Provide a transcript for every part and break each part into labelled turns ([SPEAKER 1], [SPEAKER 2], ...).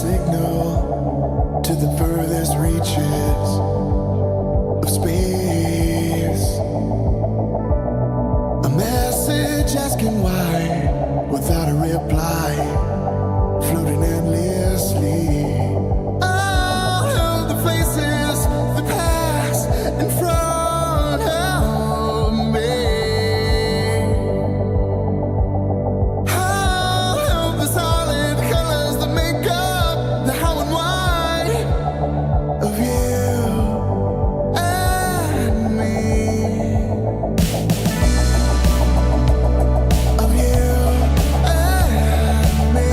[SPEAKER 1] signal to the furthest reaches of space. A message asking why, without a reply, floating endlessly. All of the places that pass in front of me. All of the solid colors that make up the how and why of you and me. Of you and me.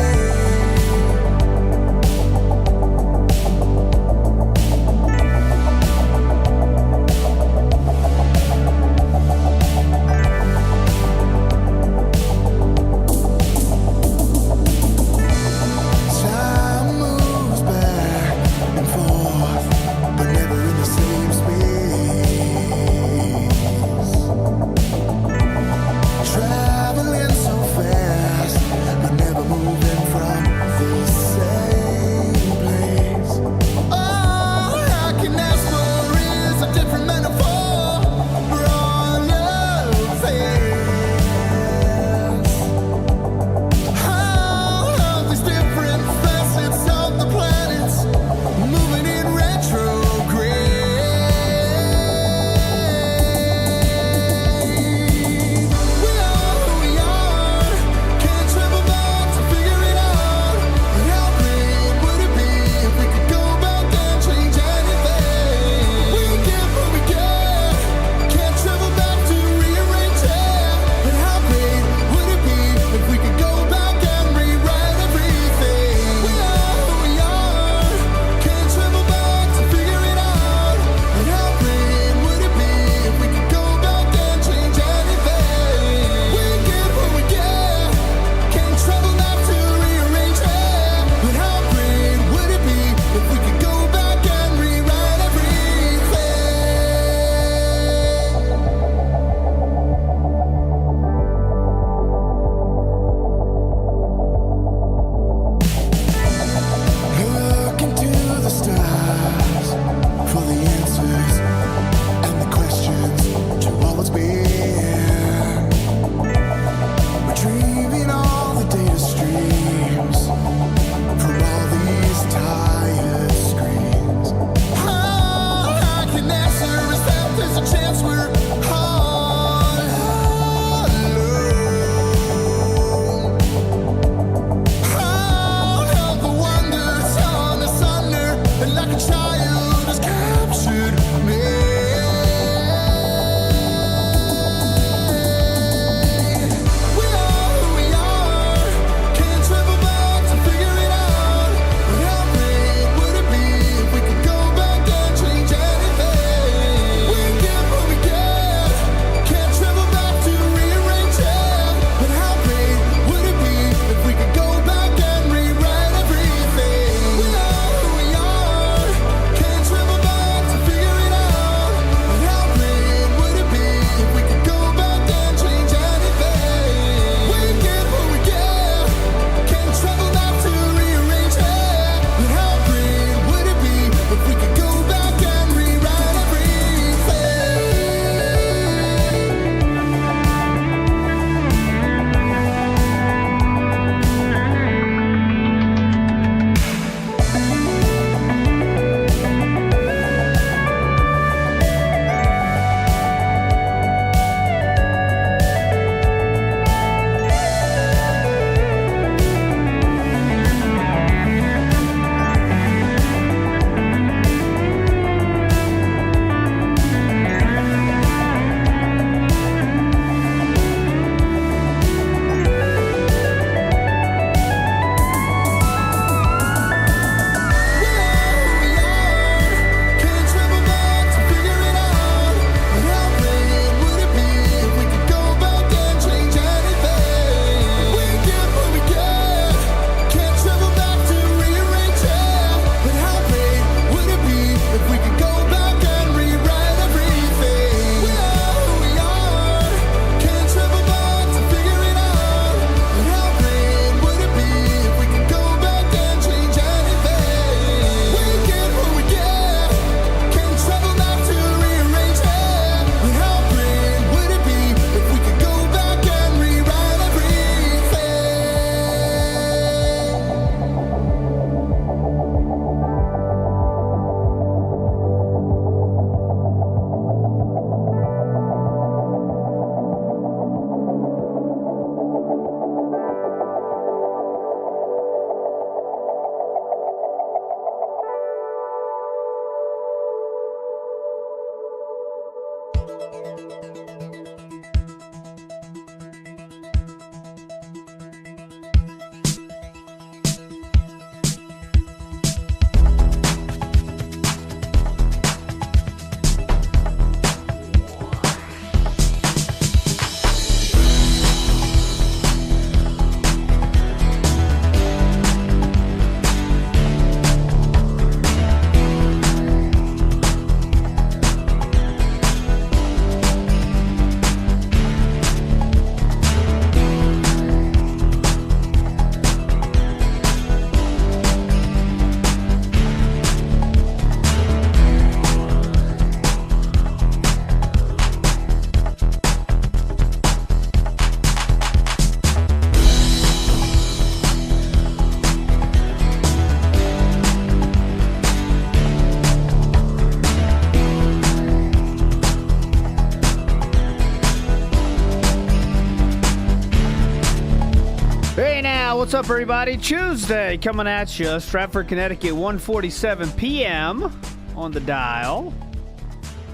[SPEAKER 2] Hey now, what's up everybody? Tuesday coming at you, Stratford, Connecticut, 1:47 p.m. on the dial.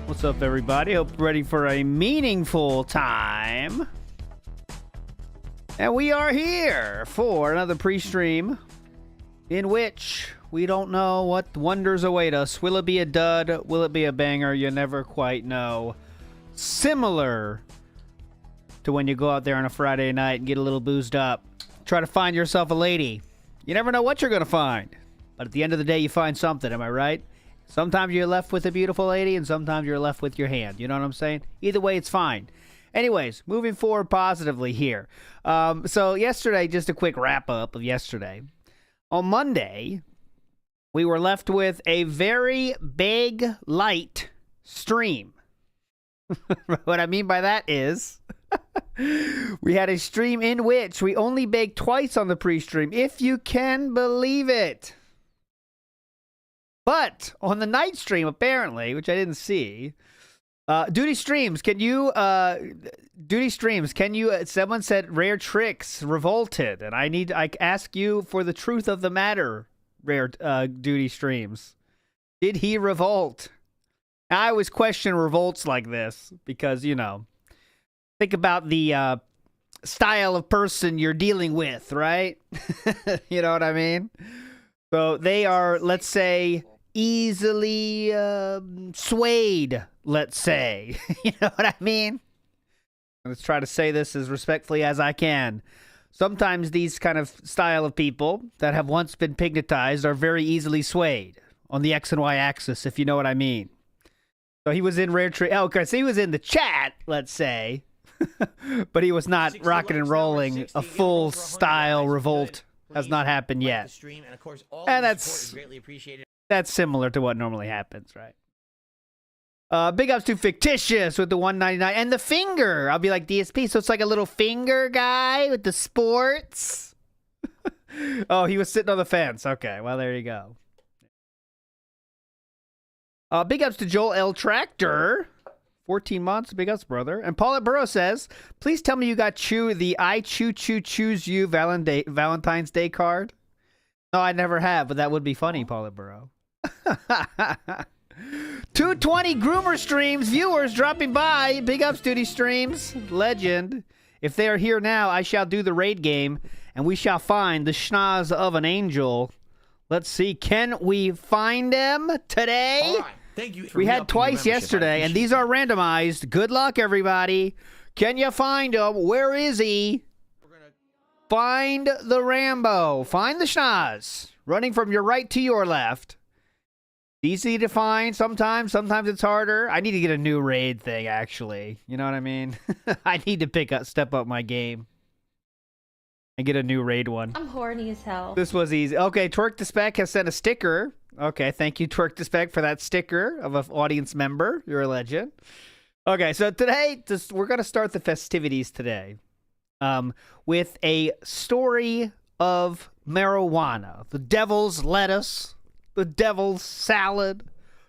[SPEAKER 2] What's up everybody? Hope you're ready for a meaningful time. And we are here for another pre-stream in which we don't know what wonders await us. Will it be a dud? Will it be a banger? You never quite know. Similar to when you go out there on a Friday night and get a little boozed up. Try to find yourself a lady. You never know what you're going to find. But at the end of the day, you find something. Am I right? Sometimes you're left with a beautiful lady, and sometimes you're left with your hand. You know what I'm saying? Either way, it's fine. Anyways, moving forward positively here. So yesterday, just a quick wrap-up of yesterday. On Monday, we were left with a very big, light stream. What I mean by that is... we had a stream in which we only baked twice on the pre-stream, if you can believe it. But on the night stream, apparently, which I didn't see, Duty Streams, can you, someone said Rare Tricks revolted, and I ask you for the truth of the matter, Rare Duty Streams. Did he revolt? I always question revolts like this, because, you know, think about the style of person you're dealing with, right? You know what I mean? So they are, let's say, easily swayed, let's say. You know what I mean? Let's try to say this as respectfully as I can. Sometimes these kind of style of people that have once been pignatized are very easily swayed on the X and Y axis, if you know what I mean. So he was in Rare Tree. Oh, okay, so he was in the chat, let's say. But he was not rocking and rolling. A full style revolt has not happened yet. And that's similar to what normally happens, right? Big ups to Fictitious with the 199 and the finger. I'll be like DSP, so it's like a little finger guy with the sports. Oh, he was sitting on the fence. Okay, well there you go. Big ups to Joel L. Tractor. 14 months, big ups, brother. And Paulette Burrow says, please tell me you got the I choose you Valentine's Day card. No, I never have, but that would be funny, Paulette Burrow. 220 groomer streams, viewers dropping by. Big ups, Duty Streams. Legend. If they are here now, I shall do the raid game, and we shall find the schnoz of an angel. Let's see, can we find them today?
[SPEAKER 3] Thank you.
[SPEAKER 2] We had twice yesterday, and these are randomized. Good luck, everybody. Can you find him? Where is he? Find the Rambo. Find the schnoz. Running from your right to your left. Easy to find sometimes. Sometimes it's harder. I need to get a new raid thing, actually. You know what I mean? I need to step up my game. And get a new raid one.
[SPEAKER 4] I'm horny as hell.
[SPEAKER 2] This was easy. Okay, Twerk the Spec has sent a sticker. Okay, thank you, Twerk the Spec, for that sticker of an audience member. You're a legend. Okay, so today, we're going to start the festivities today with a story of marijuana. The devil's lettuce, the devil's salad,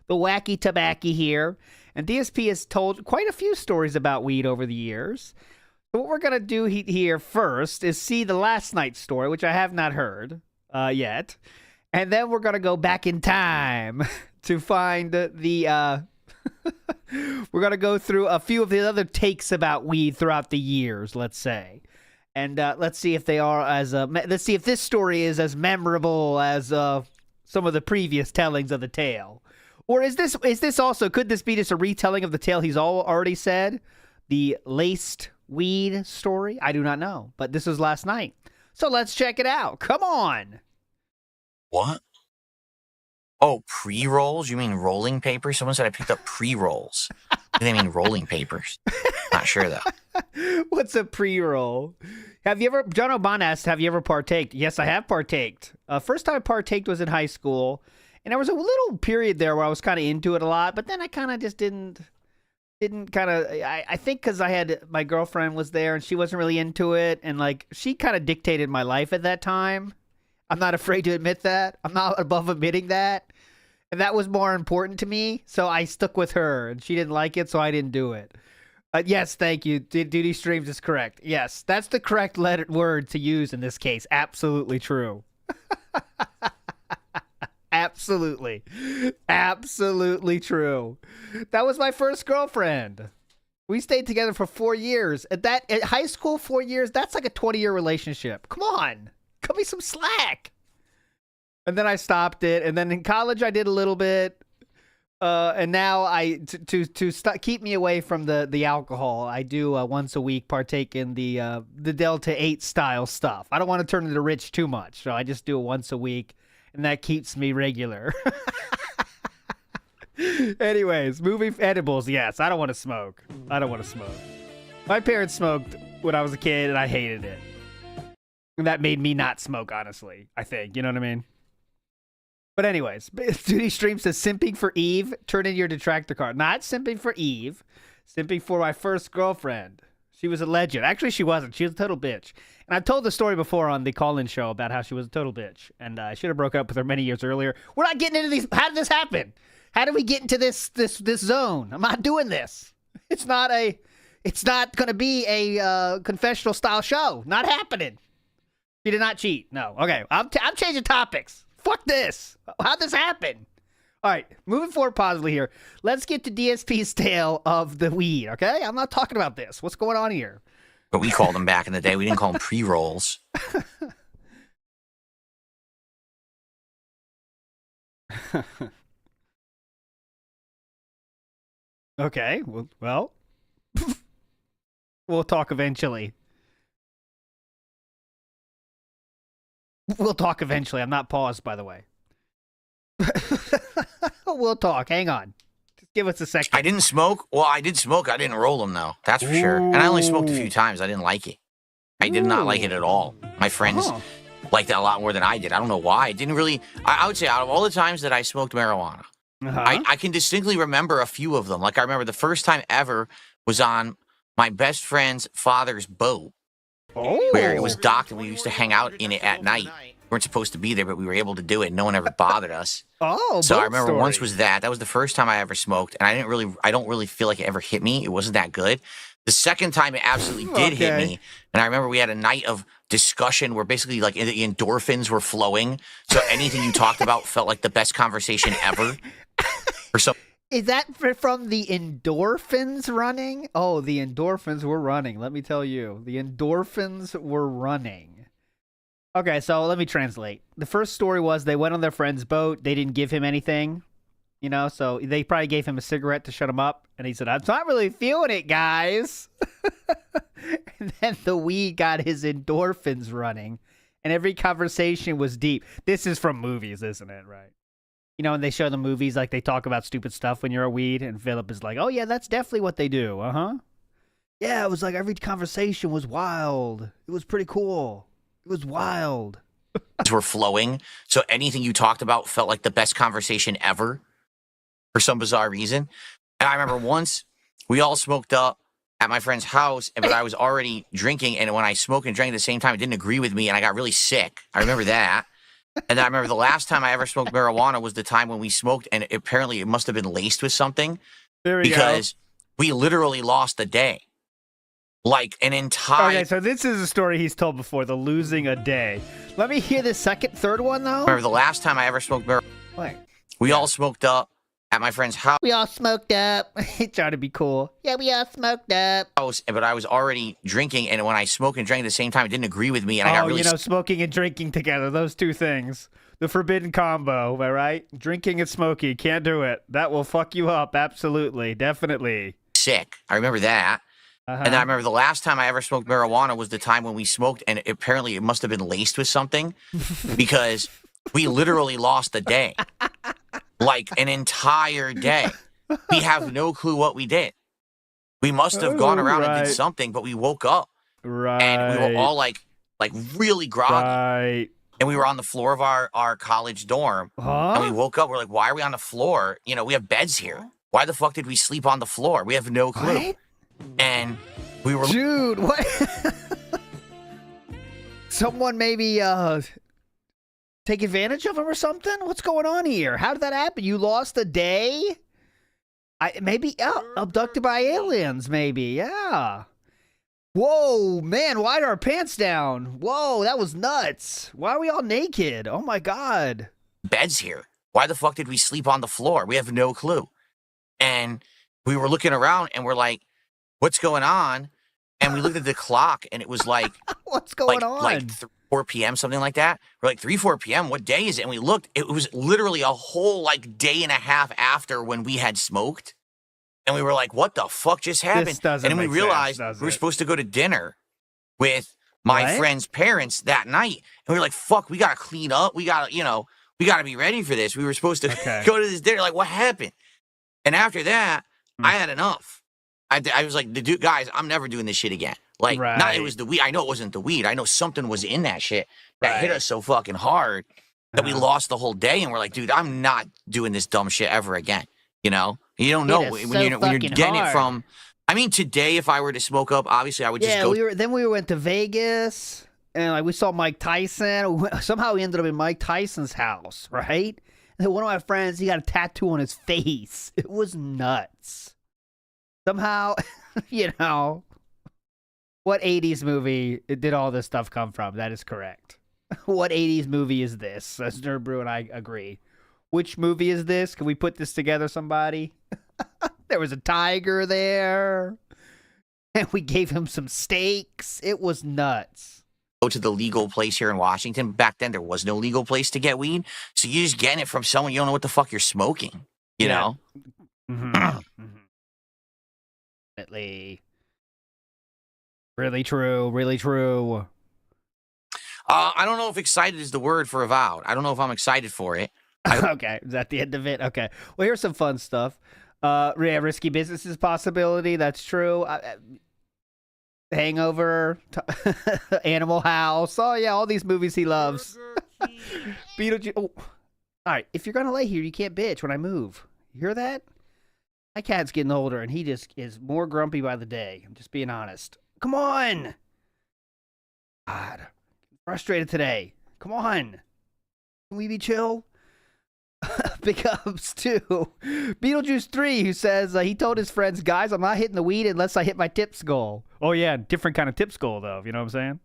[SPEAKER 2] the wacky tobacco here. And DSP has told quite a few stories about weed over the years. What we're going to do here first is see the last night's story, which I have not heard yet. And then we're going to go back in time to find we're going to go through a few of the other takes about weed throughout the years, let's say. And let's see if they are let's see if this story is as memorable as some of the previous tellings of the tale. Or is this also, could this be just a retelling of the tale he's already said? The laced weed story? I do not know, but this was last night. So let's check it out. Come on.
[SPEAKER 3] What? Oh, pre-rolls? You mean rolling papers? Someone said I picked up pre-rolls. Do they mean rolling papers? Not sure, though.
[SPEAKER 2] What's a pre-roll? Have you ever, John O'Bon asked, have you ever partaked? Yes, I have partaked. First time I partaked was in high school, and there was a little period there where I was kind of into it a lot, but then I kind of just didn't kind of, I think because I had, my girlfriend was there and she wasn't really into it, and like she kind of dictated my life at that time. I'm not afraid to admit that. I'm not above admitting that. And that was more important to me, so I stuck with her, and she didn't like it, so I didn't do it. Yes, thank you. Duty streams is correct. Yes, that's the correct word to use in this case. Absolutely true. Absolutely. Absolutely true. That was my first girlfriend. We stayed together for 4 years. At high school, 4 years, that's like a 20-year relationship. Come on. Cut me some slack. And then I stopped it. And then in college, I did a little bit. And now keep me away from the alcohol, I do once a week partake in the Delta 8 style stuff. I don't want to turn into rich too much, so I just do it once a week, and that keeps me regular. Anyways, edibles, yes. I don't want to smoke. My parents smoked when I was a kid, and I hated it. And that made me not smoke, honestly, I think. You know what I mean? But anyways, Duty Stream says, simping for Eve, turn in your detractor card. Not simping for Eve, simping for my first girlfriend. She was a legend. Actually, she wasn't. She was a total bitch. And I've told the story before on the call-in show about how she was a total bitch. And I should have broke up with her many years earlier. We're not getting into these. How did this happen? How did we get into this zone? I'm not doing this. It's not going to be a confessional style show. Not happening. She did not cheat. No. Okay. I'm changing topics. Fuck this. How'd this happen? All right, moving forward positively here. Let's get to DSP's tale of the weed, okay? I'm not talking about this. What's going on here?
[SPEAKER 3] But we called them back in the day. We didn't call them pre-rolls.
[SPEAKER 2] Okay, well, we'll talk eventually. We'll talk eventually. I'm not paused, by the way. We'll talk. Hang on. Just give us a second.
[SPEAKER 3] I didn't smoke. Well, I did smoke. I didn't roll them, though. That's for sure. And I only smoked a few times. I didn't like it. I did not like it at all. My friends liked it a lot more than I did. I don't know why. It didn't really... I would say out of all the times that I smoked marijuana, I can distinctly remember a few of them. Like, I remember the first time ever was on my best friend's father's boat. Where it was docked and we used to hang out in it at night. We weren't supposed to be there, but we were able to do it and no one ever bothered us. So I remember once was that was the first time I ever smoked, and I don't really feel like it ever hit me. It wasn't that good. The second time it absolutely did hit me, and I remember we had a night of discussion where basically like the endorphins were flowing. So anything you talked about felt like the best conversation ever. Or so.
[SPEAKER 2] Is that from the endorphins running? Oh, the endorphins were running. Let me tell you. The endorphins were running. Okay, so let me translate. The first story was they went on their friend's boat. They didn't give him anything, you know, so they probably gave him a cigarette to shut him up. And he said, I'm not really feeling it, guys. And then the weed got his endorphins running. And every conversation was deep. This is from movies, isn't it? Right. You know, when they show the movies, like, they talk about stupid stuff when you're a weed, and Philip is like, oh, yeah, that's definitely what they do, Yeah, it was like every conversation was wild. It was pretty cool. It was wild.
[SPEAKER 3] Were flowing, so anything you talked about felt like the best conversation ever, for some bizarre reason. And I remember once, we all smoked up at my friend's house, but I was already drinking, and when I smoked and drank at the same time, it didn't agree with me, and I got really sick. I remember that. And I remember the last time I ever smoked marijuana was the time when we smoked, and apparently it must have been laced with something. Because we literally lost a day. Like an entire...
[SPEAKER 2] Okay, so this is a story he's told before, the losing a day. Let me hear the third one, though.
[SPEAKER 3] Remember the last time I ever smoked marijuana, we all smoked up at my friend's house.
[SPEAKER 2] We all smoked up. He tried to be cool. Yeah, we all smoked up.
[SPEAKER 3] But I was already drinking, and when I smoked and drank at the same time, it didn't agree with me, and I got really...
[SPEAKER 2] smoking and drinking together, those two things. The forbidden combo, am I right? Drinking and smoking, can't do it. That will fuck you up, absolutely, definitely.
[SPEAKER 3] Sick. I remember that. And I remember the last time I ever smoked marijuana was the time when we smoked, and apparently it must have been laced with something, because we literally lost a day. Like an entire day. We have no clue what we did. We must have gone around and did something, but we woke up.
[SPEAKER 2] Right.
[SPEAKER 3] And we were all like really groggy.
[SPEAKER 2] Right.
[SPEAKER 3] And we were on the floor of our college dorm. And we woke up. We're like, why are we on the floor? You know, we have beds here. Why the fuck did we sleep on the floor? We have no clue. What? And we were...
[SPEAKER 2] Dude, what? Someone maybe take advantage of him or something? What's going on here? How did that happen? You lost a day? Maybe abducted by aliens. Maybe, yeah. Whoa, man! Why are our pants down? Whoa, that was nuts. Why are we all naked? Oh my god.
[SPEAKER 3] Beds here. Why the fuck did we sleep on the floor? We have no clue. And we were looking around and we're like, what's going on? And we looked at the clock and it was like,
[SPEAKER 2] What's going on?
[SPEAKER 3] Like 4 p.m., something like that. We're like, 4 p.m., what day is it? And we looked, it was literally a whole like day and a half after when we had smoked. And we were like, what the fuck just happened?
[SPEAKER 2] This doesn't
[SPEAKER 3] and then we
[SPEAKER 2] make
[SPEAKER 3] realized
[SPEAKER 2] sense,
[SPEAKER 3] we were supposed to go to dinner with my
[SPEAKER 2] What?
[SPEAKER 3] friend's parents that night. And we were like, fuck, we got to clean up. We got to, we got to be ready for this. We were supposed to go to this dinner. Like, what happened? And after that, I had enough. I was like, dude, guys, I'm never doing this shit again. Like, not it was the weed. I know it wasn't the weed. I know something was in that shit that hit us so fucking hard that we lost the whole day. And we're like, dude, I'm not doing this dumb shit ever again. You know? You don't know when you're getting it from. I mean, today, if I were to smoke up, obviously I would just go.
[SPEAKER 2] Then we went to Vegas and like we saw Mike Tyson. Somehow we ended up in Mike Tyson's house, right? And then one of my friends, he got a tattoo on his face. It was nuts. Somehow, you know, what 80s movie did all this stuff come from? That is correct. What 80s movie is this? As Nerd Brew and I agree. Which movie is this? Can we put this together, somebody? There was a tiger there. And we gave him some steaks. It was nuts.
[SPEAKER 3] Go to the legal place here in Washington. Back then, there was no legal place to get weed. So you're just getting it from someone you don't know what the fuck you're smoking. You know?
[SPEAKER 2] Definitely. Really true. Really true.
[SPEAKER 3] I don't know if excited is the word for Avowed. I don't know if I'm excited for it.
[SPEAKER 2] Okay, is that the end of it? Okay. Well, here's some fun stuff. Yeah, Risky Business is a possibility. That's true. Hangover, Animal House. Oh, yeah, all these movies he loves. Beetlejuice. Oh. All right, if you're going to lay here, you can't bitch when I move. You hear that? My cat's getting older, and he just is more grumpy by the day. I'm just being honest. Come on. God. I'm frustrated today. Come on. Can we be chill? Big ups to Beetlejuice 3, who says he told his friends, guys, I'm not hitting the weed unless I hit my tips goal. Oh, yeah, different kind of tips goal, though. You know what I'm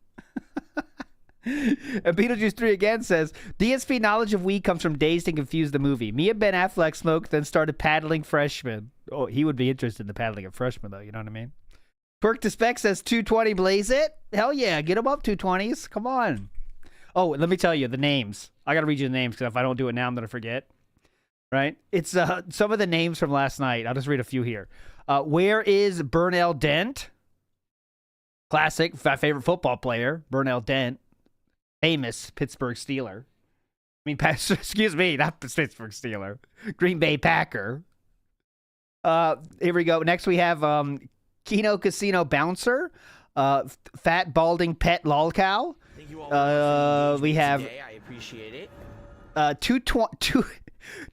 [SPEAKER 2] saying? And Beetlejuice 3 again says, DSP knowledge of weed comes from Dazed and Confused the movie. Me and Ben Affleck smoked, then started paddling freshmen. Oh, he would be interested in the paddling of freshmen, though. You know what I mean? Quirk to Spec says 220 blaze it. Hell yeah, get them up 220s. Come on. Oh, let me tell you the names. I got to read you the names because if I don't do it now, I'm going to forget. Right? It's some of the names from last night. I'll just read a few here. Where is Burnell Dent? Classic. My favorite football player. Burnell Dent. Famous Pittsburgh Steeler. I mean, excuse me, not Pittsburgh Steeler. Green Bay Packer. Here we go. Next we have Keno Casino Bouncer. Fat Balding Pet Lolcow.
[SPEAKER 3] Thank you all
[SPEAKER 2] we have
[SPEAKER 3] today. I appreciate it.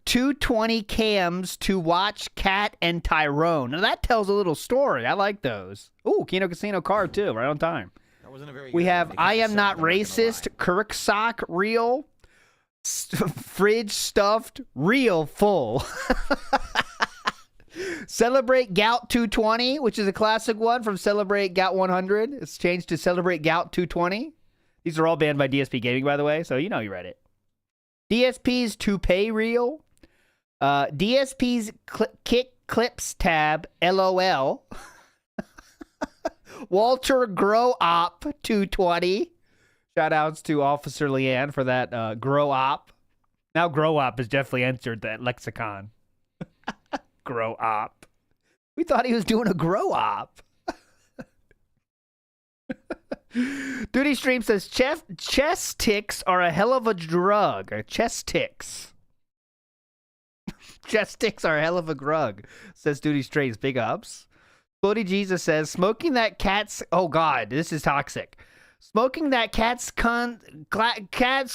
[SPEAKER 2] 220 cams to watch Cat and Tyrone. Now that tells a little story. I like those. Ooh, Keno Casino card too, right on time.
[SPEAKER 3] That wasn't a very
[SPEAKER 2] We
[SPEAKER 3] good
[SPEAKER 2] have
[SPEAKER 3] one.
[SPEAKER 2] I Am Not Racist, Kirk Sock Reel, Fridge Stuffed, Real Full. Celebrate Gout 220, which is a classic one from Celebrate Gout 100. It's changed to Celebrate Gout 220. These are all banned by DSP Gaming, by the way, so you know you read it. DSP's Toupee Reel. DSP's Kick Clips tab, LOL. Walter Grow Op 220. Shout outs to Officer Leanne for that Grow Op. Now Grow Op has definitely entered that lexicon. Grow Op. We thought he was doing a Grow Op. Duty Stream says chest ticks are a hell of a drug. Chest ticks. Chest ticks are a hell of a drug, says Duty Streams. Big ups. Floaty Jesus says smoking that cat's. Oh God, this is toxic. Smoking that cat's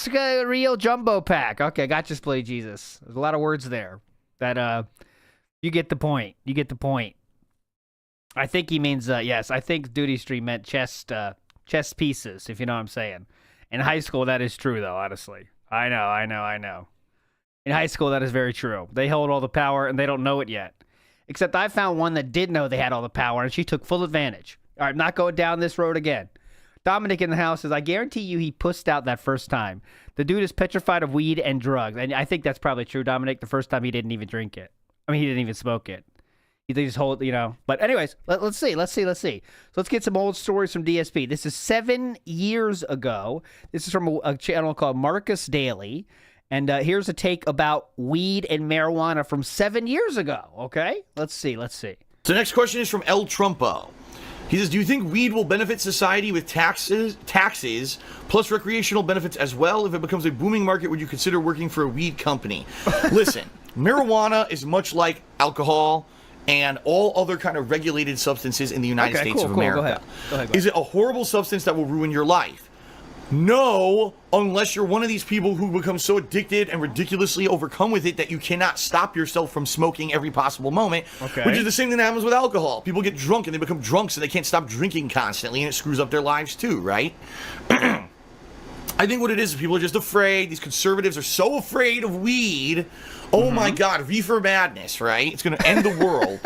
[SPEAKER 2] real jumbo pack. Okay, gotcha, Floaty Jesus. There's a lot of words there. That you get the point. You get the point. I think he means yes. I think Duty Stream meant chest pieces, if you know what I'm saying. In high school, that is true, though, honestly. I know. In high school, that is very true. They hold all the power, and they don't know it yet. Except I found one that did know they had all the power, and she took full advantage. All right, I'm not going down this road again. Dominic in the house says, I guarantee you he pussed out that first time. The dude is petrified of weed and drugs. And I think that's probably true, Dominic. The first time he didn't even drink it. I mean, he didn't even smoke it. He just hold, you know. But anyways, let's see. So let's get some old stories from DSP. This is 7 years ago. This is from a channel called Marcus Daily. And here's a take about weed and marijuana from 7 years ago. Okay? Let's see.
[SPEAKER 4] So the next question is from El Trumpo. He says, do you think weed will benefit society with taxes plus recreational benefits as well? If it becomes a booming market, would you consider working for a weed company? Listen, marijuana is much like alcohol and all other kind of regulated substances in the United States of America.
[SPEAKER 2] Go ahead.
[SPEAKER 4] Is it a horrible substance that will ruin your life? No, unless you're one of these people who become so addicted and ridiculously overcome with it that you cannot stop yourself from smoking every possible moment, which is the same thing that happens with alcohol. People get drunk and they become drunks and they can't stop drinking constantly, and it screws up their lives too, right? I think what it is people are just afraid. These conservatives are so afraid of weed. Oh my God, reefer madness, right? It's going to end the world.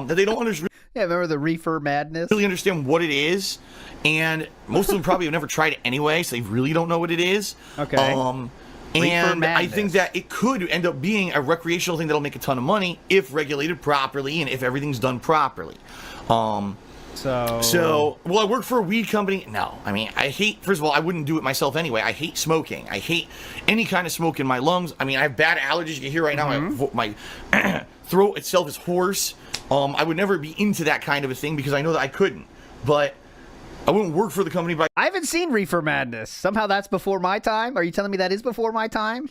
[SPEAKER 4] That they don't understand.
[SPEAKER 2] Yeah, remember the reefer madness?
[SPEAKER 4] Really understand what it is, and most of them probably have never tried it anyway, so they really don't know what it is.
[SPEAKER 2] Okay.
[SPEAKER 4] And I think that it could end up being a recreational thing that'll make a ton of money if regulated properly and if everything's done properly. Well, I work for a weed company. No, I mean, first of all, I wouldn't do it myself anyway. I hate smoking. I hate any kind of smoke in my lungs. I mean, I have bad allergies. You can hear right now my throat itself is hoarse. I would never be into that kind of a thing because I know that I couldn't. But I wouldn't work for the company by...
[SPEAKER 2] I haven't seen Reefer Madness. Somehow that's before my time? Are you telling me that is before my time?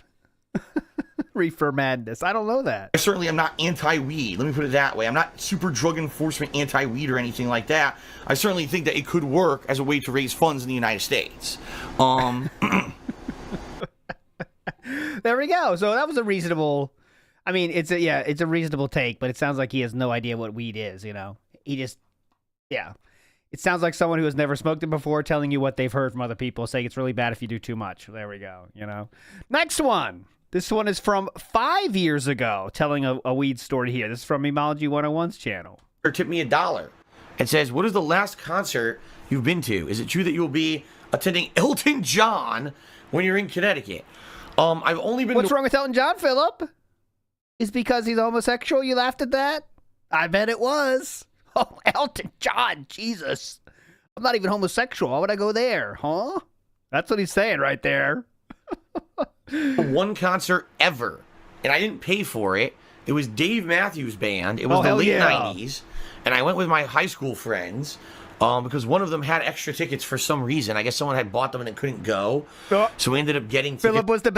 [SPEAKER 2] Reefer Madness. I don't know that.
[SPEAKER 4] I certainly am not anti-weed. Let me put it that way. I'm not super drug enforcement anti-weed or anything like that. I certainly think that it could work as a way to raise funds in the United States.
[SPEAKER 2] There we go. So that was a reasonable... I mean, it's a reasonable take, but it sounds like he has no idea what weed is, you know? He just... Yeah. It sounds like someone who has never smoked it before telling you what they've heard from other people, saying it's really bad if you do too much. There we go, you know? Next one. This one is from 5 years ago, telling a weed story here. This is from Memology 101's channel.
[SPEAKER 4] Or tip me $1. It says, what is the last concert you've been to? Is it true that you will be attending Elton John when you're in Connecticut? I've only been...
[SPEAKER 2] What's wrong with Elton John, Philip? Is because he's homosexual you laughed at that? I bet it was. Oh, Elton John, Jesus. I'm not even homosexual. Why would I go there, huh? That's what he's saying right there.
[SPEAKER 4] One concert ever, and I didn't pay for it. It was Dave Matthews Band. It was the late 90s, and I went with my high school friends because one of them had extra tickets for some reason. I guess someone had bought them and it couldn't go, so we ended up getting tickets.
[SPEAKER 2] Philip was the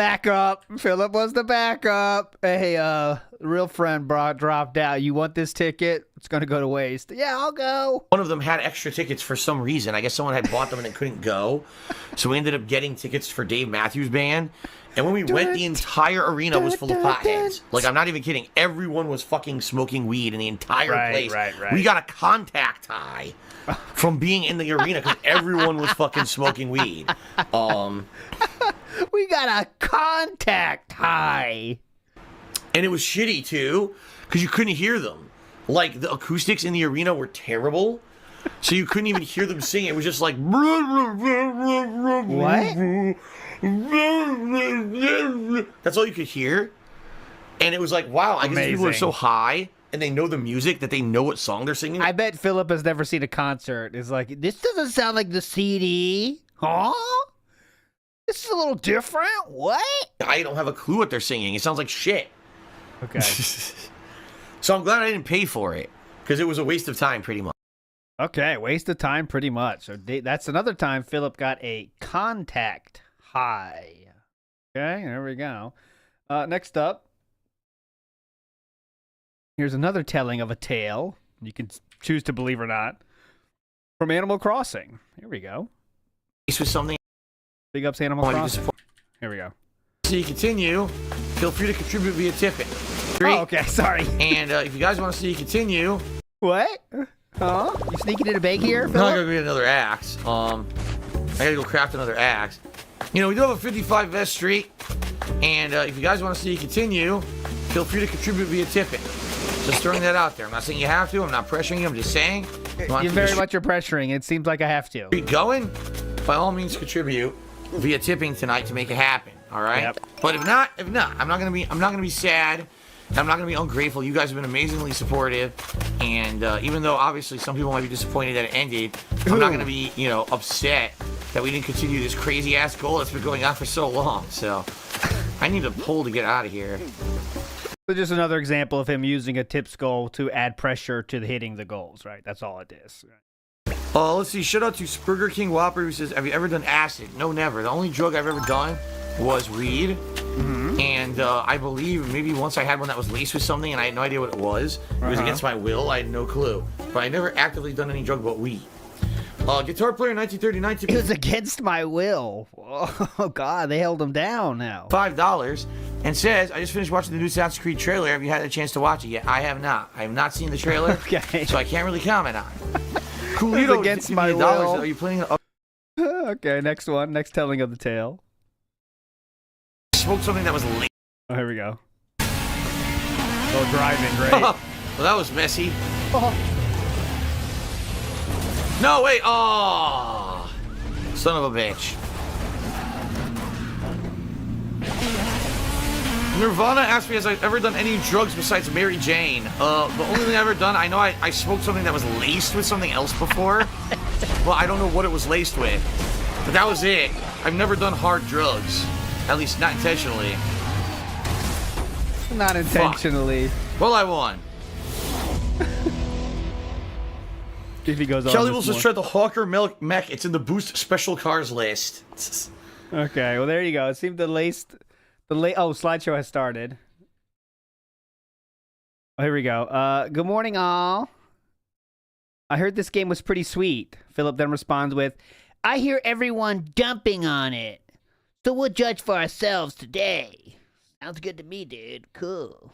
[SPEAKER 2] backup. Hey, real friend dropped out. You want this ticket? It's going to go to waste. Yeah, I'll go.
[SPEAKER 4] One of them had extra tickets for some reason. I guess someone had bought them and it couldn't go, so we ended up getting tickets for Dave Matthews Band. And when we went, the entire arena was full of potheads. Like, I'm not even kidding. Everyone was fucking smoking weed in the entire place. Right. We got a contact high from being in the arena because everyone was fucking smoking weed.
[SPEAKER 2] We got a contact high.
[SPEAKER 4] And it was shitty, too, because you couldn't hear them. Like, the acoustics in the arena were terrible, so you couldn't even hear them sing. It was just like...
[SPEAKER 2] What?
[SPEAKER 4] That's all you could hear. And it was like, wow, I guess people are so high and they know the music that they know what song they're singing.
[SPEAKER 2] I bet Philip has never seen a concert. It's like, this doesn't sound like the CD. Huh? This is a little different. What?
[SPEAKER 4] I don't have a clue what they're singing. It sounds like shit.
[SPEAKER 2] Okay.
[SPEAKER 4] So I'm glad I didn't pay for it because it was a waste of time pretty much.
[SPEAKER 2] Okay, waste of time pretty much. So that's another time Philip got a contact high. Okay, there we go. Next up, here's another telling of a tale. You can choose to believe or not. From Animal Crossing. Here we go.
[SPEAKER 4] This was something.
[SPEAKER 2] Big ups Animal Crossing. Here we go.
[SPEAKER 4] So you continue. Feel free to contribute via tipping.
[SPEAKER 2] Oh, okay, sorry.
[SPEAKER 4] And if you guys want to see you continue.
[SPEAKER 2] What? Huh? You sneaking in a bag here, Philip?
[SPEAKER 4] No, I gotta get another axe. I gotta go craft another axe. You know, we do have a 55 Vest Street, and if you guys want to see it continue, feel free to contribute via tipping.
[SPEAKER 3] Just throwing that out there. I'm not saying you have to. I'm not pressuring you. I'm just saying.
[SPEAKER 2] You very much are pressuring. It seems like I have to.
[SPEAKER 3] Keep going. By all means, contribute via tipping tonight to make it happen. All right.
[SPEAKER 2] Yep.
[SPEAKER 3] But if not, I'm not gonna be sad. And I'm not gonna be ungrateful. You guys have been amazingly supportive, and even though obviously some people might be disappointed that it ended, I'm not gonna be, upset that we didn't continue this crazy ass goal that's been going on for so long. So I need a pull to get out of here.
[SPEAKER 2] So just another example of him using a tips goal to add pressure to hitting the goals, right? That's all it is.
[SPEAKER 4] Let's see. Shout out to Burger King Whopper who says, "Have you ever done acid?" No, never. The only drug I've ever done was weed. And I believe maybe once I had one that was laced with something and I had no idea what it was. It was against my will. I had no clue. But I never actively done any drug but weed. Guitar player 1939.
[SPEAKER 2] It was against my will. Oh, God. They held him down now.
[SPEAKER 4] $5 and says, "I just finished watching the new Assassin's Creed trailer. Have you had a chance to watch it yet?" I have not. I have not seen the trailer.
[SPEAKER 2] Okay.
[SPEAKER 4] So I can't really comment on it.
[SPEAKER 2] Coolito against my will.
[SPEAKER 4] Are you planning to
[SPEAKER 2] Okay, next one. Next telling of the tale.
[SPEAKER 4] smoke something that was late?
[SPEAKER 2] Oh, here we go. Oh, driving, great.
[SPEAKER 4] Well, that was messy. No, wait. Oh, son of a bitch. Nirvana asked me, has I ever done any drugs besides Mary Jane? The only thing I've ever done, I know I smoked something that was laced with something else before. Well, I don't know what it was laced with, but that was it. I've never done hard drugs. At least not intentionally.
[SPEAKER 2] Not intentionally.
[SPEAKER 4] Fuck. Well, I won.
[SPEAKER 2] If he goes on
[SPEAKER 4] Kelly
[SPEAKER 2] this
[SPEAKER 4] will just
[SPEAKER 2] more.
[SPEAKER 4] try the Hawker Milk Mech. It's in the Boost Special Cars list.
[SPEAKER 2] Okay, well, there you go. It seemed the slideshow has started. Oh, here we go. Good morning, all. I heard this game was pretty sweet. Philip then responds with, "I hear everyone dumping on it. So we'll judge for ourselves today." Sounds good to me, dude. Cool.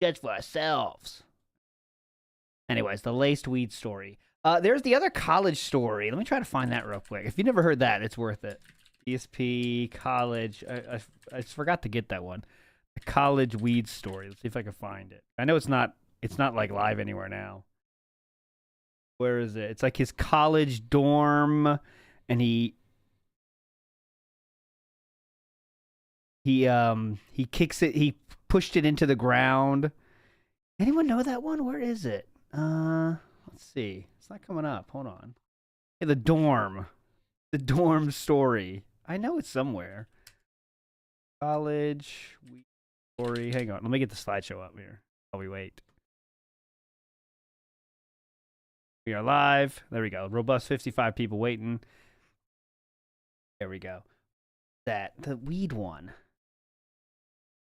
[SPEAKER 2] Judge for ourselves. Anyways, the laced weed story. There's the other college story. Let me try to find that real quick. If you never heard that, it's worth it. ESP college. I just forgot to get that one. The college weed story. Let's see if I can find it. I know it's not like live anywhere now. Where is it? It's like his college dorm, and he kicks it. He pushed it into the ground. Anyone know that one? Where is it? Let's see. It's not coming up. Hold on. Hey, the dorm story. I know it's somewhere. College weed story. Hang on. Let me get the slideshow up here while we wait. We are live. There we go. Robust 55 people waiting. There we go. The weed one.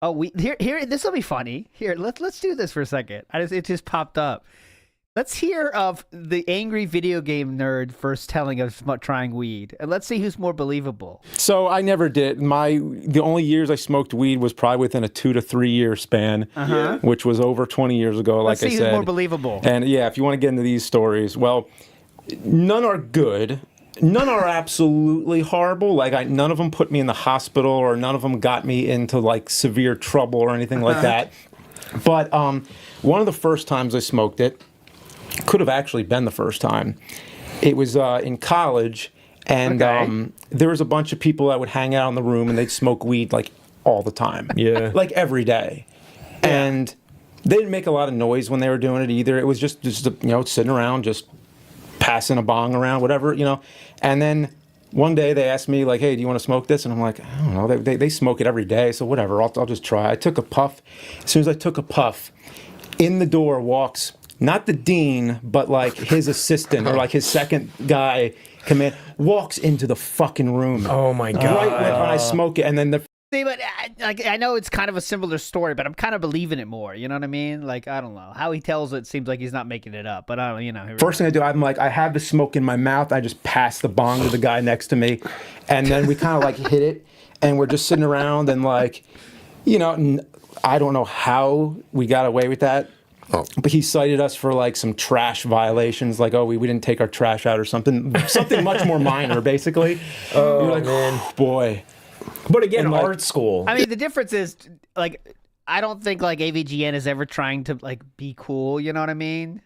[SPEAKER 2] Oh, here. This will be funny. Here, let's do this for a second. It just popped up. Let's hear of the angry video game nerd first telling us about trying weed, and let's see who's more believable.
[SPEAKER 5] So I never did. The only years I smoked weed was probably within a 2 to 3 year span, which was over 20 years ago.
[SPEAKER 2] Let's
[SPEAKER 5] like
[SPEAKER 2] see
[SPEAKER 5] I said,
[SPEAKER 2] who's more believable.
[SPEAKER 5] And yeah, if you want to get into these stories, well, none are good. None are absolutely horrible. Like none of them put me in the hospital, or none of them got me into like severe trouble or anything like that. But one of the first times I smoked it, could have actually been the first time. It was in college, and there was a bunch of people that would hang out in the room, and they'd smoke weed like all the time.
[SPEAKER 6] Yeah.
[SPEAKER 5] Like every day. Yeah. And they didn't make a lot of noise when they were doing it either. It was just sitting around, just passing a bong around, whatever, And then one day they asked me, like, "Hey, do you want to smoke this?" And I'm like, "I don't know. They smoke it every day, so whatever. I'll just try." I took a puff. As soon as I took a puff, in the door walks not the dean, but like his assistant or like his second guy walks into the fucking room.
[SPEAKER 6] Oh my God.
[SPEAKER 5] Right when I smoke it, and then
[SPEAKER 2] See, but I know it's kind of a similar story, but I'm kind of believing it more. You know what I mean? Like, I don't know. How he tells it seems like he's not making it up, but I don't,
[SPEAKER 5] First thing I do, I'm like, I have the smoke in my mouth. I just pass the bong to the guy next to me, and then we kind of like hit it, and we're just sitting around, and like, I don't know how we got away with that. Oh. But he cited us for like some trash violations, like, we didn't take our trash out or something much more minor, basically.
[SPEAKER 6] Oh,
[SPEAKER 5] like,
[SPEAKER 6] man.
[SPEAKER 5] Oh, boy.
[SPEAKER 6] But again,
[SPEAKER 5] like,
[SPEAKER 6] art school.
[SPEAKER 2] I mean, the difference is, like, I don't think like AVGN is ever trying to like be cool. You know what I mean?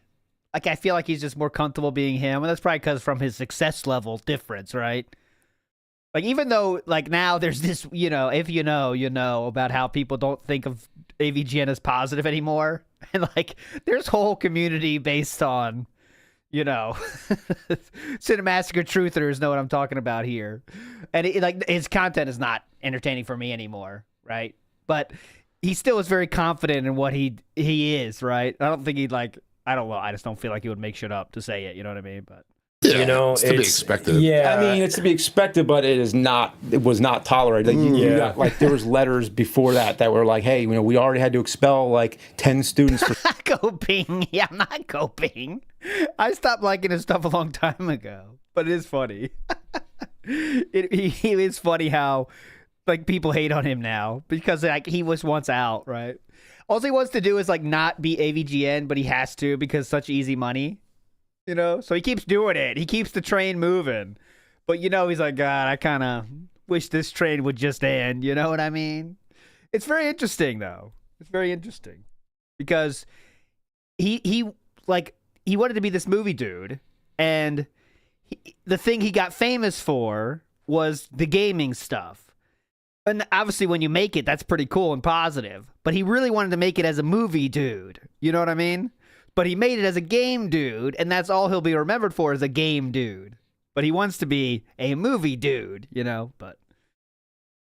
[SPEAKER 2] Like I feel like he's just more comfortable being him, and that's probably because from his success level difference, right? Like even though like now there's this, if you know about how people don't think of AVGN as positive anymore, and like there's whole community based on, Cinemassacre truthers know what I'm talking about here, and like his content is not entertaining for me anymore, right? But he still is very confident in what he is, right? I don't think he'd like. I don't know. I just don't feel like he would make shit up to say it. You know what I mean? But
[SPEAKER 6] Yeah,
[SPEAKER 7] it's to be expected.
[SPEAKER 5] Yeah, I mean, it's to be expected, but it was not tolerated. Like, you got, like there was letters before that were like, hey, we already had to expel like 10 students for
[SPEAKER 2] coping. Yeah, I'm not coping. I stopped liking his stuff a long time ago, but it is funny. It is funny how like people hate on him now because like he was once out, right? All he wants to do is like not be AVGN, but he has to because such easy money. So he keeps doing it. He keeps the train moving. But, he's like, God, I kind of wish this train would just end. You know what I mean? It's very interesting, though. It's very interesting. Because he wanted to be this movie dude. And the thing he got famous for was the gaming stuff. And obviously, when you make it, that's pretty cool and positive. But he really wanted to make it as a movie dude. You know what I mean? But he made it as a game dude, and that's all he'll be remembered for is a game dude. But he wants to be a movie dude, but...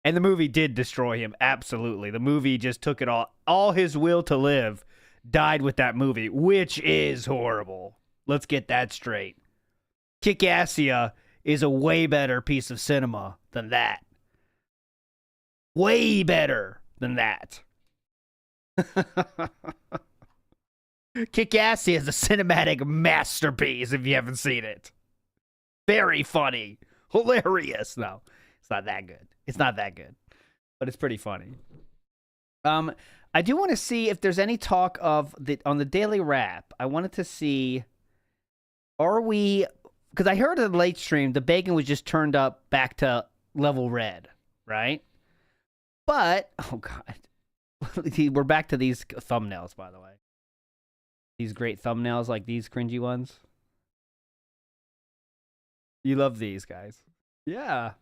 [SPEAKER 2] And the movie did destroy him, absolutely. The movie just took it all. All his will to live died with that movie, which is horrible. Let's get that straight. Kick-Assia is a way better piece of cinema than that. Way better than that. Kick-Assia is a cinematic masterpiece if you haven't seen it. Very funny. Hilarious. No, it's not that good. It's not that good. But it's pretty funny. I do want to see if there's any talk of on the Daily Wrap. I wanted to see, because I heard in the late stream, the bacon was just turned up back to level red, right? But, oh God. We're back to these thumbnails, by the way. These great thumbnails, like these cringy ones. You love these, guys. Yeah.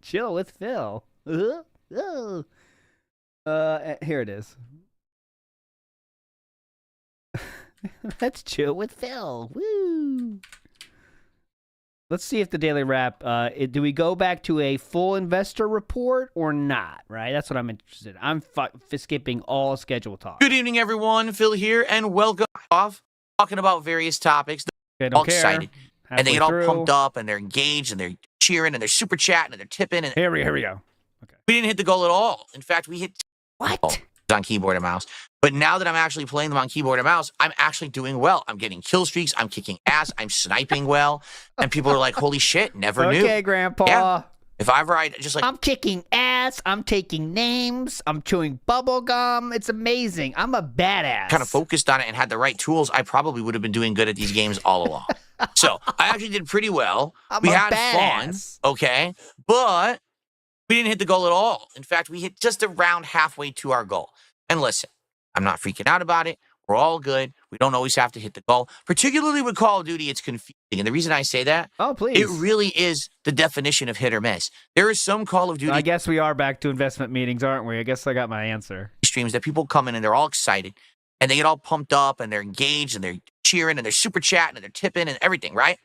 [SPEAKER 2] Chill with Phil. Here it is. Let's chill with Phil. Woo! Let's see if the Daily Wrap, do we go back to a full investor report or not, right? That's what I'm interested in. I'm skipping all schedule talk.
[SPEAKER 3] Good evening, everyone. Phil here, and welcome off talking about various topics.
[SPEAKER 2] They
[SPEAKER 3] They're all
[SPEAKER 2] don't care.
[SPEAKER 3] excited, and they get all
[SPEAKER 2] Halfway
[SPEAKER 3] pumped
[SPEAKER 2] through.
[SPEAKER 3] up, and they're engaged, and they're cheering, and they're super chatting, and they're tipping. And
[SPEAKER 2] Here we go. Okay.
[SPEAKER 3] we didn't hit the goal at all. In fact, we hit
[SPEAKER 2] What?
[SPEAKER 3] on keyboard and mouse. But now that I'm actually playing them on keyboard and mouse, I'm actually doing well. I'm getting kill streaks. I'm kicking ass. I'm sniping well. And people are like, holy shit, never knew.
[SPEAKER 2] Okay, Grandpa.
[SPEAKER 3] Yeah. If ever I just like,
[SPEAKER 2] I'm kicking ass. I'm taking names. I'm chewing bubble gum. It's amazing. I'm a badass.
[SPEAKER 3] kind of focused on it and had the right tools, I probably would have been doing good at these games all along. So I actually did pretty well. We had
[SPEAKER 2] badass.
[SPEAKER 3] fun, okay? But we didn't hit the goal at all. In fact, we hit just around halfway to our goal. And listen, I'm not freaking out about it. We're all good. We don't always have to hit the goal. Particularly with Call of Duty, it's confusing. And the reason I say that,
[SPEAKER 2] Oh, please.
[SPEAKER 3] it really is the definition of hit or miss. There is some Call of Duty
[SPEAKER 2] I guess we are back to investment meetings, aren't we? I guess I got my answer.
[SPEAKER 3] streams that people come in and they're all excited and they get all pumped up and they're engaged and they're cheering and they're super chatting and they're tipping and everything, right?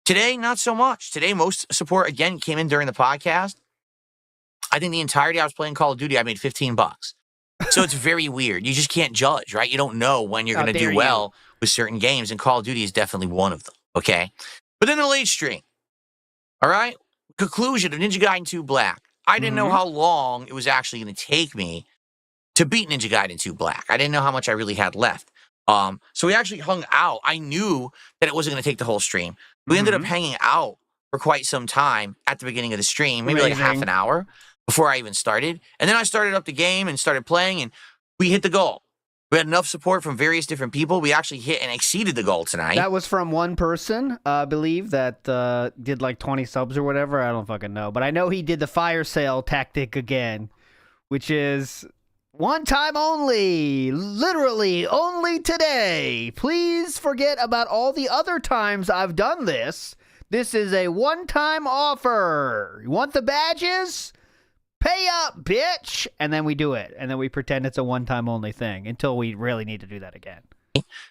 [SPEAKER 3] Today, not so much. Today, most support, again, came in during the podcast. I think the entirety I was playing Call of Duty, I made $15. So it's very weird. You just can't judge, right? You don't know when you're
[SPEAKER 2] How
[SPEAKER 3] going to
[SPEAKER 2] dare
[SPEAKER 3] do well with certain games, and Call of Duty is definitely one of them, okay? But then the late stream, all right? Conclusion of Ninja Gaiden 2 Black. I didn't know how long it was actually going to take me to beat Ninja Gaiden 2 Black. I didn't know how much I really had left. So we actually hung out. I knew that it wasn't going to take the whole stream. We ended up hanging out for quite some time at the beginning of the stream, maybe like half an hour before I even started. And then I started up the game and started playing, and we hit the goal. We had enough support from various different people. We actually hit and exceeded the goal tonight.
[SPEAKER 2] That was from one person, I believe, that did like 20 subs or whatever. I don't fucking know. But I know he did the fire sale tactic again, which is One time only. Literally only today. Please forget about all the other times I've done this. This is a one-time offer. You want the badges? Pay up, bitch. And then we do it. And then we pretend it's a one-time only thing until we really need to do that again.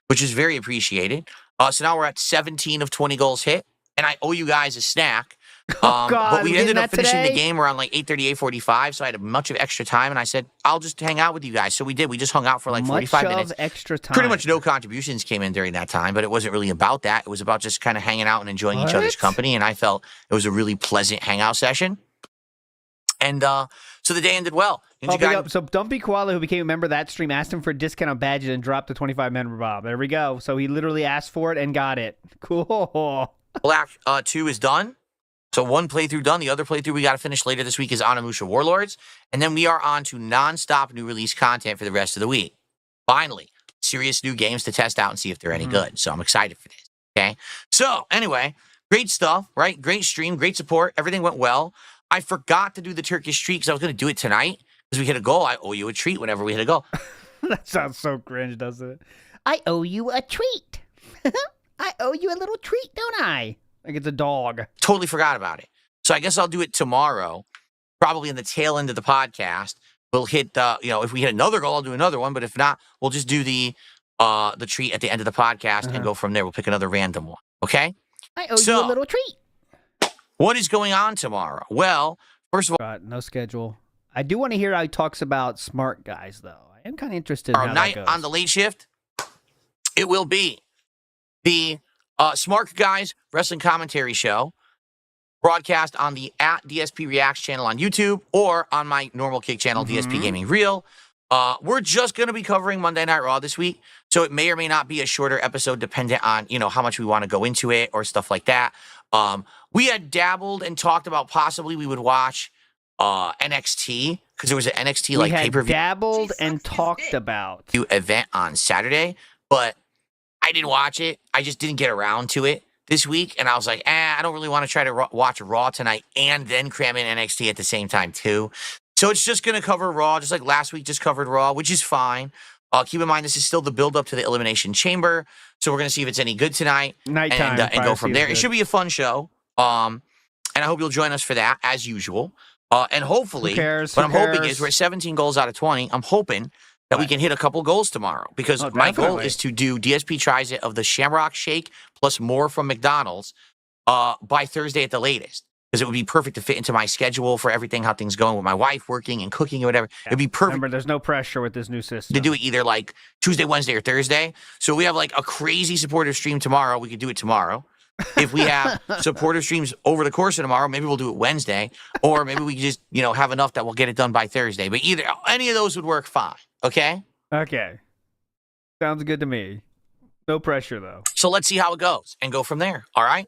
[SPEAKER 3] Which is very appreciated. So now we're at 17 of 20 goals hit. And I owe you guys a snack.
[SPEAKER 2] God,
[SPEAKER 3] but we ended up finishing
[SPEAKER 2] today?
[SPEAKER 3] the game around like 8:30, 8:45, so I had a much of extra time, and I said, I'll just hang out with you guys. So we did. We just hung out for like 45 minutes.
[SPEAKER 2] Extra time.
[SPEAKER 3] Pretty much no contributions came in during that time, but it wasn't really about that. It was about just kind of hanging out and enjoying each other's company, and I felt it was a really pleasant hangout session. And so the day ended well.
[SPEAKER 2] So Dumpy Koala, who became a member of that stream, asked him for a discount on badges and dropped the 25 member Bob. There we go. So he literally asked for it and got it. Cool.
[SPEAKER 3] Black 2 is done. So one playthrough done. The other playthrough we got to finish later this week is Onimusha Warlords. And then we are on to non-stop new release content for the rest of the week. Finally, serious new games to test out and see if they're any good. So I'm excited for this. Okay. So anyway, great stuff, right? Great stream, great support. Everything went well. I forgot to do the Turkish treat because I was going to do it tonight because we hit a goal. I owe you a treat whenever we hit a goal.
[SPEAKER 2] That sounds so cringe, doesn't it? I owe you a treat. I owe you a little treat, don't I? Like it's a dog.
[SPEAKER 3] Totally forgot about it. So I guess I'll do it tomorrow, probably in the tail end of the podcast. We'll hit, if we hit another goal, I'll do another one. But if not, we'll just do the treat at the end of the podcast and go from there. We'll pick another random one. Okay?
[SPEAKER 2] I owe you a little treat.
[SPEAKER 3] What is going on tomorrow? Well, first of all,
[SPEAKER 2] God, no schedule. I do want to hear how he talks about smart guys, though. I am kind of interested in how
[SPEAKER 3] night
[SPEAKER 2] that goes.
[SPEAKER 3] on the late shift, it will be the Smart Guys Wrestling Commentary Show, broadcast on the @DSP Reacts channel on YouTube or on my normal kick channel, DSP Gaming Reel. We're just going to be covering Monday Night Raw this week, so it may or may not be a shorter episode dependent on, how much we want to go into it or stuff like that. We had dabbled and talked about possibly we would watch NXT because there was an NXT like pay-per-view
[SPEAKER 2] dabbled and talked about
[SPEAKER 3] event on Saturday, but I didn't watch it. I just didn't get around to it this week, and I was like, I don't really want to try to watch Raw tonight and then cram in NXT at the same time too. So it's just going to cover Raw, just like last week just covered Raw, which is fine. Keep in mind, this is still the build-up to the Elimination Chamber, so we're going to see if it's any good tonight
[SPEAKER 2] nighttime
[SPEAKER 3] and go from there. It should be a fun show, and I hope you'll join us for that, as usual. And hopefully, what I'm hoping is we're at 17 goals out of 20. I'm hoping that we can hit a couple goals tomorrow because my goal is to do DSP Tries It of the Shamrock Shake plus more from McDonald's by Thursday at the latest. Because it would be perfect to fit into my schedule for everything, how things going with my wife working and cooking or whatever. Yeah. It'd be perfect.
[SPEAKER 2] Remember, there's no pressure with this new system.
[SPEAKER 3] To do it either like Tuesday, Wednesday, or Thursday. So we have like a crazy supportive stream tomorrow. We could do it tomorrow. If we have supportive streams over the course of tomorrow, maybe we'll do it Wednesday. Or maybe we just, have enough that we'll get it done by Thursday. But any of those would work fine. Okay?
[SPEAKER 2] Okay. Sounds good to me. No pressure, though.
[SPEAKER 3] So let's see how it goes and go from there. All right?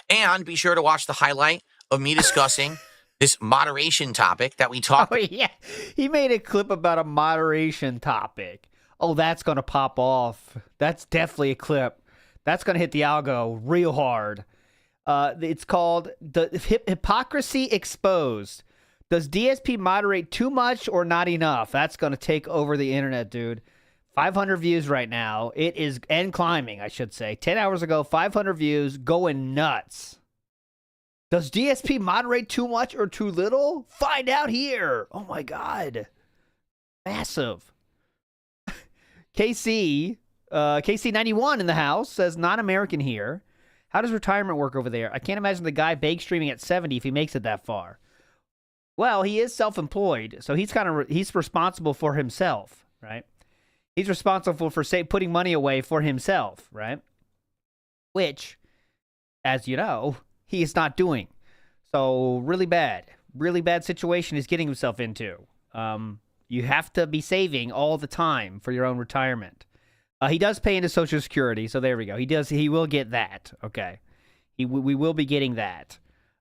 [SPEAKER 3] And be sure to watch the highlight of me discussing this moderation topic that we talked about.
[SPEAKER 2] Oh, yeah. He made a clip about a moderation topic. Oh, that's going to pop off. That's definitely a clip. That's going to hit the algo real hard. It's called The Hypocrisy Exposed. Does DSP moderate too much or not enough? That's going to take over the internet, dude. 500 views right now. It is, and climbing, I should say. 10 hours ago, 500 views, going nuts. Does DSP moderate too much or too little? Find out here. Oh my God. Massive. KC91 in the house says, non-American here. How does retirement work over there? I can't imagine the guy bake streaming at 70 if he makes it that far. Well, he is self-employed, so he's responsible for himself, right? He's responsible for, putting money away for himself, right? Which, as you know, he is not doing. So, really bad situation he's getting himself into. You have to be saving all the time for your own retirement. He does pay into Social Security, so there we go. He will get that, okay? We will be getting that.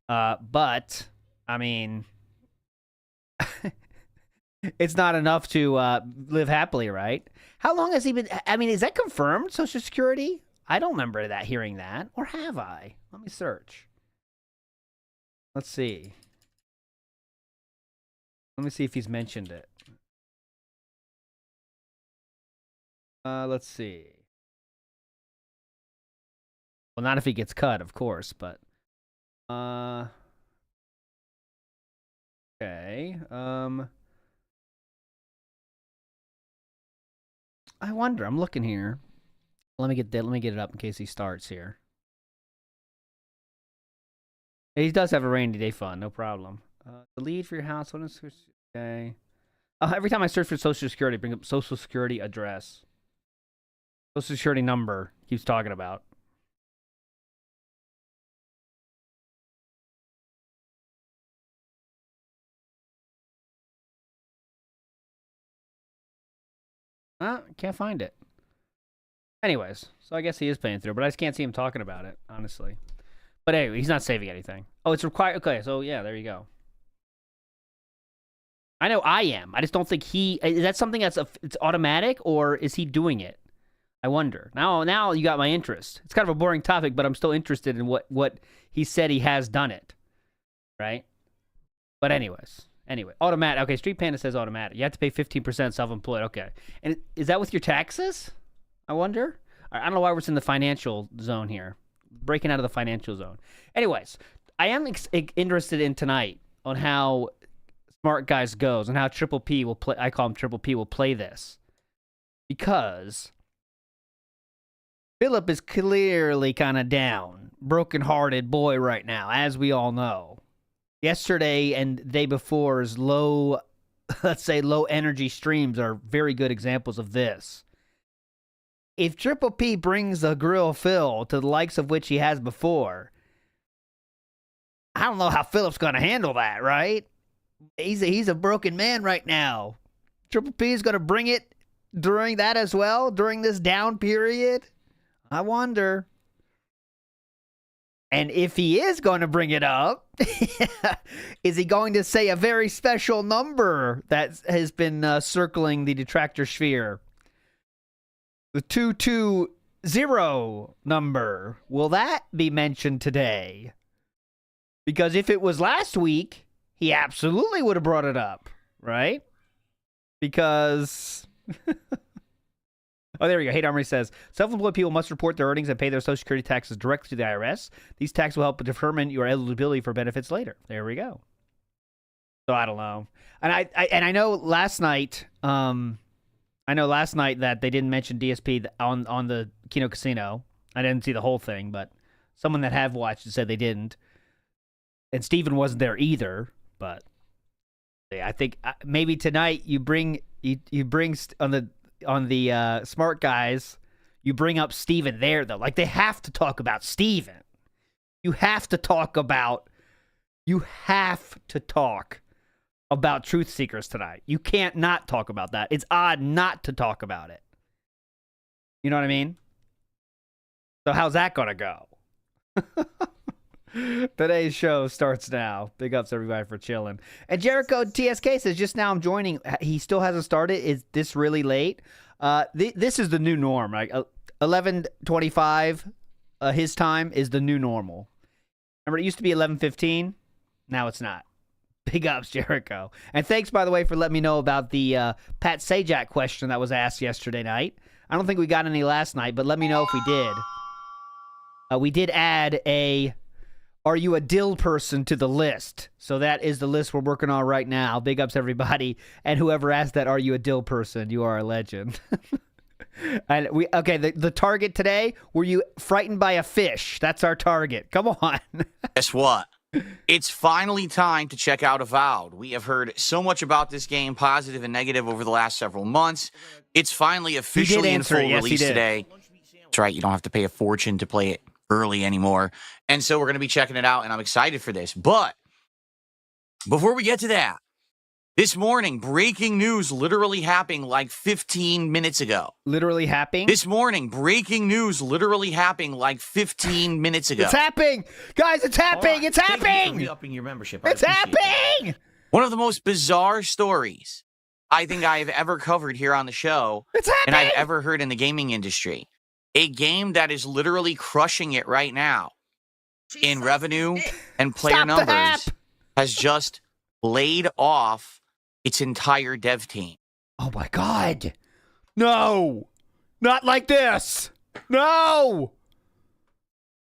[SPEAKER 2] But, I mean, it's not enough to live happily, right? How long has he been? I mean, is that confirmed, Social Security? I don't remember hearing that. Or have I? Let me search. Let's see. Let me see if he's mentioned it. Let's see. Well, not if he gets cut, of course, but okay. I wonder. I'm looking here. Let me get it up in case he starts here. He does have a rainy day fund, no problem. The lead for your house. What is okay? Every time I search for Social Security, bring up Social Security address. Social Security number keeps talking about. Can't find it. Anyways, so I guess he is paying through, but I just can't see him talking about it, honestly. But anyway, he's not saving anything. Oh, it's required. Okay, so yeah, there you go. I know I am. I just don't think he... Is that something it's automatic, or is he doing it? I wonder. Now you got my interest. It's kind of a boring topic, but I'm still interested in what he said he has done it. Right? But anyways. Anyway, automatic. Okay, Street Panda says automatic. You have to pay 15% self-employed. Okay. And is that with your taxes? I wonder. I don't know why we're in the financial zone here. Breaking out of the financial zone. Anyways, I am interested in tonight on how Smart Guys goes and how Triple P will play. I call him Triple P will play this. Because Philip is clearly kind of down. Broken-hearted boy right now, as we all know. Yesterday and the day before's low, let's say low energy streams are very good examples of this. If Triple P brings a grill fill to the likes of which he has before, I don't know how Philip's going to handle that, right? He's a broken man right now. Triple P is going to bring it during that as well, during this down period. I wonder. And if he is going to bring it up, is he going to say a very special number that has been circling the detractor sphere? The 220 number. Will that be mentioned today? Because if it was last week, he absolutely would have brought it up, right? Because... Oh, there we go. Hate Armory says, self-employed people must report their earnings and pay their Social Security taxes directly to the IRS. These taxes will help determine your eligibility for benefits later. There we go. So I don't know. And I know last night, that they didn't mention DSP on the Kino Casino. I didn't see the whole thing, but someone that have watched it said they didn't. And Steven wasn't there either, but I think maybe tonight you bring on the Smart Guys, you bring up Steven there, though. Like, they have to talk about Steven. You have to talk about Truth Seekers tonight. You can't not talk about that. It's odd not to talk about it. You know what I mean? So how's that going to go? Today's show starts now. Big ups, everybody, for chilling. And Jericho TSK says, just now I'm joining. He still hasn't started. Is this really late? This is the new norm. Like 11:25 his time is the new normal. Remember, it used to be 11:15. Now it's not. Big ups, Jericho. And thanks, by the way, for letting me know about the Pat Sajak question that was asked yesterday night. I don't think we got any last night, but let me know if we did. We did add are you a dill person to the list? So that is the list we're working on right now. Big ups, everybody. And whoever asked that, are you a dill person? You are a legend. And the target today, were you frightened by a fish? That's our target. Come on.
[SPEAKER 3] Guess what? It's finally time to check out Avowed. We have heard so much about this game, positive and negative, over the last several months. It's finally officially in full release today. That's right. You don't have to pay a fortune to play it early anymore. And so we're going to be checking it out, and I'm excited for this. But before we get to that, this morning, breaking news literally happening like 15 minutes ago.
[SPEAKER 2] Literally happening?
[SPEAKER 3] This morning, breaking news literally happening like 15 minutes ago.
[SPEAKER 2] It's happening! Guys, it's happening! It's happening!
[SPEAKER 4] Thank you for re-upping your membership.
[SPEAKER 2] It's happening!
[SPEAKER 3] One of the most bizarre stories I think I have ever covered here on the show.
[SPEAKER 2] It's happening!
[SPEAKER 3] And I've ever heard in the gaming industry. A game that is literally crushing it right now in revenue and player numbers has just laid off its entire dev team.
[SPEAKER 2] Oh my God. No. Not like this. No.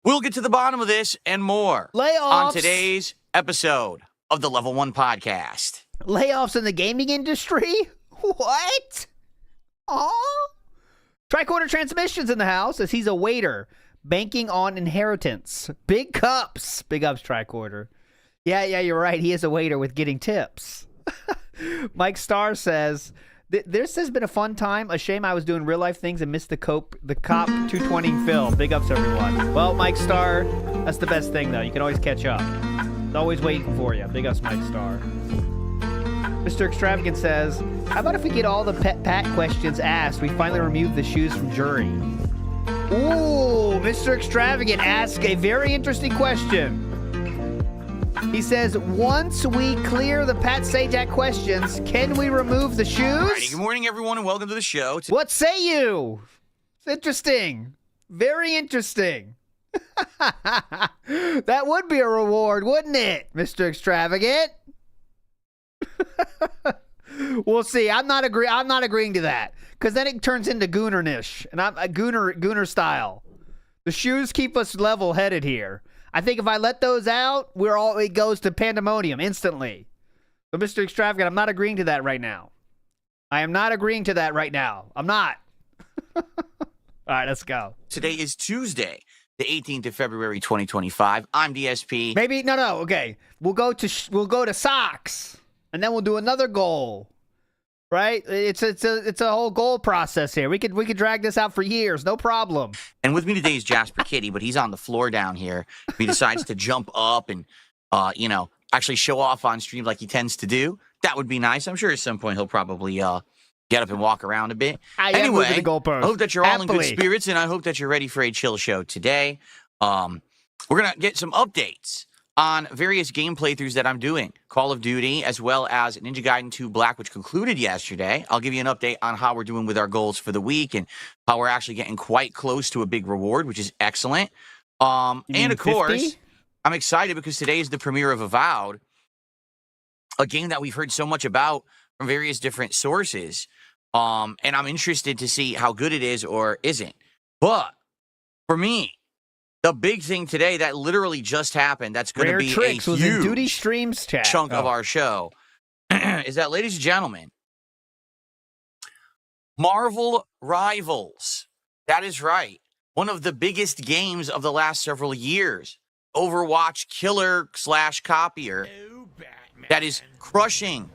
[SPEAKER 3] We'll get to the bottom of this and more
[SPEAKER 2] Layoffs.
[SPEAKER 3] on today's episode of the Level 1 Podcast.
[SPEAKER 2] Layoffs in the gaming industry? What? Oh. Tricorder Transmissions in the house as he's a waiter banking on inheritance. Big cups. Big ups, Tricorder. Yeah, you're right. He is a waiter with getting tips. Mike Starr says, this has been a fun time. A shame I was doing real life things and missed the Cop 220 film. Big ups, everyone. Well, Mike Starr, that's the best thing, though. You can always catch up. It's always waiting for you. Big ups, Mike Starr. Mr. Extravagant says, how about if we get all the Pet Pat questions asked, we finally remove the shoes from jury? Ooh, Mr. Extravagant asked a very interesting question. He says, once we clear the Pat Sajak questions, can we remove the shoes?
[SPEAKER 3] Alrighty, good morning, everyone, and welcome to the show.
[SPEAKER 2] What say you? It's interesting. Very interesting. That would be a reward, wouldn't it, Mr. Extravagant? We'll see. I'm not agreeing to that because then it turns into Goonernish, and I'm a Gooner style. The shoes keep us level-headed here. I think if I let those out, it goes to pandemonium instantly. So, Mr. Extravagant, I'm not agreeing to that right now. I am not agreeing to that right now. I'm not. All right, let's go.
[SPEAKER 3] Today is Tuesday, the 18th of February, 2025. I'm DSP.
[SPEAKER 2] Maybe no. Okay, we'll go to socks, and then we'll do another goal. Right? It's a whole goal process here. We could drag this out for years, no problem.
[SPEAKER 3] And with me today is Jasper Kitty, but he's on the floor down here. He decides to jump up and, actually show off on stream like he tends to do. That would be nice. I'm sure at some point he'll probably get up and walk around a bit. Anyway, I hope that you're all in good spirits, and I hope that you're ready for a chill show today. We're gonna get some updates on various game playthroughs that I'm doing. Call of Duty, as well as Ninja Gaiden 2 Black, which concluded yesterday. I'll give you an update on how we're doing with our goals for the week and how we're actually getting quite close to a big reward, which is excellent. And of course, I'm excited because today is the premiere of Avowed, a game that we've heard so much about from various different sources. And I'm interested to see how good it is or isn't. But for me, the big thing today that literally just happened, that's going to be a huge chunk of our show, is that, ladies and gentlemen, Marvel Rivals. That is right. One of the biggest games of the last several years. Overwatch killer / copier that is crushing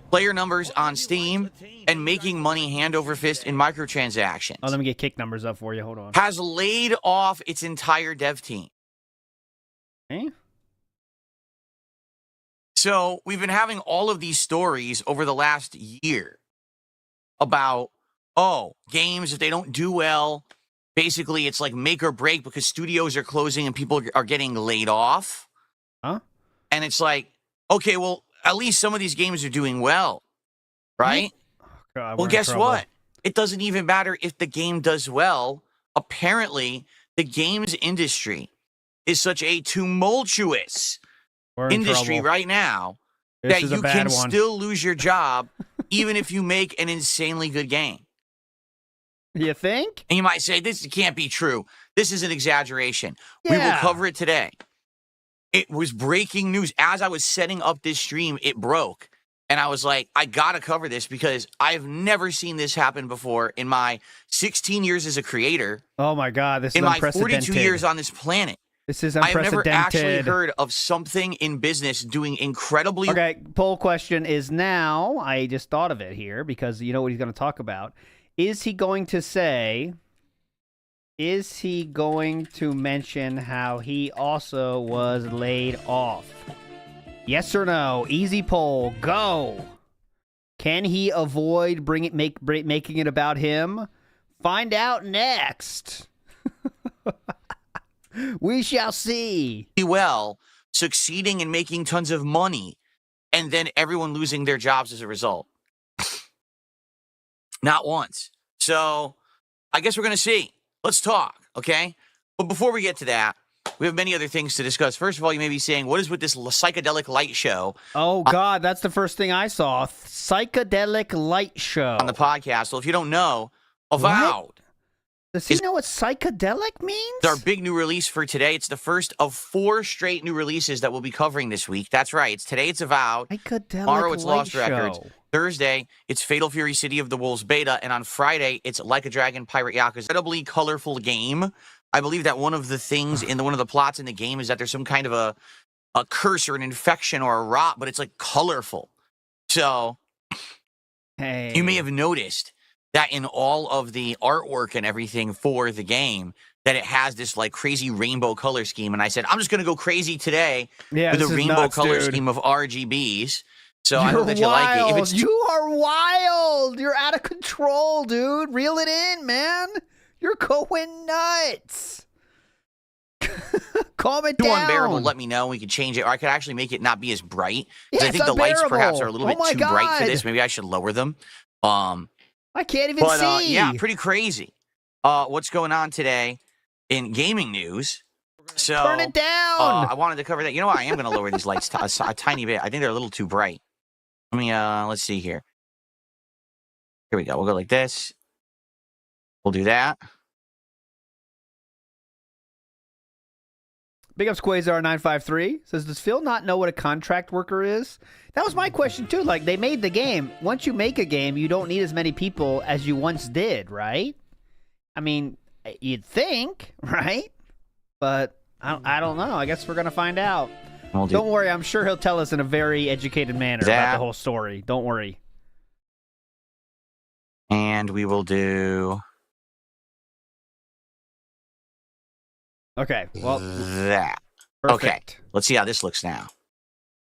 [SPEAKER 3] player numbers on Steam and making money hand over fist in microtransactions.
[SPEAKER 2] Oh, let me get kick numbers up for you. Hold on.
[SPEAKER 3] Has laid off its entire dev team.
[SPEAKER 2] Okay.
[SPEAKER 3] So we've been having all of these stories over the last year about, games, if they don't do well, basically it's like make or break because studios are closing and people are getting laid off.
[SPEAKER 2] Huh?
[SPEAKER 3] And it's like, okay, well, at least some of these games are doing well, right?
[SPEAKER 2] Oh, God,
[SPEAKER 3] well, guess what? It doesn't even matter if the game does well. Apparently, the games industry is such a tumultuous industry right now that you can still lose your job even if you make an insanely good game.
[SPEAKER 2] You think?
[SPEAKER 3] And you might say, this can't be true. This is an exaggeration.
[SPEAKER 2] Yeah.
[SPEAKER 3] We will cover it today. It was breaking news. As I was setting up this stream, it broke. And I was like, I got to cover this because I've never seen this happen before in my 16 years as a creator.
[SPEAKER 2] Oh, my God. This is
[SPEAKER 3] unprecedented. In my 42 years on this planet.
[SPEAKER 2] This is unprecedented.
[SPEAKER 3] I've never actually heard of something in business doing incredibly...
[SPEAKER 2] Okay, poll question is now, I just thought of it here because you know what he's going to talk about. Is he going to mention how he also was laid off? Yes or no? Easy poll. Go. Can he avoid making it about him? Find out next. We shall see.
[SPEAKER 3] Well, succeeding and making tons of money, and then everyone losing their jobs as a result. Not once. So, I guess we're going to see. Let's talk, okay? But before we get to that, we have many other things to discuss. First of all, you may be saying, what is with this psychedelic light show?
[SPEAKER 2] Oh, God, that's the first thing I saw. Psychedelic light show.
[SPEAKER 3] On the podcast. Well, if you don't know, Avowed
[SPEAKER 2] Does he know what psychedelic means?
[SPEAKER 3] It's our big new release for today. It's the first of 4 straight new releases that we'll be covering this week. That's right. Today it's Avowed.
[SPEAKER 2] Psychedelic
[SPEAKER 3] Tomorrow it's Lost
[SPEAKER 2] Show.
[SPEAKER 3] Records. Thursday it's Fatal Fury City of the Wolves beta. And on Friday it's Like a Dragon Pirate Yakuza. Incredibly colorful game. I believe that one of the things in one of the plots in the game is that there's some kind of a curse or an infection or a rot, but it's like colorful. So
[SPEAKER 2] Hey.
[SPEAKER 3] you may have noticed that in all of the artwork and everything for the game, that it has this like crazy rainbow color scheme. And I said, I'm just going to go crazy today with a rainbow color scheme of RGBs. So I hope that you like it. If it's
[SPEAKER 2] You are wild. You're out of control, dude. Reel it in, man. You're going nuts. Calm it
[SPEAKER 3] too
[SPEAKER 2] down.
[SPEAKER 3] unbearable, let me know. We can change it. Or I could actually make it not be as bright.
[SPEAKER 2] Yeah,
[SPEAKER 3] I think the lights perhaps are a little bit
[SPEAKER 2] my
[SPEAKER 3] too bright for
[SPEAKER 2] God.
[SPEAKER 3] this. Maybe I should lower them.
[SPEAKER 2] I can't even see.
[SPEAKER 3] Yeah, pretty crazy. What's going on today in gaming news? So
[SPEAKER 2] Turn it down.
[SPEAKER 3] I wanted to cover that. You know what? I am going to lower these lights a tiny bit. I think they're a little too bright. Let me, let's see here. Here we go. We'll go like this. We'll do that.
[SPEAKER 2] Big ups Quasar953 says, does Phil not know what a contract worker is? That was my question too. Like, they made the game. Once you make a game, you don't need as many people as you once did, right? I mean, you'd think, right? But I don't know. I guess we're going to find out. Don't worry. I'm sure he'll tell us in a very educated manner about the whole story. Don't worry.
[SPEAKER 3] And we will do...
[SPEAKER 2] Okay, well,
[SPEAKER 3] that.
[SPEAKER 2] perfect.
[SPEAKER 3] Okay, let's see how this looks now.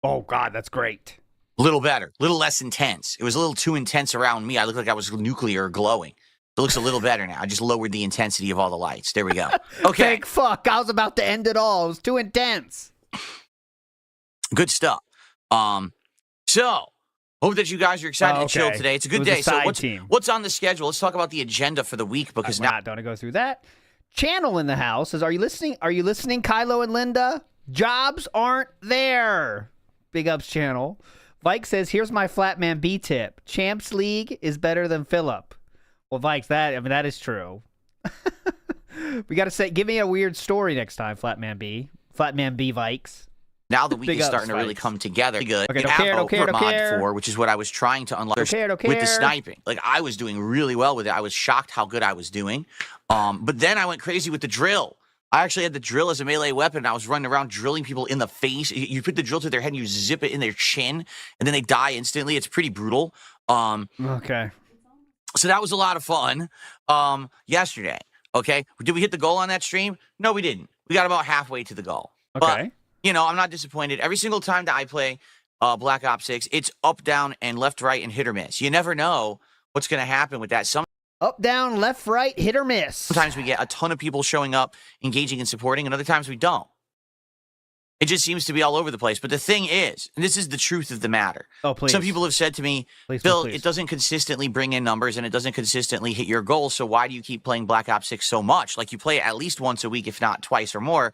[SPEAKER 2] Oh, God, that's great.
[SPEAKER 3] A little better, a little less intense. It was a little too intense around me. I looked like I was nuclear glowing. It looks a little better now. I just lowered the intensity of all the lights. There we go. Okay.
[SPEAKER 2] Thank fuck. I was about to end it all. It was too intense.
[SPEAKER 3] Good stuff. So, hope that you guys are excited to chill today. It's a good day. So what's on the schedule? Let's talk about the agenda for the week because
[SPEAKER 2] now I don't want to go through that. Channel in the house says, are you listening? Are you listening, Kylo and Linda? Jobs aren't there. Big ups, Channel. Vike says, here's my Flatman B tip. Champs League is better than Phillip. Well, Vike, that is true. We got to say, give me a weird story next time, Flatman B. Flatman B Vikes.
[SPEAKER 3] Now the week is starting to really come together. Good.
[SPEAKER 2] Okay, don't care.
[SPEAKER 3] 4, which is what I was trying to unlock with the sniping. Like, I was doing really well with it. I was shocked how good I was doing. But then I went crazy with the drill. I actually had the drill as a melee weapon, and I was running around drilling people in the face. You put the drill to their head, and you zip it in their chin, and then they die instantly. It's pretty brutal.
[SPEAKER 2] Okay.
[SPEAKER 3] So that was a lot of fun yesterday. Okay. Did we hit the goal on that stream? No, we didn't. We got about halfway to the goal.
[SPEAKER 2] Okay.
[SPEAKER 3] But, you know, I'm not disappointed. Every single time that I play Black Ops 6, it's up, down, and left, right, and hit or miss. You never know what's going to happen with that.
[SPEAKER 2] Up, down, left, right, hit or miss.
[SPEAKER 3] Sometimes we get a ton of people showing up, engaging and supporting, and other times we don't. It just seems to be all over the place. But the thing is, and this is the truth of the matter.
[SPEAKER 2] Oh, please.
[SPEAKER 3] Some people have said to me, Bill, it doesn't consistently bring in numbers and it doesn't consistently hit your goals. So why do you keep playing Black Ops 6 so much? Like, you play it at least once a week, if not twice or more.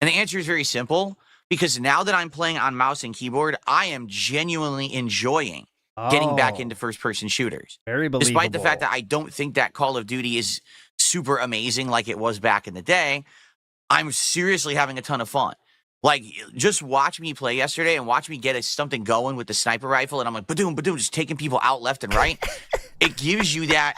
[SPEAKER 3] And the answer is very simple. Because now that I'm playing on mouse and keyboard, I am genuinely enjoying getting back into first-person shooters.
[SPEAKER 2] Very believable.
[SPEAKER 3] Despite the fact that I don't think that Call of Duty is super amazing like it was back in the day, I'm seriously having a ton of fun. Like, just watch me play yesterday and watch me get something going with the sniper rifle, and I'm like, ba-doom, ba-doom, just taking people out left and right. It gives you that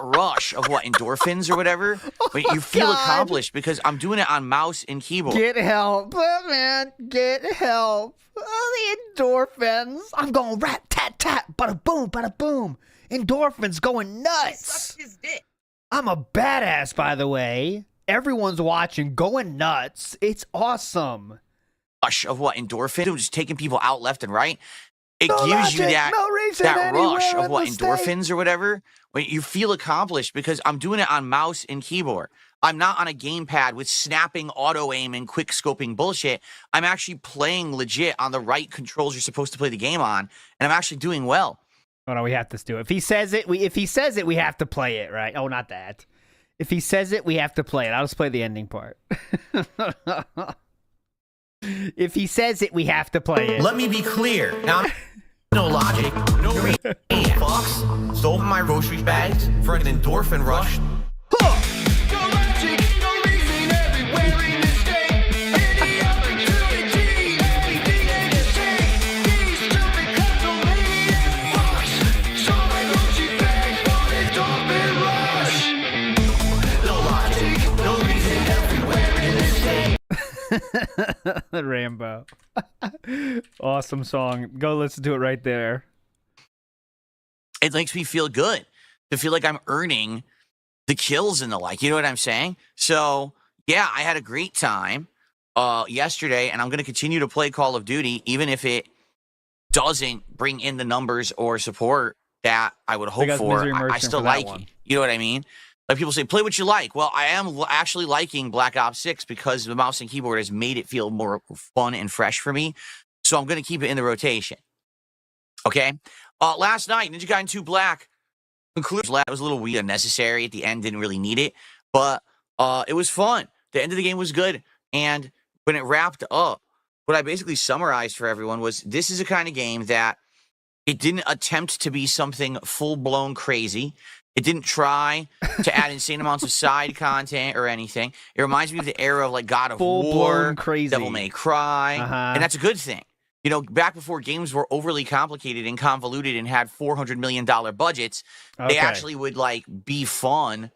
[SPEAKER 3] rush of endorphins or whatever, but you feel accomplished because I'm doing it on mouse and keyboard.
[SPEAKER 2] Get help, man. Get help. Oh, the endorphins. I'm going rat, tat, tat, bada boom, bada boom. Endorphins going nuts. I'm a badass, by the way. Everyone's watching, going nuts. It's awesome.
[SPEAKER 3] Rush of endorphins, just taking people out left and right. It gives you that rush of endorphins or whatever. When you feel accomplished because I'm doing it on mouse and keyboard. I'm not on a gamepad with snapping auto aim and quick scoping bullshit. I'm actually playing legit on the right controls you're supposed to play the game on, and I'm actually doing well.
[SPEAKER 2] Oh no, we have to do it. If he says it, we have to play it, right? Oh, not that. If he says it, we have to play it. I'll just play the ending part. If he says it, we have to play it.
[SPEAKER 6] Let me be clear. Now, no logic, no reason. Fucks stole my grocery bags for an endorphin rush.
[SPEAKER 2] Rambo. Awesome song. Go listen to it right there.
[SPEAKER 3] It makes me feel good to feel like I'm earning the kills and the like. You know what I'm saying? So, yeah, I had a great time yesterday, and I'm going to continue to play Call of Duty, even if it doesn't bring in the numbers or support that I would hope for. I still like it. You know what I mean? Like people say, play what you like. Well, I am actually liking Black Ops 6 because the mouse and keyboard has made it feel more fun and fresh for me. So I'm going to keep it in the rotation. Okay? Last night, Ninja Gaiden 2 Black concludes. It was a little weird, unnecessary. At the end, didn't really need it. But it was fun. The end of the game was good. And when it wrapped up, what I basically summarized for everyone was this is a kind of game that it didn't attempt to be something full-blown crazy. It didn't try to add insane amounts of side content or anything. It reminds me of the era of like God of War,
[SPEAKER 2] crazy.
[SPEAKER 3] Devil May Cry, and that's a good thing. You know, back before games were overly complicated and convoluted and had $400 million budgets, they actually would like be fun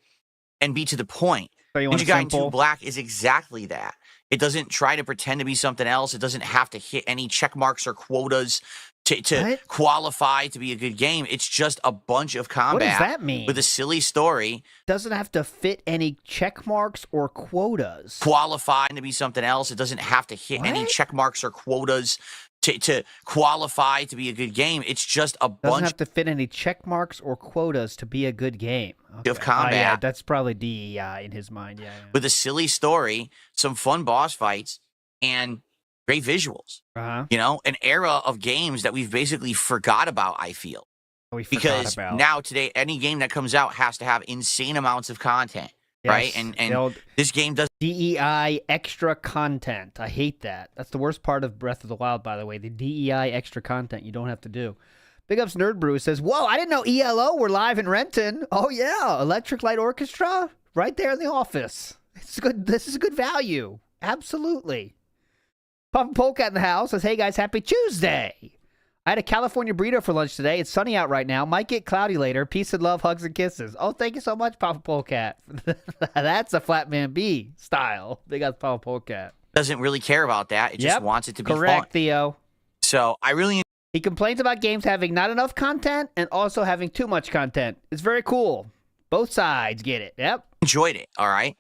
[SPEAKER 3] and be to the point.
[SPEAKER 2] So
[SPEAKER 3] Ninja Gaiden 2 Black is exactly that. It doesn't try to pretend to be something else. It doesn't have to hit any check marks or quotas to qualify to be a good game. It's just a bunch of combat.
[SPEAKER 2] What does that mean?
[SPEAKER 3] With a silly story.
[SPEAKER 2] Doesn't have to fit any check marks or quotas.
[SPEAKER 3] Qualify to be something else. It doesn't have to hit any check marks or quotas to qualify to be a good game. It's just a bunch.
[SPEAKER 2] Doesn't have to fit any check marks or quotas to be a good game.
[SPEAKER 3] Of combat.
[SPEAKER 2] Yeah, that's probably DEI in his mind. Yeah.
[SPEAKER 3] With a silly story, some fun boss fights, and great visuals. You know, an era of games that we've basically forgot about, I feel. Because now today, any game that comes out has to have insane amounts of content. Yes, right? And this game does
[SPEAKER 2] DEI extra content. I hate that. That's the worst part of Breath of the Wild, by the way. The DEI extra content you don't have to do. Big Ups Nerd Brew says, whoa, I didn't know ELO were live in Renton. Oh, yeah. Electric Light Orchestra right there in the office. It's good. This is a good value. Absolutely. Puff Polecat in the house says, hey, guys, happy Tuesday. I had a California burrito for lunch today. It's sunny out right now. Might get cloudy later. Peace and love, hugs and kisses. Oh, thank you so much, Papa Polecat. That's a Flatman B style. Big Ups Papa Polecat.
[SPEAKER 3] Doesn't really care about that. It just wants it to be fun.
[SPEAKER 2] Correct, Theo.
[SPEAKER 3] So I really...
[SPEAKER 2] He complains about games having not enough content and also having too much content. It's very cool. Both sides get it. Yep.
[SPEAKER 3] Enjoyed it. All right.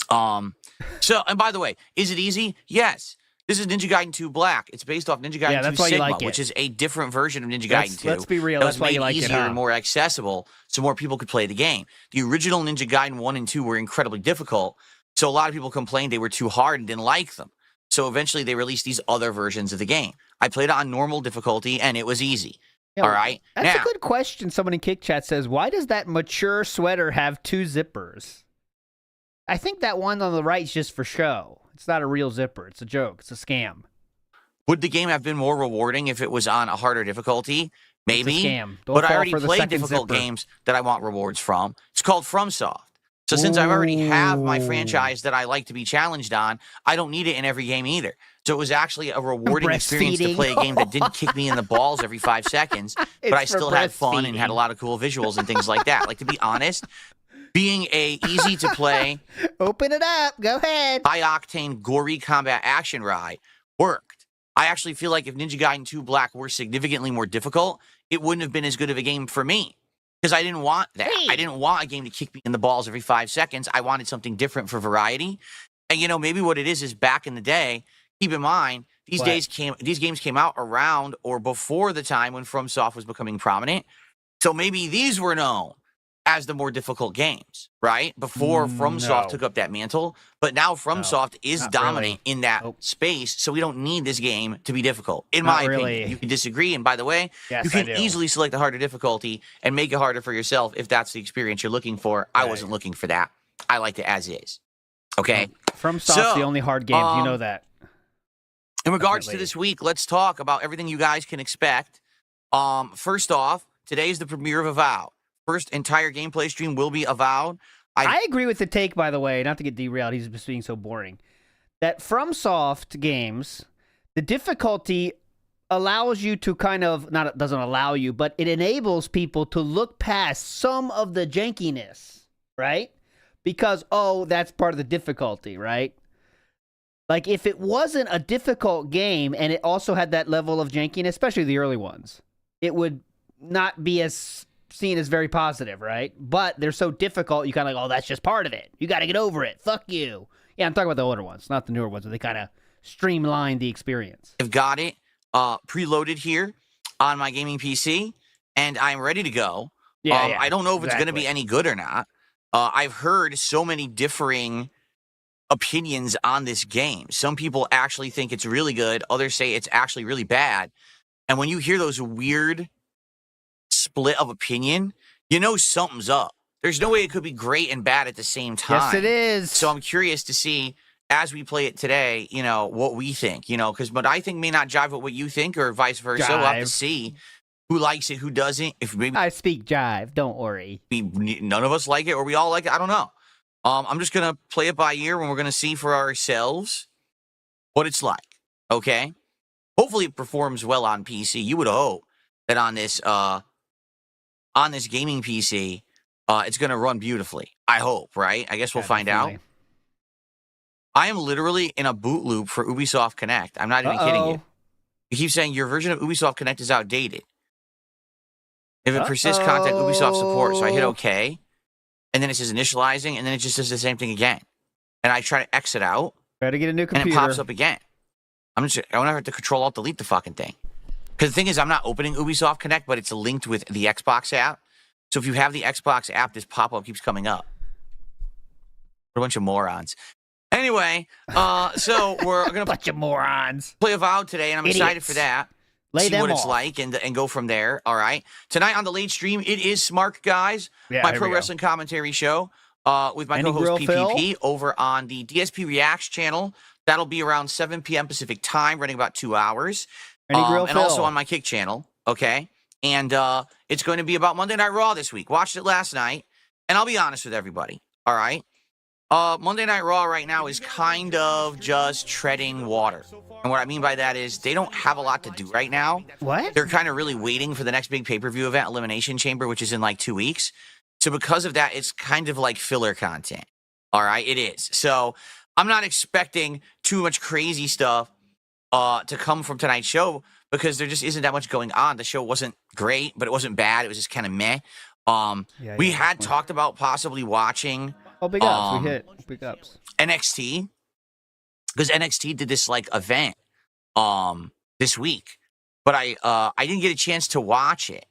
[SPEAKER 3] So, and by the way, is it easy? Yes. This is Ninja Gaiden 2 Black. It's based off Ninja Gaiden 2 Sigma, which is a different version of Ninja Gaiden 2.
[SPEAKER 2] Let's be real. That's why you like it,
[SPEAKER 3] easier and more accessible so more people could play the game. The original Ninja Gaiden 1 and 2 were incredibly difficult, so a lot of people complained they were too hard and didn't like them. So eventually they released these other versions of the game. I played it on normal difficulty, and it was easy. All right?
[SPEAKER 2] That's a good question. Someone in Kick Chat says, why does that mature sweater have 2 zippers? I think that one on the right is just for show. It's not a real zipper. It's a joke. It's a scam.
[SPEAKER 3] Would the game have been more rewarding if it was on a harder difficulty? Maybe.
[SPEAKER 2] It's a scam.
[SPEAKER 3] But I already played difficult games that I want rewards from. It's called FromSoft. So since I already have my franchise that I like to be challenged on, I don't need it in every game either. So it was actually a rewarding experience to play a game that didn't kick me in the balls every 5 seconds, but I still had fun and had a lot of cool visuals and things like that. Like, to be honest, being a easy to play,
[SPEAKER 2] open it up, go ahead,
[SPEAKER 3] high octane, gory combat action ride worked. I actually feel like if Ninja Gaiden 2 Black were significantly more difficult, it wouldn't have been as good of a game for me. Because I didn't want that. I didn't want a game to kick me in the balls every 5 seconds. I wanted something different for variety. And, you know, maybe what it is back in the day, keep in mind, these games came out around or before the time when FromSoft was becoming prominent. So maybe these were known as the more difficult games, right? Before FromSoft took up that mantle. But now FromSoft is dominant in that space, so we don't need this game to be difficult, in my opinion. You can disagree, and by the way, you can easily select a harder difficulty and make it harder for yourself if that's the experience you're looking for. I wasn't looking for that. I liked it as is. Okay?
[SPEAKER 2] FromSoft's the only hard game. You know that.
[SPEAKER 3] In regards to this week, let's talk about everything you guys can expect. First off, today is the premiere of Avowed. First entire gameplay stream will be Avowed.
[SPEAKER 2] I agree with the take, by the way, not to get derailed, he's just being so boring, that FromSoft games, the difficulty allows you to kind of, not it doesn't allow you, but it enables people to look past some of the jankiness, right? Because, oh, that's part of the difficulty, right? Like, if it wasn't a difficult game and it also had that level of jankiness, especially the early ones, it would not be as seen as very positive, right? But they're so difficult, you kind of like, oh, that's just part of it. You got to get over it. Fuck you. Yeah, I'm talking about the older ones, not the newer ones, where they kind of streamline the experience.
[SPEAKER 3] I've got it preloaded here on my gaming PC, and I'm ready to go.
[SPEAKER 2] Yeah,
[SPEAKER 3] I don't know if it's going to
[SPEAKER 2] exactly.
[SPEAKER 3] be any good or not. I've heard so many differing opinions on this game. Some people actually think it's really good. Others say it's actually really bad. And when you hear those weird split of opinion, you know something's up. There's no way it could be great and bad at the same time.
[SPEAKER 2] Yes, it is.
[SPEAKER 3] So I'm curious to see, as we play it today, you know, what we think, you know, because what I think may not jive with what you think or vice versa. We'll have to see who likes it, who doesn't. If maybe
[SPEAKER 2] I speak jive, don't worry.
[SPEAKER 3] none of us like it or we all like it, I don't know. I'm just going to play it by ear and we're going to see for ourselves what it's like, okay? Hopefully it performs well on PC. You would hope that on this gaming PC, it's going to run beautifully. I hope, right? I guess we'll find out. I am literally in a boot loop for Ubisoft Connect. I'm not even kidding you. You keep saying your version of Ubisoft Connect is outdated. If it persists, contact Ubisoft support. So I hit OK. And then it says initializing, and then it just does the same thing again. And I try to exit out.
[SPEAKER 2] Better get a new computer.
[SPEAKER 3] And it pops up again. I want to have to Control-Alt-Delete the fucking thing. Because the thing is, I'm not opening Ubisoft Connect, but it's linked with the Xbox app. So if you have the Xbox app, this pop-up keeps coming up. What a bunch of morons. Anyway, so we're going to
[SPEAKER 2] bunch of morons.
[SPEAKER 3] Play Avowed today, and I'm excited for that.
[SPEAKER 2] Lay
[SPEAKER 3] see
[SPEAKER 2] them
[SPEAKER 3] what it's
[SPEAKER 2] off.
[SPEAKER 3] like and go from there. All right. Tonight on the late stream, it is Smart Guys, my pro wrestling commentary show with my co-host PPP over on the DSP Reacts channel. That'll be around 7 p.m. Pacific time, running about 2 hours. And also on my Kick channel. Okay. And it's going to be about Monday Night Raw this week. Watched it last night, and I'll be honest with everybody. All right. Monday Night Raw right now is kind of just treading water. And what I mean by that is they don't have a lot to do right now.
[SPEAKER 2] What?
[SPEAKER 3] They're kind of really waiting for the next big pay-per-view event, Elimination Chamber, which is in like 2 weeks. So because of that, it's kind of like filler content. All right, it is. So I'm not expecting too much crazy stuff to come from tonight's show because there just isn't that much going on. The show wasn't great, but it wasn't bad. It was just kind of meh. We had talked about possibly watching...
[SPEAKER 2] Oh, big ups. We hit big ups.
[SPEAKER 3] NXT, because NXT did this like event this week, but I didn't get a chance to watch it.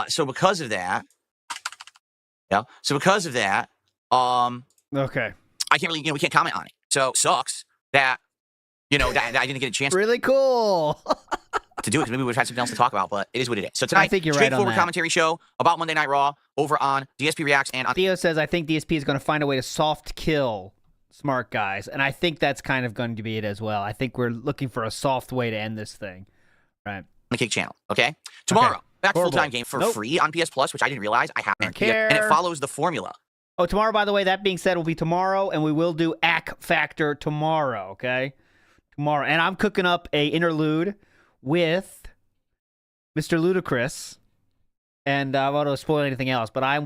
[SPEAKER 3] So because of that, okay, I can't really, we can't comment on it. So sucks that that I didn't get a chance.
[SPEAKER 2] Really cool.
[SPEAKER 3] to do it because maybe we've had something else to talk about, but it is what it is. So tonight,
[SPEAKER 2] I think you're right on
[SPEAKER 3] straightforward
[SPEAKER 2] that.
[SPEAKER 3] commentary show about Monday Night Raw over on DSP Reacts and on
[SPEAKER 2] Theo says, I think DSP is going to find a way to soft kill Smart Guys, and I think that's kind of going to be it as well. I think we're looking for a soft way to end this thing. Right.
[SPEAKER 3] the Kick channel, okay? Tomorrow, back to full-time game for free on PS Plus, which I didn't realize I haven't yet, and it follows the formula.
[SPEAKER 2] Oh, tomorrow, by the way, that being said, will be tomorrow, and we will do Ack Factor tomorrow, okay? Tomorrow. And I'm cooking up a interlude with Mr. Ludacris, and I don't want to spoil anything else, but I'm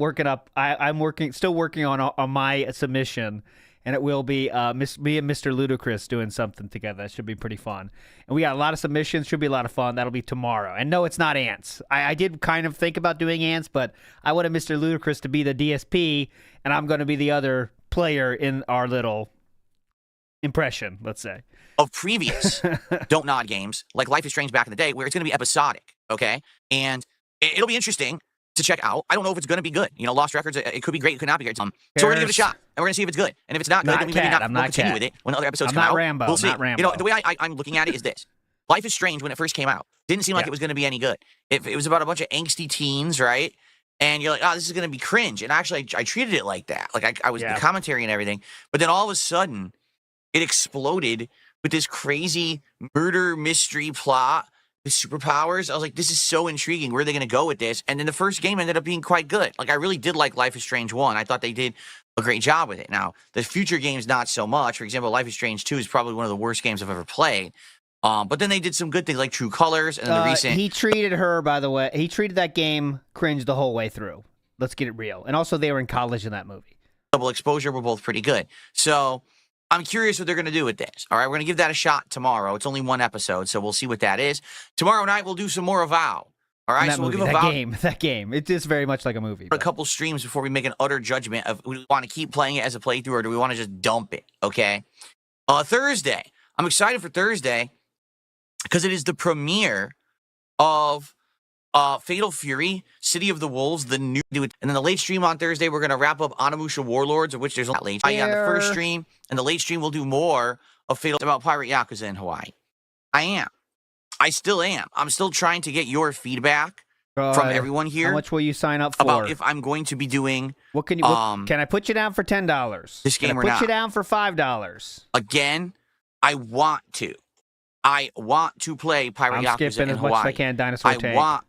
[SPEAKER 2] still working on my submission, and it will be me and Mr. Ludacris doing something together. That should be pretty fun. And we got a lot of submissions. Should be a lot of fun. That'll be tomorrow. And no, it's not Ants. I did kind of think about doing Ants, but I wanted Mr. Ludacris to be the DSP, and I'm going to be the other player in our little impression, let's say.
[SPEAKER 3] Of previous Don't Nod games, like Life is Strange back in the day, where it's going to be episodic, okay? And it'll be interesting to check out. I don't know if it's going to be good. Lost Records, it could be great, it could not be great. So we're going to give it a shot, and we're going to see if it's good. And if it's not good, then we maybe not continue with it when other episodes come out.
[SPEAKER 2] Rambo,
[SPEAKER 3] we'll see.
[SPEAKER 2] not Rambo.
[SPEAKER 3] The way I'm looking at it is this. Life is Strange, when it first came out, didn't seem like it was going to be any good. It was about a bunch of angsty teens, right? And you're like, oh, this is going to be cringe. And actually, I treated it like that. Like, I was the commentary and everything. But then all of a sudden, it exploded with this crazy murder mystery plot with superpowers. I was like, this is so intriguing. Where are they going to go with this? And then the first game ended up being quite good. Like, I really did like Life is Strange 1. I thought they did a great job with it. Now, the future games, not so much. For example, Life is Strange 2 is probably one of the worst games I've ever played. But then they did some good things like True Colors and then the recent...
[SPEAKER 2] He treated her, by the way, he treated that game cringe the whole way through. Let's get it real. And also, they were in college in that movie.
[SPEAKER 3] Double Exposure were both pretty good. So... I'm curious what they're going to do with this. All right, we're going to give that a shot tomorrow. It's only one episode, so we'll see what that is. Tomorrow night, we'll do some more Avow. All right, so we'll give Avow
[SPEAKER 2] that game. It is very much like a movie.
[SPEAKER 3] a couple streams before we make an utter judgment of do we want to keep playing it as a playthrough or do we want to just dump it, okay? Thursday. I'm excited for Thursday because it is the premiere of Fatal Fury, City of the Wolves, the new, and then the late stream on Thursday, we're going to wrap up Onimusha Warlords, of which there's not late on the first stream, and the late stream will do more of Fatal about Pirate Yakuza in Hawaii. I still am. I'm still trying to get your feedback from everyone here.
[SPEAKER 2] How much will you sign up for?
[SPEAKER 3] About if I'm going to be doing.
[SPEAKER 2] What can you? Can I put you down for $10?
[SPEAKER 3] This game
[SPEAKER 2] can I
[SPEAKER 3] or
[SPEAKER 2] put
[SPEAKER 3] not?
[SPEAKER 2] you down for $5?
[SPEAKER 3] Again, I want to. I want to play Pirate Yakuza in
[SPEAKER 2] as
[SPEAKER 3] Hawaii.
[SPEAKER 2] much as I can. Dinosaur Tank.
[SPEAKER 3] Want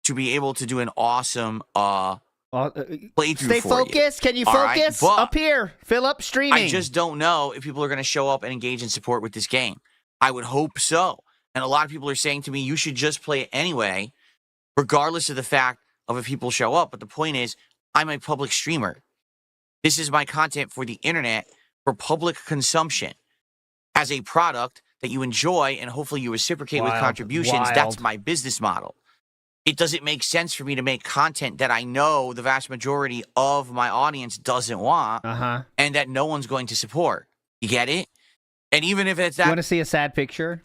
[SPEAKER 3] to be able to do an awesome playthrough.
[SPEAKER 2] Stay
[SPEAKER 3] for
[SPEAKER 2] focused.
[SPEAKER 3] You.
[SPEAKER 2] Can you
[SPEAKER 3] All
[SPEAKER 2] focus?
[SPEAKER 3] Right,
[SPEAKER 2] up here, fill up streaming.
[SPEAKER 3] I just don't know if people are going to show up and engage in support with this game. I would hope so. And a lot of people are saying to me, you should just play it anyway, regardless of the fact of if people show up. But the point is, I'm a public streamer. This is my content for the internet for public consumption as a product that you enjoy and hopefully you reciprocate with contributions. That's my business model. It doesn't make sense for me to make content that I know the vast majority of my audience doesn't want and that no one's going to support. You get it? And even if it's that...
[SPEAKER 2] You want to see a sad picture?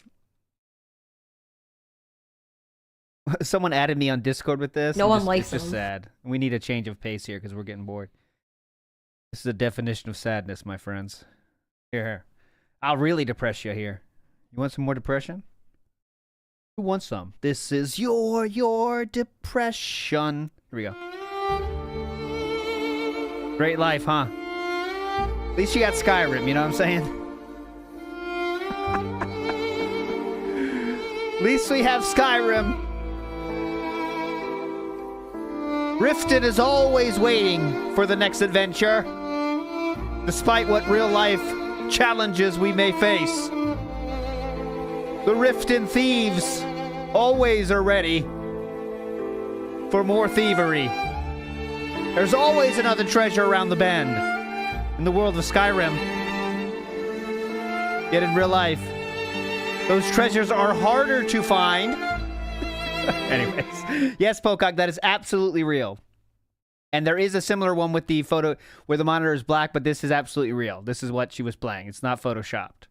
[SPEAKER 2] Someone added me on Discord with this.
[SPEAKER 7] No one likes
[SPEAKER 2] It's just sad. We need a change of pace here because we're getting bored. This is the definition of sadness, my friends. Here. I'll really depress you here. You want some more depression? Who wants some? This is your depression. Here we go. Great life, huh? At least you got Skyrim, you know what I'm saying? At least we have Skyrim. Riften is always waiting for the next adventure, despite what real life challenges we may face. The Riften thieves always are ready for more thievery. There's always another treasure around the bend in the world of Skyrim. Yet in real life, those treasures are harder to find. Anyways, yes, Pocock, that is absolutely real. And there is a similar one with the photo where the monitor is black, but this is absolutely real. This is what she was playing. It's not photoshopped.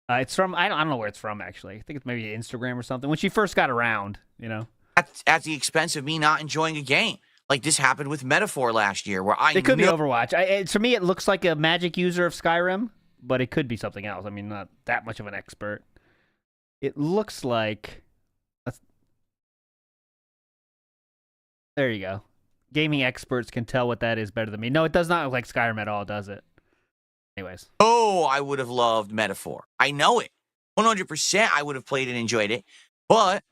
[SPEAKER 2] It's from, I don't know where it's from, actually. I think it's maybe Instagram or something. When she first got around, you know.
[SPEAKER 3] At the expense of me not enjoying a game. Like this happened with Metaphor last year, where
[SPEAKER 2] It could be Overwatch. To me, it looks like a magic user of Skyrim, but it could be something else. I mean, not that much of an expert. It looks like... There you go. Gaming experts can tell what that is better than me. No, it does not look like Skyrim at all, does it? Anyways.
[SPEAKER 3] Oh, I would have loved Metaphor. I know it. 100% I would have played and enjoyed it. But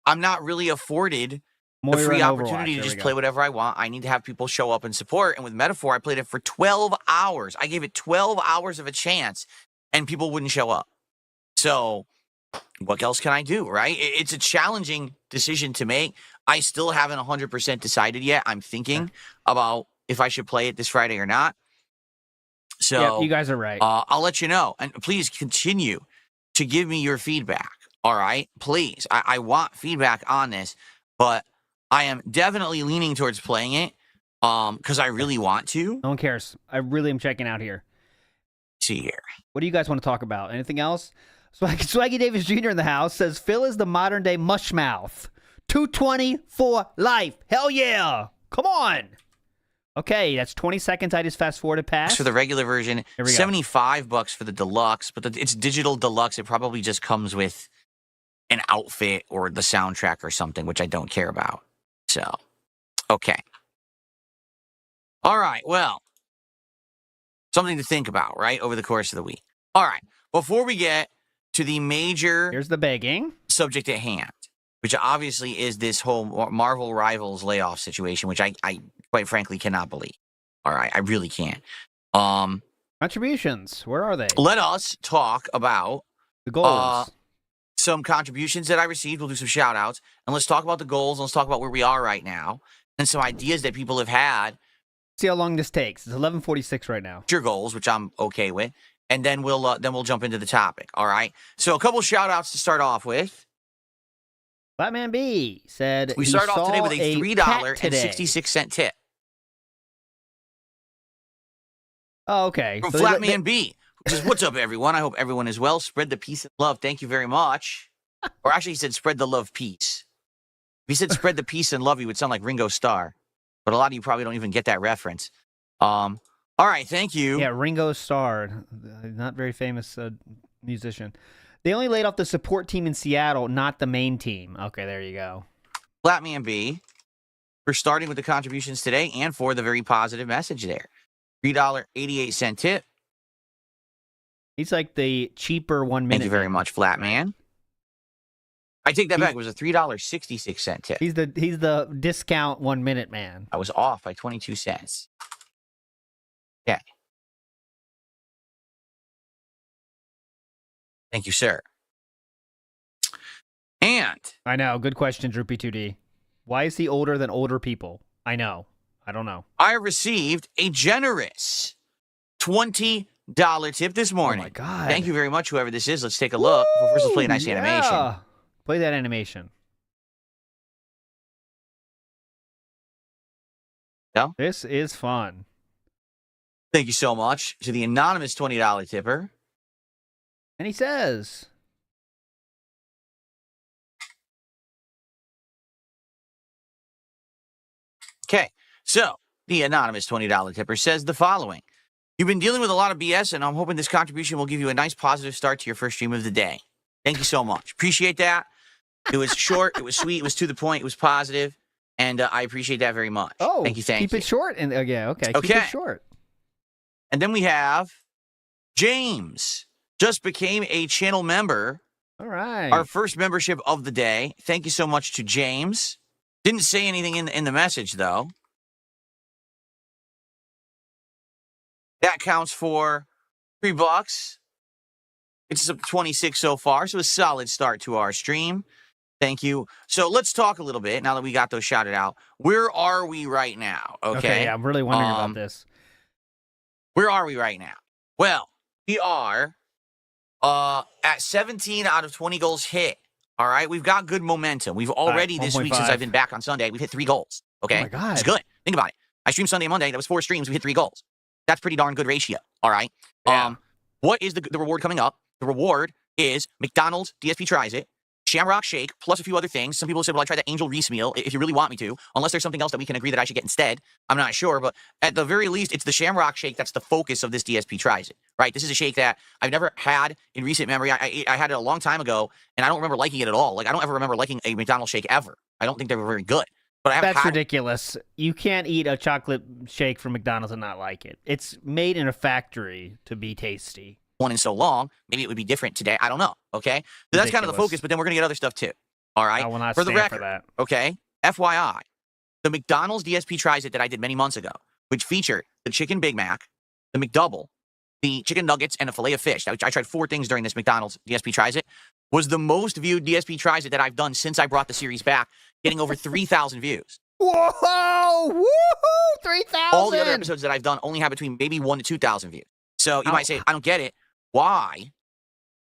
[SPEAKER 3] I'm not really afforded the free opportunity to just play whatever I want. I need to have people show up and support. And with Metaphor, I played it for 12 hours. I gave it 12 hours of a chance, and people wouldn't show up. So what else can I do, right? It's a challenging decision to make. I still haven't 100% decided yet. I'm thinking about if I should play it this Friday or not. So
[SPEAKER 2] yeah, you guys are right.
[SPEAKER 3] I'll let you know. And please continue to give me your feedback. All right? Please. I want feedback on this, but I am definitely leaning towards playing it because I really want to.
[SPEAKER 2] No one cares. I really am checking out here.
[SPEAKER 3] See here.
[SPEAKER 2] What do you guys want to talk about? Anything else? Swaggy Davis Jr. in the house says, Phil is the modern day mushmouth. 220 for life. Hell yeah. Come on. Okay, that's 20 seconds. I just fast forwarded past.
[SPEAKER 3] For the regular version, $75 for the deluxe, but it's digital deluxe. It probably just comes with an outfit or the soundtrack or something, which I don't care about. So, okay. All right, well, something to think about, right, over the course of the week. All right, before we get to the major...
[SPEAKER 2] Here's the begging.
[SPEAKER 3] ...subject at hand, which obviously is this whole Marvel Rivals layoff situation, which I quite frankly cannot believe. All right, I really can't.
[SPEAKER 2] Contributions, where are they?
[SPEAKER 3] Let us talk about
[SPEAKER 2] the goals.
[SPEAKER 3] Some contributions that I received. We'll do some shout outs. And let's talk about the goals. And let's talk about where we are right now. And some ideas that people have had
[SPEAKER 2] See how long this takes. It's 11:46 right now.
[SPEAKER 3] Your goals, which I'm okay with, and then we'll jump into the topic. All right. So a couple shout outs to start off with.
[SPEAKER 2] Batman B said
[SPEAKER 3] We
[SPEAKER 2] he
[SPEAKER 3] start off
[SPEAKER 2] saw
[SPEAKER 3] today with a
[SPEAKER 2] cat
[SPEAKER 3] $3.66 tip
[SPEAKER 2] Oh, okay.
[SPEAKER 3] from
[SPEAKER 2] So
[SPEAKER 3] Flatman B, who says, "What's up, everyone? I hope everyone is well. Spread the peace and love. Thank you very much." Or actually, he said, "Spread the love, peace." If he said, "Spread the peace and love," he would sound like Ringo Starr. But a lot of you probably don't even get that reference. All right, thank you.
[SPEAKER 2] Yeah, Ringo Starr, not very famous musician. They only laid off the support team in Seattle, not the main team. Okay, there you go.
[SPEAKER 3] Flatman B, for starting with the contributions today and for the very positive message there. $3.88 tip.
[SPEAKER 2] He's like the cheaper 1 minute.
[SPEAKER 3] Thank you very much, Flatman. I take that back. It was a $3.66 tip.
[SPEAKER 2] He's the discount 1 minute man.
[SPEAKER 3] I was off by 22 cents. Okay. Thank you, sir. And
[SPEAKER 2] I know. Good question, Droopy2D. Why is he older than older people? I know. I don't know.
[SPEAKER 3] I received a generous $20 tip this morning.
[SPEAKER 2] Oh my God.
[SPEAKER 3] Thank you very much, whoever this is. Let's take a look. But first, let's play a nice animation.
[SPEAKER 2] Yeah. Play that animation.
[SPEAKER 3] No?
[SPEAKER 2] This is fun.
[SPEAKER 3] Thank you so much to the anonymous $20 tipper.
[SPEAKER 2] And he says,
[SPEAKER 3] Okay, so the anonymous $20 tipper says the following. You've been dealing with a lot of BS, and I'm hoping this contribution will give you a nice positive start to your first stream of the day. Thank you so much. Appreciate that. It was short, it was sweet, it was to the point, it was positive, and I appreciate that very much.
[SPEAKER 2] "Oh,
[SPEAKER 3] thank you.
[SPEAKER 2] keep it short." And yeah, okay, keep
[SPEAKER 3] Okay.
[SPEAKER 2] it short.
[SPEAKER 3] And then we have James, just became a channel member.
[SPEAKER 2] All right.
[SPEAKER 3] Our first membership of the day. Thank you so much to James. Didn't say anything in the message, though. That counts for $3. It's up to 26 so far, so a solid start to our stream. Thank you. So let's talk a little bit, now that we got those shouted out. Where are we right now? Okay,
[SPEAKER 2] yeah, I'm really wondering about this.
[SPEAKER 3] Where are we right now? Well, we are at 17 out of 20 goals hit. All right, we've got good momentum. We've already this week, since I've been back on Sunday, we've hit 3 goals. Okay,
[SPEAKER 2] Oh my God.
[SPEAKER 3] it's good. Think about it. I streamed Sunday and Monday. That was 4 streams. We hit 3 goals. That's pretty darn good ratio. All right.
[SPEAKER 2] Yeah.
[SPEAKER 3] What is the reward coming up? The reward is McDonald's DSP Tries It, Shamrock Shake, plus a few other things. Some people said, "Well, I tried the Angel Reese meal." If you really want me to, unless there's something else that we can agree that I should get instead, I'm not sure. But at the very least, it's the Shamrock Shake that's the focus of this DSP Tries It. Right? This is a shake that I've never had in recent memory. I had it a long time ago, and I don't remember liking it at all. Like, I don't ever remember liking a McDonald's shake ever. I don't think they were very good. But I haven't
[SPEAKER 2] That's
[SPEAKER 3] had
[SPEAKER 2] ridiculous. You can't eat a chocolate shake from McDonald's and not like it. It's made in a factory to be tasty.
[SPEAKER 3] one in so long. Maybe it would be different today. I don't know. Okay. So that's kind of the
[SPEAKER 2] Ridiculous.
[SPEAKER 3] focus, but then we're going to get other stuff too. All right.
[SPEAKER 2] I will not
[SPEAKER 3] for the
[SPEAKER 2] stand
[SPEAKER 3] record,
[SPEAKER 2] for that.
[SPEAKER 3] okay. FYI, the McDonald's DSP Tries It that I did many months ago, which featured the chicken Big Mac, the McDouble, the chicken nuggets, and a fillet of fish. I tried 4 things during this McDonald's DSP Tries It. Was the most viewed DSP Tries It that I've done since I brought the series back, getting over 3,000 views.
[SPEAKER 2] Whoa! Woohoo! 3,000!
[SPEAKER 3] All the other episodes that I've done only have between maybe 1,000 to 2,000 views. So you might say, I don't get it. Why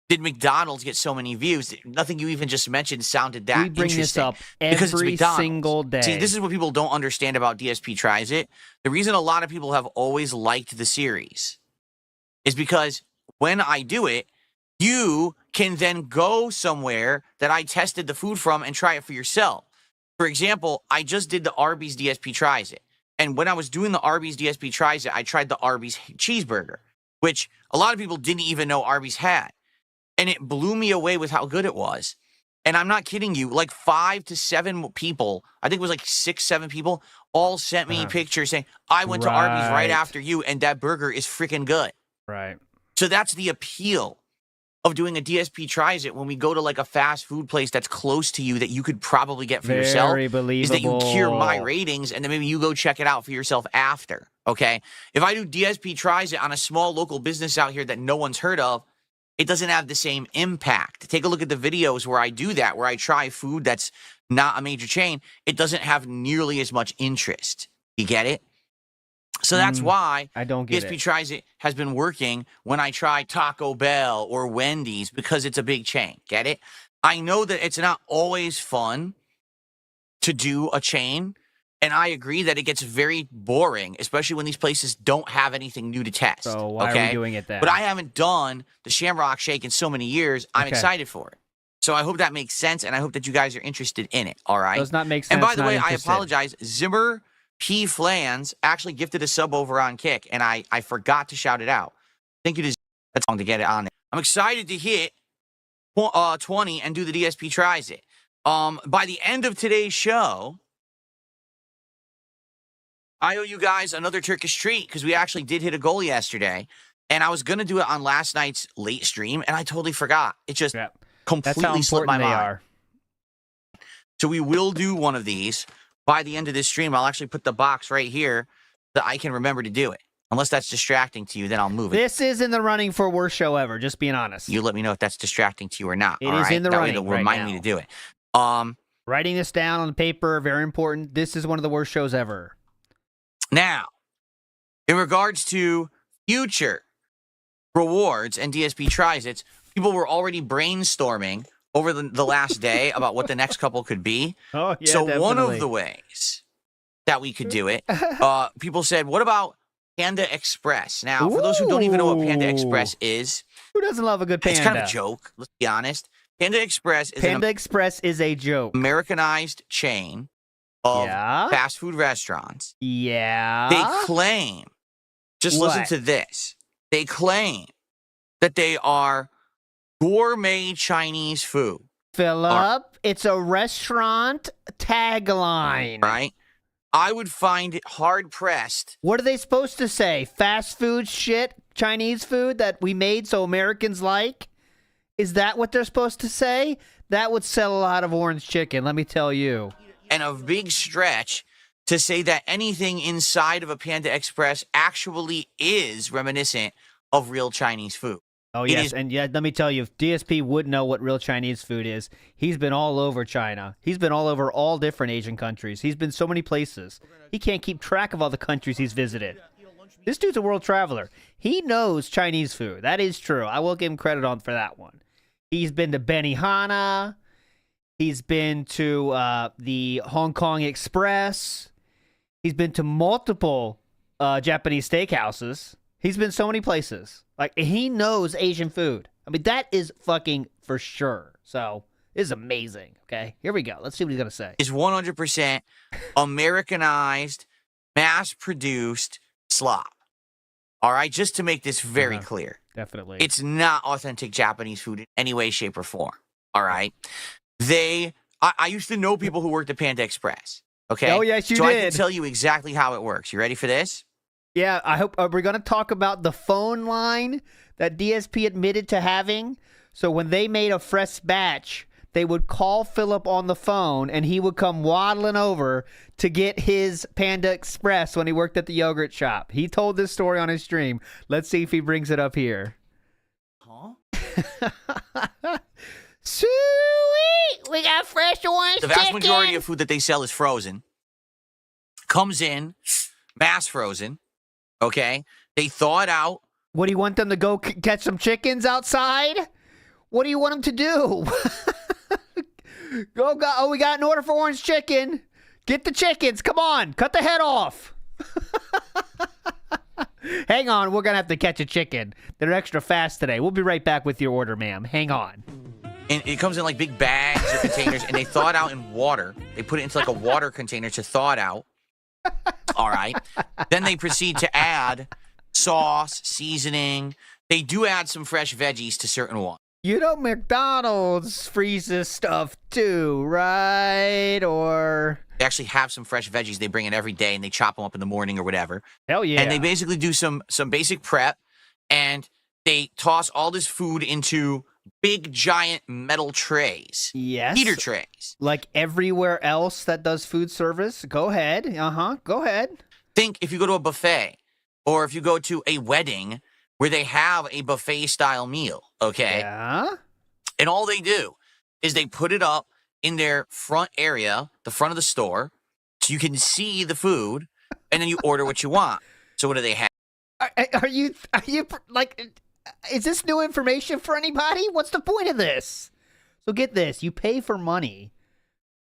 [SPEAKER 3] did McDonald's get so many views? Nothing you even just mentioned sounded that
[SPEAKER 2] We bring this
[SPEAKER 3] interesting.
[SPEAKER 2] up
[SPEAKER 3] Because it's
[SPEAKER 2] every
[SPEAKER 3] McDonald's.
[SPEAKER 2] single day.
[SPEAKER 3] See, this is what people don't understand about DSP Tries It. The reason a lot of people have always liked the series is because when I do it, you can then go somewhere that I tested the food from and try it for yourself. For example, I just did the Arby's DSP Tries It. And when I was doing the Arby's DSP Tries It, I tried the Arby's cheeseburger, which a lot of people didn't even know Arby's had. And it blew me away with how good it was. And I'm not kidding you, like 5 to 7 people, I think it was like 6, 7 people, all sent me pictures saying, I went to Arby's right after you, and that burger is freaking good.
[SPEAKER 2] Right.
[SPEAKER 3] So that's the appeal of doing a DSP Tries It when we go to like a fast food place that's close to you that you could probably get for yourself.
[SPEAKER 2] Very believable.
[SPEAKER 3] Is that you cure my ratings and then maybe you go check it out for yourself after. Okay. If I do DSP Tries It on a small local business out here that no one's heard of, it doesn't have the same impact. Take a look at the videos where I do that, where I try food that's not a major chain. It doesn't have nearly as much interest. You get it? So that's why
[SPEAKER 2] I don't get
[SPEAKER 3] DSP
[SPEAKER 2] it.
[SPEAKER 3] Tries It has been working when I try Taco Bell or Wendy's, because it's a big chain. Get it? I know that it's not always fun to do a chain, and I agree that it gets very boring, especially when these places don't have anything new to test.
[SPEAKER 2] So why are we doing it then?
[SPEAKER 3] But I haven't done the Shamrock Shake in so many years. I'm excited for it. So I hope that makes sense, and I hope that you guys are interested in it. All right?
[SPEAKER 2] Does not make sense.
[SPEAKER 3] And by the
[SPEAKER 2] not
[SPEAKER 3] way,
[SPEAKER 2] interested.
[SPEAKER 3] I apologize. Zimmer P. Flans actually gifted a sub over on Kick, and I forgot to shout it out. Thank you to that's long to get it on there. I'm excited to hit 20 and do the DSP Tries It. By the end of today's show, I owe you guys another Turkish treat, because we actually did hit a goal yesterday, and I was going to do it on last night's late stream, and I totally forgot. It just completely slipped my mind. So we will do one of these by the end of this stream. I'll actually put the box right here that I can remember to do it. Unless that's distracting to you, then I'll move it.
[SPEAKER 2] This is in the running for worst show ever, just being honest.
[SPEAKER 3] You let me know if that's distracting to you or not.
[SPEAKER 2] It is in the running
[SPEAKER 3] It'll
[SPEAKER 2] right
[SPEAKER 3] remind
[SPEAKER 2] now.
[SPEAKER 3] me to do it.
[SPEAKER 2] Writing this down on the paper, very important. This is one of the worst shows ever.
[SPEAKER 3] Now, in regards to future rewards and DSP Tries It, people were already brainstorming over the last day about what the next couple could be.
[SPEAKER 2] Oh, yeah,
[SPEAKER 3] so one
[SPEAKER 2] definitely.
[SPEAKER 3] of the ways that we could do it, people said, what about Panda Express? Now, for those who don't even know what Panda Express is,
[SPEAKER 2] Who doesn't love a good panda?
[SPEAKER 3] it's kind of a joke, let's be honest. Panda Express is
[SPEAKER 2] Panda
[SPEAKER 3] an
[SPEAKER 2] Express is a joke.
[SPEAKER 3] Americanized chain of fast food restaurants.
[SPEAKER 2] Yeah.
[SPEAKER 3] They claim, just listen to this, they claim that they are gourmet Chinese food.
[SPEAKER 2] Philip, it's a restaurant tagline.
[SPEAKER 3] Right? I would find it hard-pressed.
[SPEAKER 2] What are they supposed to say? Fast food shit? Chinese food that we made so Americans like? Is that what they're supposed to say? That would sell a lot of orange chicken, let me tell you.
[SPEAKER 3] And a big stretch to say that anything inside of a Panda Express actually is reminiscent of real Chinese food.
[SPEAKER 2] Oh, yes, and yeah, let me tell you, if DSP would know what real Chinese food is, he's been all over China. He's been all over all different Asian countries. He's been so many places. He can't keep track of all the countries he's visited. This dude's a world traveler. He knows Chinese food. That is true. I will give him credit for that one. He's been to Benihana. He's been to the Hong Kong Express. He's been to multiple Japanese steakhouses. He's been so many places. Like, he knows Asian food. I mean, that is fucking for sure. So, this is amazing. Okay, here we go. Let's see what he's going to say.
[SPEAKER 3] Is 100% Americanized, mass-produced slop. All right, just to make this very clear.
[SPEAKER 2] Definitely.
[SPEAKER 3] It's not authentic Japanese food in any way, shape, or form. All right? I used to know people who worked at Panda Express. Okay?
[SPEAKER 2] Oh, yes, you
[SPEAKER 3] did. So I can
[SPEAKER 2] did.
[SPEAKER 3] tell you exactly how it works. You ready for this?
[SPEAKER 2] Yeah, I hope we're going to talk about the phone line that DSP admitted to having. So when they made a fresh batch, they would call Philip on the phone, and he would come waddling over to get his Panda Express when he worked at the yogurt shop. He told this story on his stream. Let's see if he brings it up here.
[SPEAKER 3] Huh?
[SPEAKER 2] Sweet! We got fresh orange
[SPEAKER 3] The vast
[SPEAKER 2] chicken.
[SPEAKER 3] majority of food that they sell is frozen. Comes in, mass frozen. Okay? They thaw it out.
[SPEAKER 2] What do you want them to go catch some chickens outside? What do you want them to do? Oh, we got an order for orange chicken. Get the chickens. Come on. Cut the head off. Hang on. We're going to have to catch a chicken. They're extra fast today. We'll be right back with your order, ma'am. Hang on.
[SPEAKER 3] And it comes in like big bags or containers, and they thaw it out in water. They put it into like a water container to thaw it out. All right. Then they proceed to add sauce, seasoning. They do add some fresh veggies to certain ones.
[SPEAKER 2] You know McDonald's freezes stuff too, right? Or
[SPEAKER 3] They actually have some fresh veggies they bring in every day, and they chop them up in the morning or whatever.
[SPEAKER 2] hell yeah.
[SPEAKER 3] And they basically do some basic prep, and they toss all this food into big, giant metal trays.
[SPEAKER 2] Yes.
[SPEAKER 3] Heater trays.
[SPEAKER 2] Like everywhere else that does food service. Go ahead. Go ahead.
[SPEAKER 3] Think if you go to a buffet, or if you go to a wedding where they have a buffet-style meal, okay?
[SPEAKER 2] Yeah.
[SPEAKER 3] And all they do is they put it up in their front area, the front of the store, so you can see the food, and then you order what you want. So what do they have?
[SPEAKER 2] Are you like? Is this new information for anybody? What's the point of this? So get this: you pay for money.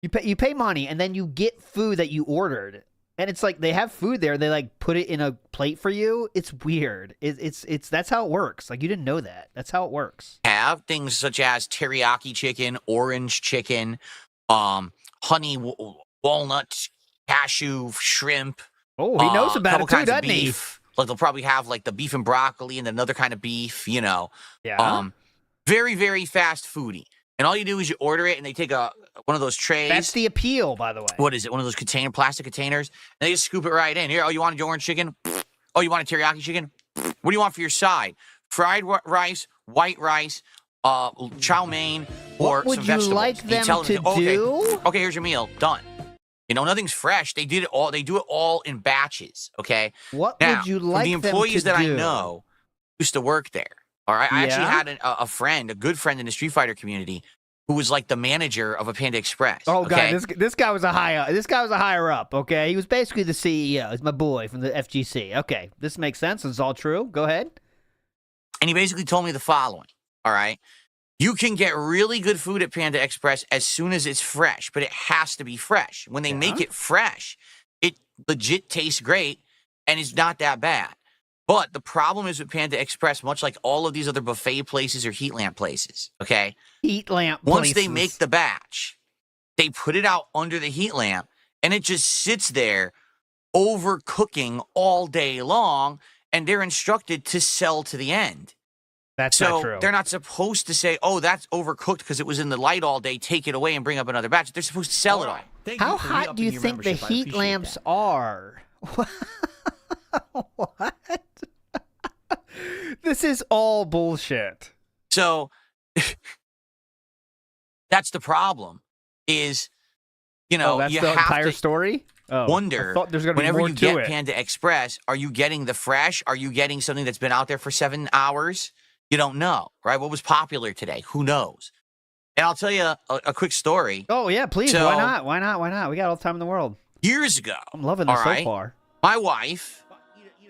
[SPEAKER 2] You pay money, and then you get food that you ordered. And it's like they have food there. They like put it in a plate for you. It's weird. It's that's how it works. Like you didn't know that. That's how it works.
[SPEAKER 3] Have things such as teriyaki chicken, orange chicken, honey walnut, cashew, shrimp.
[SPEAKER 2] Oh, he knows about
[SPEAKER 3] couple
[SPEAKER 2] it too,
[SPEAKER 3] kinds of
[SPEAKER 2] doesn't he?
[SPEAKER 3] beef. Like they'll probably have like the beef and broccoli and another kind of beef. You know.
[SPEAKER 2] Yeah.
[SPEAKER 3] Very very fast foodie. And all you do is you order it, and they take one of those trays.
[SPEAKER 2] That's the appeal, by the way.
[SPEAKER 3] What is it? One of those plastic containers, and they just scoop it right in. Here, oh, you wanted your orange chicken? Oh, you want a teriyaki chicken? What do you want for your side? Fried rice, white rice, chow mein, or
[SPEAKER 2] what would
[SPEAKER 3] some
[SPEAKER 2] you
[SPEAKER 3] vegetables.
[SPEAKER 2] like them to
[SPEAKER 3] okay,
[SPEAKER 2] do?
[SPEAKER 3] Okay, here's your meal. Done. You know, nothing's fresh. They do it all in batches. Okay.
[SPEAKER 2] What
[SPEAKER 3] now,
[SPEAKER 2] would you like
[SPEAKER 3] the
[SPEAKER 2] them to
[SPEAKER 3] employees that
[SPEAKER 2] do?
[SPEAKER 3] I know used to work there. All right. I actually
[SPEAKER 2] Yeah?
[SPEAKER 3] had a good friend in the Street Fighter community who was like the manager of a Panda Express.
[SPEAKER 2] Oh
[SPEAKER 3] okay?
[SPEAKER 2] god, this guy was a higher up. Okay, he was basically the CEO. He's my boy from the FGC. Okay, this makes sense. It's all true. Go ahead.
[SPEAKER 3] And he basically told me the following. All right. You can get really good food at Panda Express as soon as it's fresh, but it has to be fresh. When they make it fresh, it legit tastes great and it's not that bad. But the problem is with Panda Express, much like all of these other buffet places or heat lamp places, okay?
[SPEAKER 2] Heat lamp
[SPEAKER 3] Once they
[SPEAKER 2] places.
[SPEAKER 3] make the batch, they put it out under the heat lamp, and it just sits there overcooking all day long, and they're instructed to sell to the end.
[SPEAKER 2] That's not true.
[SPEAKER 3] So they're not supposed to say, oh, that's overcooked because it was in the light all day, take it away and bring up another batch. They're supposed to sell it all.
[SPEAKER 2] How hot do you think the heat lamps are? What? This is all bullshit.
[SPEAKER 3] So that's the problem is, you know,
[SPEAKER 2] that's
[SPEAKER 3] you
[SPEAKER 2] the
[SPEAKER 3] have
[SPEAKER 2] entire
[SPEAKER 3] to
[SPEAKER 2] story? Oh,
[SPEAKER 3] wonder,
[SPEAKER 2] I thought there's gonna be
[SPEAKER 3] whenever
[SPEAKER 2] more
[SPEAKER 3] you
[SPEAKER 2] to
[SPEAKER 3] get
[SPEAKER 2] it.
[SPEAKER 3] Panda Express, are you getting the fresh? Are you getting something that's been out there for 7 hours? You don't know, right? What was popular today? Who knows? And I'll tell you a quick story.
[SPEAKER 2] Oh, yeah, please.
[SPEAKER 3] So-
[SPEAKER 2] Why not? Why not? Why not? We got all the time in the world.
[SPEAKER 3] Years ago,
[SPEAKER 2] I'm loving this
[SPEAKER 3] all
[SPEAKER 2] so
[SPEAKER 3] right,
[SPEAKER 2] far.
[SPEAKER 3] my wife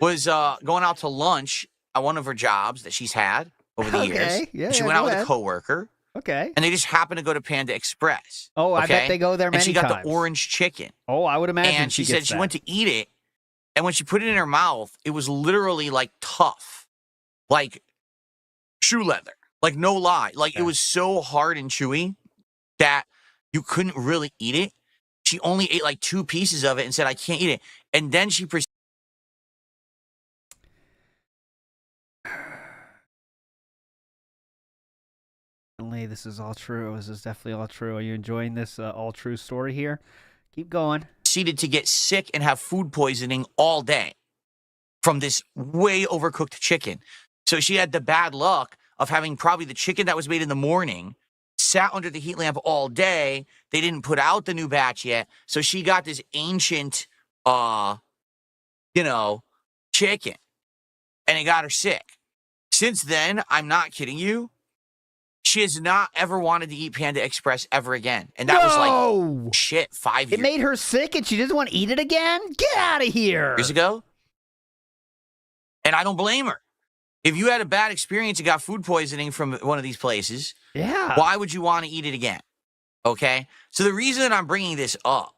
[SPEAKER 3] was going out to lunch at one of her jobs that she's had over the
[SPEAKER 2] Okay,
[SPEAKER 3] years.
[SPEAKER 2] yeah,
[SPEAKER 3] And she
[SPEAKER 2] yeah,
[SPEAKER 3] went out
[SPEAKER 2] go
[SPEAKER 3] with
[SPEAKER 2] ahead.
[SPEAKER 3] a coworker,
[SPEAKER 2] Okay.
[SPEAKER 3] and they just happened to go to Panda Express.
[SPEAKER 2] Oh, I bet
[SPEAKER 3] okay?
[SPEAKER 2] they go there
[SPEAKER 3] And
[SPEAKER 2] many
[SPEAKER 3] she got
[SPEAKER 2] times.
[SPEAKER 3] the orange chicken.
[SPEAKER 2] Oh, I would imagine
[SPEAKER 3] And she said
[SPEAKER 2] gets
[SPEAKER 3] she
[SPEAKER 2] that.
[SPEAKER 3] went to eat it, and when she put it in her mouth, it was literally like tough, like shoe leather, like no lie. Like it was so hard and chewy that you couldn't really eat it. She only ate like 2 pieces of it and said, I can't eat it. And then she proceeded.
[SPEAKER 2] This is all true. This is definitely all true. Are you enjoying this all true story here? Keep going.
[SPEAKER 3] Proceeded to get sick and have food poisoning all day from this way overcooked chicken. So she had the bad luck of having probably the chicken that was made in the morning, sat under the heat lamp all day. They didn't put out the new batch yet. So she got this ancient, chicken, and it got her sick. Since then, I'm not kidding you, she has not ever wanted to eat Panda Express ever again. And that was like, shit, 5 years.
[SPEAKER 2] It made her sick and she doesn't want to eat it again? Get out of here.
[SPEAKER 3] Years ago. And I don't blame her. If you had a bad experience and got food poisoning from one of these places,
[SPEAKER 2] Yeah.
[SPEAKER 3] why would you want to eat it again? Okay? So the reason that I'm bringing this up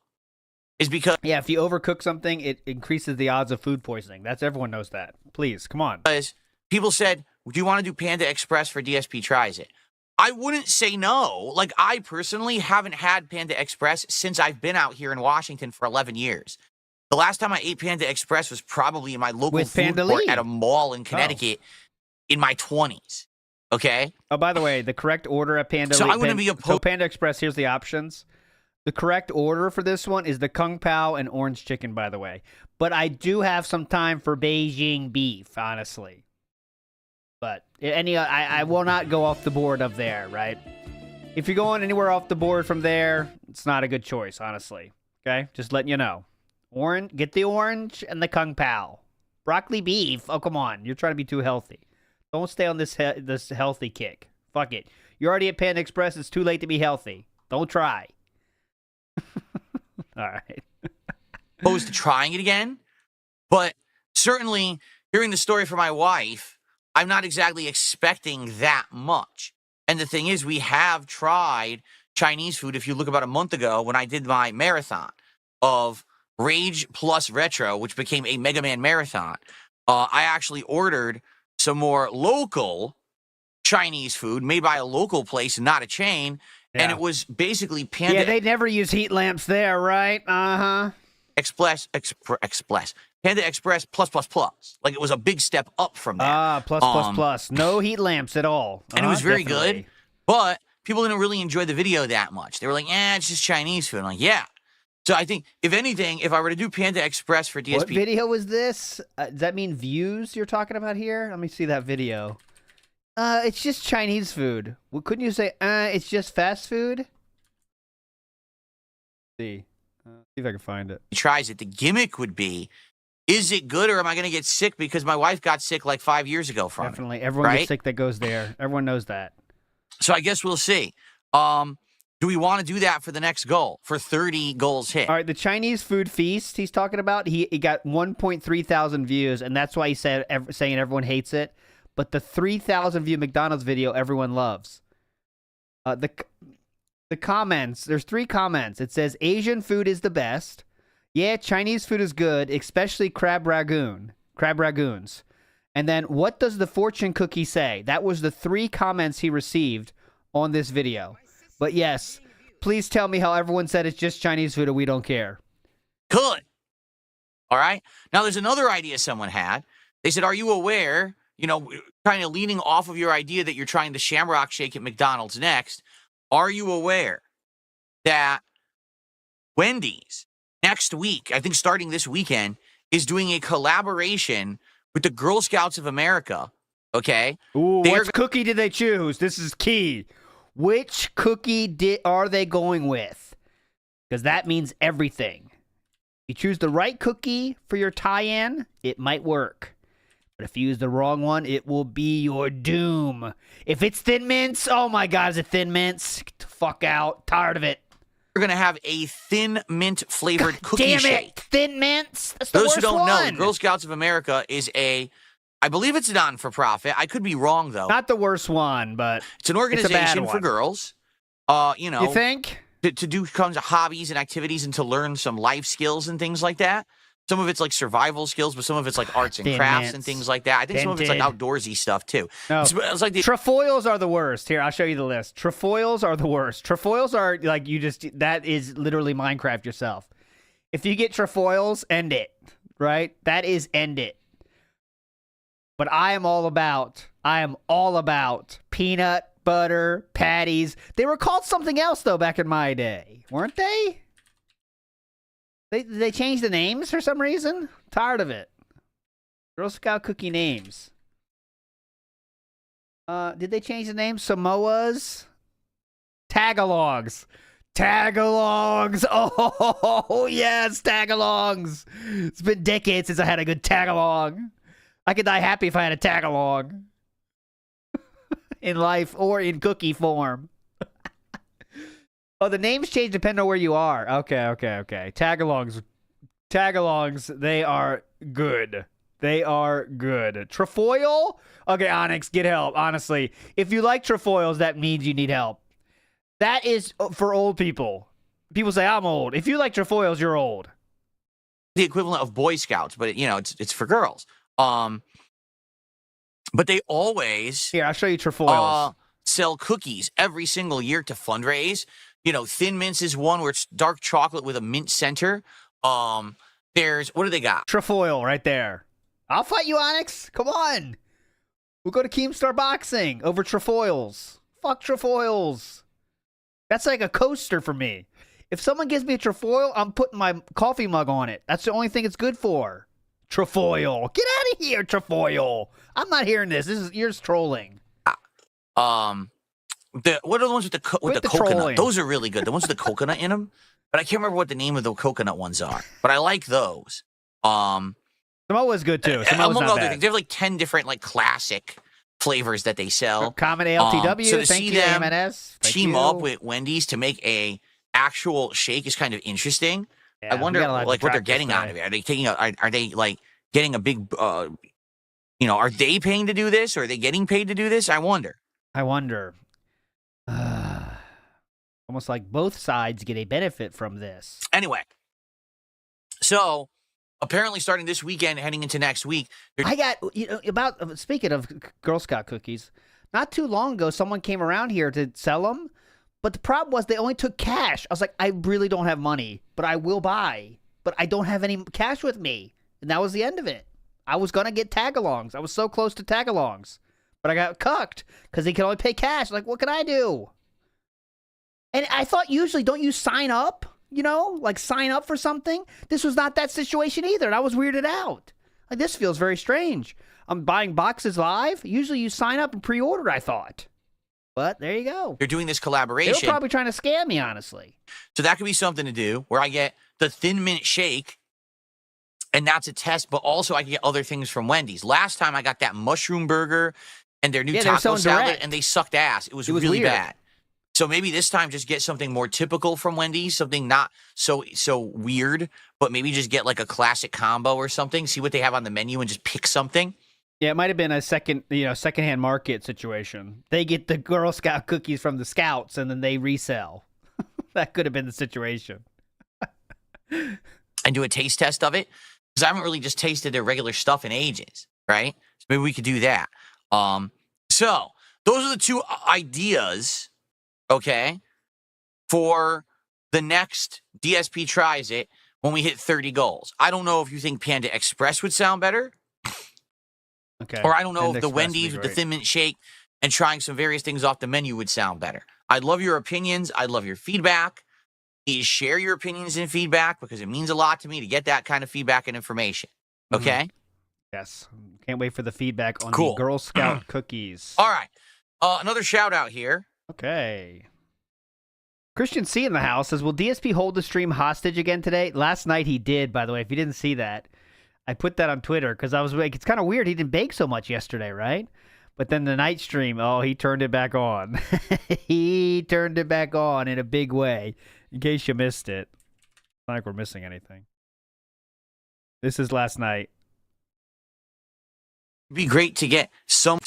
[SPEAKER 3] is because
[SPEAKER 2] Yeah, if you overcook something, it increases the odds of food poisoning. Everyone knows that. Please, come on.
[SPEAKER 3] people said, do you want to do Panda Express for DSP Tries It? I wouldn't say no. Like, I personally haven't had Panda Express since I've been out here in Washington for 11 years. The last time I ate Panda Express was probably in my local
[SPEAKER 2] With
[SPEAKER 3] food
[SPEAKER 2] Panda
[SPEAKER 3] court
[SPEAKER 2] Lee.
[SPEAKER 3] at a mall in Connecticut in my 20s. Okay?
[SPEAKER 2] Oh, by the way, the correct order at Panda
[SPEAKER 3] So
[SPEAKER 2] Lee-
[SPEAKER 3] I wouldn't be
[SPEAKER 2] So
[SPEAKER 3] opposed.
[SPEAKER 2] Panda Express, here's the options. The correct order for this one is the Kung Pao and orange chicken, by the way. But I do have some time for Beijing beef, honestly. But I will not go off the board of there, right? If you're going anywhere off the board from there, it's not a good choice, honestly. Okay? Just letting you know. Get the orange and the Kung Pao. Broccoli beef, oh, come on. You're trying to be too healthy. Don't stay on this healthy kick. Fuck it. You're already at Panda Express. It's too late to be healthy. Don't try. All right.
[SPEAKER 3] Opposed to trying it again. But certainly hearing the story from my wife, I'm not exactly expecting that much. And the thing is, we have tried Chinese food. If you look about a month ago when I did my marathon of Rage plus Retro, which became a Mega Man marathon, I actually ordered some more local Chinese food made by a local place, not a chain.
[SPEAKER 2] Yeah.
[SPEAKER 3] And it was basically Panda
[SPEAKER 2] Yeah, they never use heat lamps there, right?
[SPEAKER 3] Express. Panda Express plus. Like, it was a big step up from that.
[SPEAKER 2] Plus. No heat lamps at all.
[SPEAKER 3] And it was very
[SPEAKER 2] Definitely.
[SPEAKER 3] good, but people didn't really enjoy the video that much. They were like, it's just Chinese food. I'm like, yeah. So I think, if anything, if I were to do Panda Express for DSP...
[SPEAKER 2] What video was this? Does that mean views you're talking about here? Let me see that video. It's just Chinese food. Well, couldn't you say, it's just fast food? Let's see. See if I can find it.
[SPEAKER 3] He tries it. The gimmick would be, is it good, or am I going to get sick because my wife got sick like 5 years ago from
[SPEAKER 2] Definitely.
[SPEAKER 3] it?
[SPEAKER 2] Everyone
[SPEAKER 3] right?
[SPEAKER 2] gets sick that goes there. Everyone knows that.
[SPEAKER 3] So I guess we'll see. Do we want to do that for the next goal, for 30 goals hit?
[SPEAKER 2] All right, the Chinese food feast he's talking about, he got 1.3 thousand views, and that's why he said saying everyone hates it. But the 3,000 view McDonald's video, everyone loves. The comments, there's 3 comments. It says, Asian food is the best. Yeah, Chinese food is good, especially crab ragoons. And then, what does the fortune cookie say? That was the 3 comments he received on this video. But yes, please tell me how everyone said it's just Chinese food and we don't care.
[SPEAKER 3] Good. All right. Now, there's another idea someone had. They said, are you aware, kind of leaning off of your idea that you're trying the Shamrock Shake at McDonald's next, are you aware that Wendy's next week, I think starting this weekend, is doing a collaboration with the Girl Scouts of America, okay?
[SPEAKER 2] Ooh, what cookie did they choose? This is key. Which cookie are they going with? Because that means everything. You choose the right cookie for your tie-in, it might work. But if you use the wrong one, it will be your doom. If it's Thin Mints, oh my God, is it Thin Mints? Get the fuck out. Tired of it.
[SPEAKER 3] We're going to have a Thin Mint flavored cookie
[SPEAKER 2] Damn
[SPEAKER 3] shake.
[SPEAKER 2] it, Thin Mints. That's the
[SPEAKER 3] Those
[SPEAKER 2] worst
[SPEAKER 3] who don't know, the
[SPEAKER 2] one.
[SPEAKER 3] Girl Scouts of America is I believe it's non-for-profit. I could be wrong, though.
[SPEAKER 2] Not the worst one, but
[SPEAKER 3] it's an organization for girls,
[SPEAKER 2] You think?
[SPEAKER 3] To do kinds of hobbies and activities and to learn some life skills and things like that. Some of it's like survival skills, but some of it's like arts and crafts and things like that. I think some of it's like outdoorsy stuff, too.
[SPEAKER 2] No.
[SPEAKER 3] It's like
[SPEAKER 2] Trefoils are the worst. Here, I'll show you the list. Trefoils are the worst. Trefoils are like that is literally Minecraft yourself. If you get trefoils, end it, right? That is end it. But I am all about peanut butter patties. They were called something else, though, back in my day, weren't they? They changed the names for some reason? Tired of it. Girl Scout cookie names. Did they change the name? Samoas? Tagalongs. Tagalongs. Oh, yes, tagalongs. It's been decades since I had a good tagalong. I could die happy if I had a tagalong. In life or in cookie form. Oh, the names change depending on where you are. Okay. Tagalongs, they are good. They are good. Trefoil? Okay, Onyx, get help. Honestly, if you like trefoils, that means you need help. That is for old people. People say, I'm old. If you like trefoils, you're old.
[SPEAKER 3] The equivalent of Boy Scouts, but it's for girls. But they always
[SPEAKER 2] here. I'll show you trefoils.
[SPEAKER 3] Sell cookies every single year to fundraise. Thin Mints is one where it's dark chocolate with a mint center. There's what do they got?
[SPEAKER 2] Trefoil right there. I'll fight you, Onyx. Come on. We'll go to Keemstar Boxing over trefoils. Fuck trefoils. That's like a coaster for me. If someone gives me a trefoil, I'm putting my coffee mug on it. That's the only thing it's good for. Trefoil. Get out of here, trefoil. I'm not hearing this. You're just trolling.
[SPEAKER 3] What are the ones with the coconut?
[SPEAKER 2] Trolling.
[SPEAKER 3] Those are really good. The ones with the coconut in them. But I can't remember what the name of the coconut ones are. But I like those.
[SPEAKER 2] Samoa's good too. Samoa's
[SPEAKER 3] among
[SPEAKER 2] not
[SPEAKER 3] other
[SPEAKER 2] bad.
[SPEAKER 3] things, they have like 10 different like classic flavors that they sell.
[SPEAKER 2] Common ALTW.
[SPEAKER 3] So to
[SPEAKER 2] Thank
[SPEAKER 3] see
[SPEAKER 2] you,
[SPEAKER 3] them
[SPEAKER 2] MNS. Thank
[SPEAKER 3] team
[SPEAKER 2] you.
[SPEAKER 3] up with Wendy's to make a actual shake is kind of interesting.
[SPEAKER 2] Yeah,
[SPEAKER 3] I wonder
[SPEAKER 2] we got a lot to
[SPEAKER 3] like what they're
[SPEAKER 2] practice
[SPEAKER 3] getting
[SPEAKER 2] there.
[SPEAKER 3] out of it. Are they taking? Are they like getting a big, are they paying to do this? Or are they getting paid to do this? I wonder.
[SPEAKER 2] Almost like both sides get a benefit from this.
[SPEAKER 3] Anyway, so apparently starting this weekend, heading into next week.
[SPEAKER 2] I got, speaking of Girl Scout cookies, not too long ago, someone came around here to sell them, but the problem was they only took cash. I was like, I really don't have money, but I will buy, but I don't have any cash with me. And that was the end of it. I was going to get tag-alongs. I was so close to tag-alongs, but I got cucked because they could only pay cash. Like, what can I do? And I thought usually, don't you sign up? Like sign up for something? This was not that situation either, and I was weirded out. Like, this feels very strange. I'm buying boxes live. Usually you sign up and pre-order, I thought. But there you go.
[SPEAKER 3] They're doing this collaboration.
[SPEAKER 2] They were probably trying to scam me, honestly.
[SPEAKER 3] So that could be something to do where I get the Thin Mint Shake, and that's a test, but also I can get other things from Wendy's. Last time I got that mushroom burger and their new taco salad,
[SPEAKER 2] direct.
[SPEAKER 3] and they sucked ass. It was really
[SPEAKER 2] weird.
[SPEAKER 3] bad. So maybe this time just get something more typical from Wendy's, something not so weird, but maybe just get like a classic combo or something, see what they have on the menu and just pick something.
[SPEAKER 2] Yeah, it might have been a secondhand market situation. They get the Girl Scout cookies from the Scouts and then they resell. That could have been the situation.
[SPEAKER 3] And do a taste test of it, because I haven't really just tasted their regular stuff in ages, right? So maybe we could do that. So those are the two ideas, okay, for the next DSP Tries It when we hit 30 goals. I don't know if you think Panda Express would sound better.
[SPEAKER 2] Okay.
[SPEAKER 3] Or I don't know
[SPEAKER 2] Panda
[SPEAKER 3] if the
[SPEAKER 2] Express
[SPEAKER 3] Wendy's
[SPEAKER 2] would
[SPEAKER 3] with
[SPEAKER 2] be
[SPEAKER 3] the
[SPEAKER 2] great.
[SPEAKER 3] Thin Mint Shake and trying some various things off the menu would sound better. I'd love your opinions. I'd love your feedback. Please share your opinions and feedback, because it means a lot to me to get that kind of feedback and information. Okay?
[SPEAKER 2] Yes. Can't wait for the feedback on
[SPEAKER 3] Cool.
[SPEAKER 2] the Girl Scout cookies.
[SPEAKER 3] All right. Another shout out here.
[SPEAKER 2] Okay. Christian C in the house says, will DSP hold the stream hostage again today? Last night he did, by the way, if you didn't see that. I put that on Twitter because I was like, it's kind of weird. He didn't bake so much yesterday, right? But then the night stream, he turned it back on. He turned it back on in a big way. In case you missed it. It's not like we're missing anything. This is last night.
[SPEAKER 3] It'd be great to get some,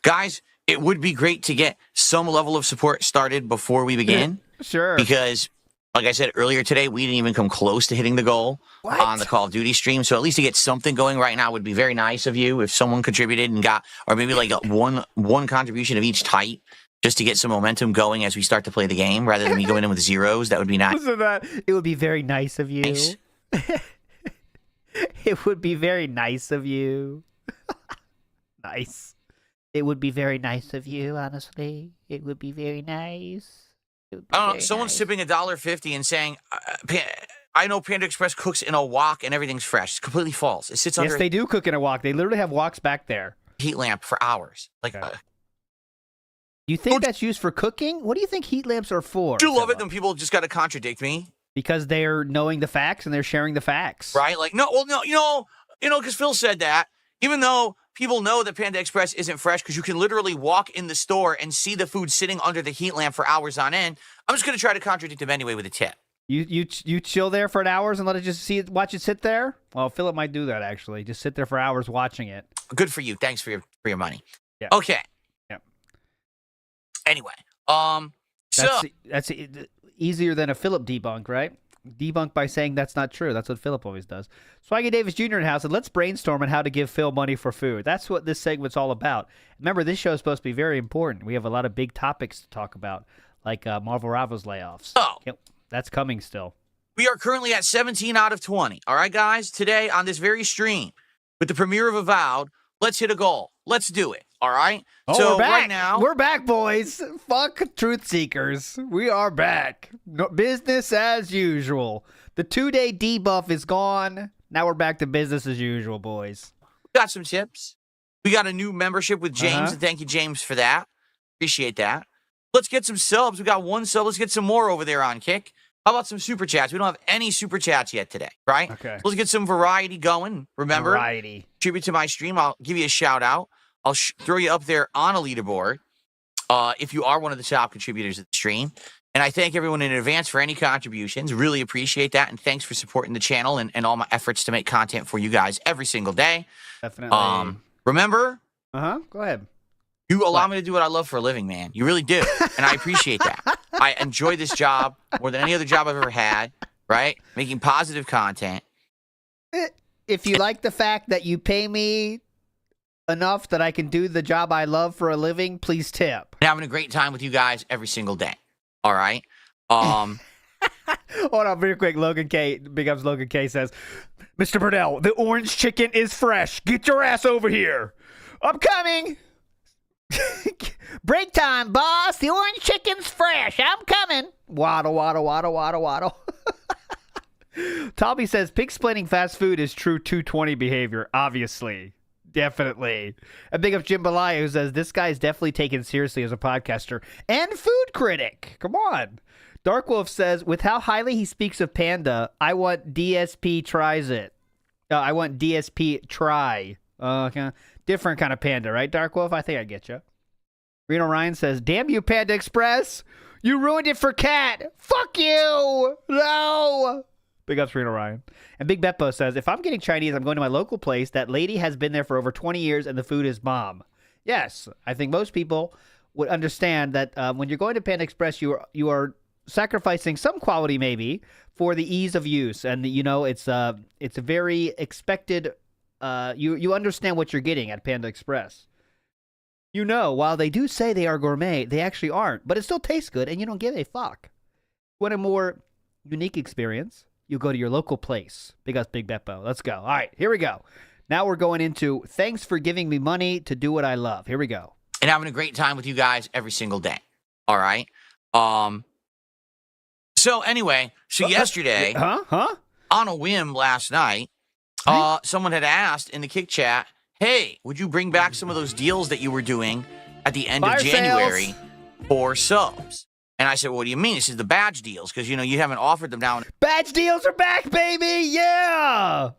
[SPEAKER 3] guys, it would be great to get some level of support started before we begin.
[SPEAKER 2] Sure.
[SPEAKER 3] Because, like I said earlier today, we didn't even come close to hitting the goal on the Call of Duty stream. So at least to get something going right now would be very nice of you if someone contributed and got, or maybe like one contribution of each type, just to get some momentum going as we start to play the game, rather than me going in with zeros. That would be nice.
[SPEAKER 2] Listen to that. It would be very nice of you.
[SPEAKER 3] Nice.
[SPEAKER 2] It would be very nice of you. Nice. It would be very nice of you, honestly. It would be very nice. It would be
[SPEAKER 3] I don't know.
[SPEAKER 2] very
[SPEAKER 3] Someone's
[SPEAKER 2] nice.
[SPEAKER 3] tipping $1.50 and saying, I know Panda Express cooks in a wok and everything's fresh. It's completely false. It sits
[SPEAKER 2] Yes,
[SPEAKER 3] under
[SPEAKER 2] they do cook in a wok. They literally have woks back there.
[SPEAKER 3] a heat lamp for hours. Like,
[SPEAKER 2] Okay. You think that's used for cooking? What do you think heat lamps are for?
[SPEAKER 3] do you love it
[SPEAKER 2] Philip?
[SPEAKER 3] when people just got to contradict me?
[SPEAKER 2] Because they're knowing the facts and they're sharing the facts.
[SPEAKER 3] Right? Like, no, because Phil said that, even though people know that Panda Express isn't fresh, because you can literally walk in the store and see the food sitting under the heat lamp for hours on end, I'm just going to try to contradict him anyway with a tip.
[SPEAKER 2] You chill there for hours and let it just watch it sit there? Well, Philip might do that, actually. Just sit there for hours watching it.
[SPEAKER 3] Good for you. Thanks for your money.
[SPEAKER 2] Yeah.
[SPEAKER 3] Okay.
[SPEAKER 2] Yeah.
[SPEAKER 3] Anyway,
[SPEAKER 2] That's easier than a Philip debunk, right? Debunk by saying that's not true. That's what Philip always does. Swaggy Davis Jr. in the house, and let's brainstorm on how to give Phil money for food. That's what this segment's all about. Remember, this show is supposed to be very important. We have a lot of big topics to talk about, like Marvel Rivals layoffs.
[SPEAKER 3] Oh.
[SPEAKER 2] Yep, that's coming still.
[SPEAKER 3] we are currently at 17 out of 20. All right, guys? Today on this very stream, with the premiere of Avowed, let's hit a goal. Let's do it. All right?
[SPEAKER 2] Oh,
[SPEAKER 3] so
[SPEAKER 2] we're back.
[SPEAKER 3] right now,
[SPEAKER 2] We're back, boys. Fuck truth seekers. We are back. No, business as usual. The 2-day debuff is gone. Now we're back to business as usual, boys.
[SPEAKER 3] we got some tips. We got a new membership with James,
[SPEAKER 2] Uh-huh.
[SPEAKER 3] and thank you, James, for that. Appreciate that. Let's get some subs. We got one sub. Let's get some more over there on Kick. How about some super chats? We don't have any super chats yet today, right?
[SPEAKER 2] Okay.
[SPEAKER 3] Let's get some variety going. Remember,
[SPEAKER 2] Variety.
[SPEAKER 3] contribute to my stream. I'll give you a shout out. I'll throw you up there on a leaderboard if you are one of the top contributors at the stream. And I thank everyone in advance for any contributions. Really appreciate that. And thanks for supporting the channel and all my efforts to make content for you guys every single day.
[SPEAKER 2] Definitely.
[SPEAKER 3] Remember,
[SPEAKER 2] Go ahead.
[SPEAKER 3] you allow me to do what I love for a living, man. You really do. And I appreciate that. I enjoy this job more than any other job I've ever had, right? Making positive content.
[SPEAKER 2] If you like the fact that you pay me enough that I can do the job I love for a living, please tip.
[SPEAKER 3] And having a great time with you guys every single day. All right?
[SPEAKER 2] Hold on, real quick. Logan K, big ups Logan K says, Mr. Burdell, the orange chicken is fresh. Get your ass over here. I'm coming. Break time, boss. The orange chicken's fresh. I'm coming. Waddle, waddle, waddle, waddle, waddle. Tommy says, pig-splaining fast food is true 220 behavior. Obviously. Definitely. And big up Jim Balaya, who says, this guy's definitely taken seriously as a podcaster and food critic. Come on. Dark Wolf says, with how highly he speaks of Panda, I want DSP tries it. I want DSP try. Okay. Different kind of Panda, right, Dark Wolf? I think I get you. Reno Ryan says, damn you, Panda Express. You ruined it for Cat. Fuck you. No. Big ups, Reno Ryan. And Big Beppo says, if I'm getting Chinese, I'm going to my local place. That lady has been there for over 20 years, and the food is bomb. Yes, I think most people would understand that when you're going to Panda Express, you are sacrificing some quality maybe for the ease of use, and it's a very expected. You understand what you're getting at Panda Express. While they do say they are gourmet, they actually aren't, but it still tastes good, and you don't give a fuck. Want a more unique experience? You go to your local place. Big ups, Big Beppo. Let's go. All right, here we go. Now we're going into thanks for giving me money to do what I love. Here we go.
[SPEAKER 3] And having a great time with you guys every single day. All right? So anyway, yesterday, on a whim last night, someone had asked in the Kick Chat, hey, would you bring back some of those deals that you were doing at the end of January for subs? And I said, well, what do you mean? This is the badge deals, because, you haven't offered them now.
[SPEAKER 2] Badge deals are back, baby! Yeah!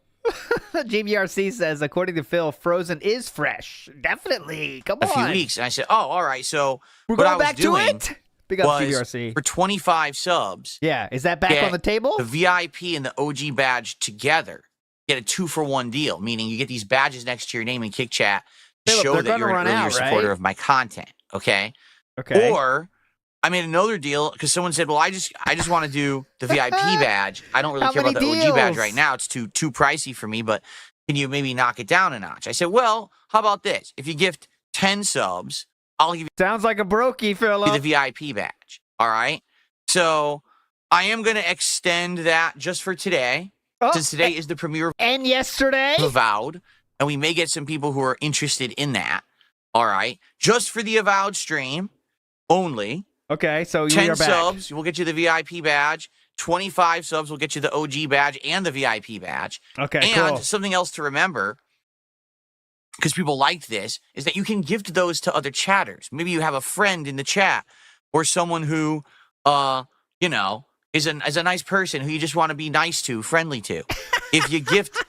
[SPEAKER 2] JBRC says, according to Phil, Frozen is fresh. Definitely. Come on.
[SPEAKER 3] A few weeks. And I said, oh, all right. So
[SPEAKER 2] we're going back to it? Big up JBRC.
[SPEAKER 3] For 25 subs.
[SPEAKER 2] Yeah. Is that back on the table?
[SPEAKER 3] The VIP and the OG badge together get a 2-for-1 deal, meaning you get these badges next to your name in Kick Chat to show that you're an earlier supporter of my content. Okay?
[SPEAKER 2] Okay.
[SPEAKER 3] Or I made another deal because someone said, well, I just want to do the VIP badge. I don't really care about the OG badge right now. It's too pricey for me, but can you maybe knock it down a notch? I said, well, how about this? If you gift 10 subs, I'll give you
[SPEAKER 2] sounds like a brokey, Philip.
[SPEAKER 3] The VIP badge. All right. So I am going to extend that just for today, since today is the premiere
[SPEAKER 2] and yesterday
[SPEAKER 3] of Avowed, and we may get some people who are interested in that. All right. Just for the Avowed stream only.
[SPEAKER 2] Okay, so
[SPEAKER 3] 10 subs will get you the VIP badge. 25 subs will get you the OG badge and the VIP badge.
[SPEAKER 2] Okay,
[SPEAKER 3] and something else to remember, because people liked this, is that you can gift those to other chatters. Maybe you have a friend in the chat or someone who, is a nice person who you just want to be nice to, friendly to. If you gift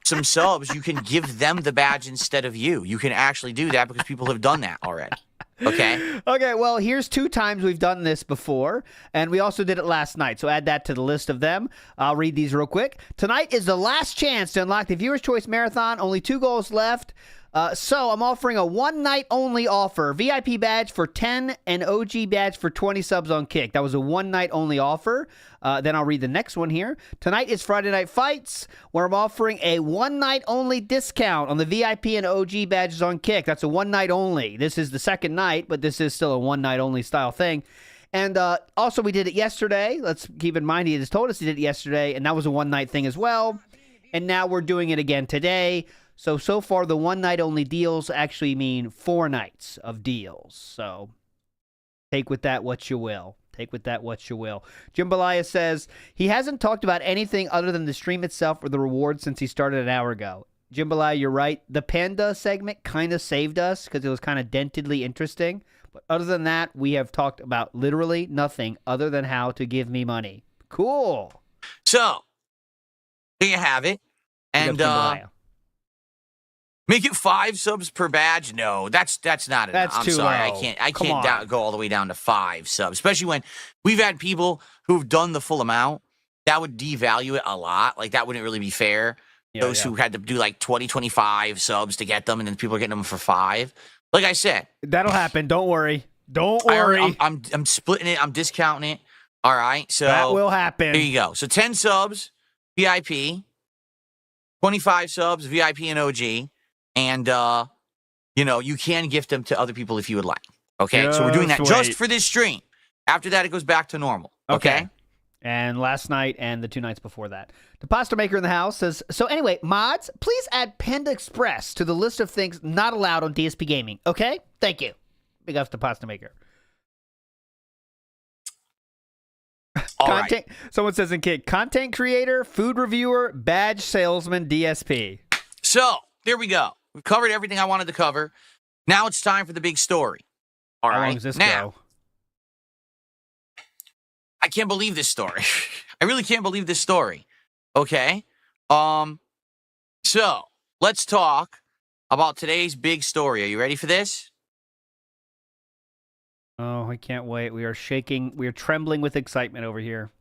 [SPEAKER 3] some subs, you can give them the badge instead of you. You can actually do that because people have done that already. Okay.
[SPEAKER 2] Okay, well, here's 2 times we've done this before, and we also did it last night, so add that to the list of them. I'll read these real quick. Tonight is the last chance to unlock the Viewer's Choice Marathon. Only 2 goals left. So I'm offering a one-night-only offer. VIP badge for 10 and OG badge for 20 subs on Kick. That was a one-night-only offer. Then I'll read the next one here. Tonight is Friday Night Fights, where I'm offering a one-night-only discount on the VIP and OG badges on Kick. That's a one-night only. This is the second night, but this is still a one-night-only style thing. And also, we did it yesterday. Let's keep in mind, he just told us he did it yesterday, and that was a one-night thing as well. And now we're doing it again today. So far, the one-night-only deals actually mean 4 nights of deals. So take with that what you will. Take with that what you will. Jim Balaya says, he hasn't talked about anything other than the stream itself or the rewards since he started an hour ago. Jim Balaya, you're right. The Panda segment kind of saved us because it was kind of dentedly interesting. But other than that, we have talked about literally nothing other than how to give me money. Cool.
[SPEAKER 3] So, there you have it. And Make it 5 subs per badge? No, that's not enough.
[SPEAKER 2] That's
[SPEAKER 3] I'm
[SPEAKER 2] too
[SPEAKER 3] sorry.
[SPEAKER 2] low.
[SPEAKER 3] I
[SPEAKER 2] Come
[SPEAKER 3] can't
[SPEAKER 2] on.
[SPEAKER 3] go all the way down to 5 subs, especially when we've had people who've done the full amount. That would devalue it a lot. Like, that wouldn't really be fair. Those who had to do like 20, 25 subs to get them, and then people are getting them for 5. Like I said,
[SPEAKER 2] That'll happen. Don't worry. Don't worry.
[SPEAKER 3] I'm splitting it. I'm discounting it. All right. So
[SPEAKER 2] that will happen.
[SPEAKER 3] there you go. So 10 subs, VIP. 25 subs, VIP and OG. And, you can gift them to other people if you would like. Okay? So we're doing that just for this stream. After that, it goes back to normal. Okay?
[SPEAKER 2] And last night and the 2 nights before that. The Pasta Maker in the house says, so anyway, mods, please add Panda Express to the list of things not allowed on DSP Gaming. Okay? Thank you. Big ups to Pasta Maker.
[SPEAKER 3] All right.
[SPEAKER 2] Someone says in Kick, content creator, food reviewer, badge salesman, DSP.
[SPEAKER 3] So, there we go. We've covered everything I wanted to cover. Now it's time for the big story. All right.
[SPEAKER 2] How long does this
[SPEAKER 3] now,
[SPEAKER 2] go?
[SPEAKER 3] I can't believe this story. I really can't believe this story. Okay? So, let's talk about today's big story. Are you ready for this?
[SPEAKER 2] Oh, I can't wait. We are shaking. We are trembling with excitement over here.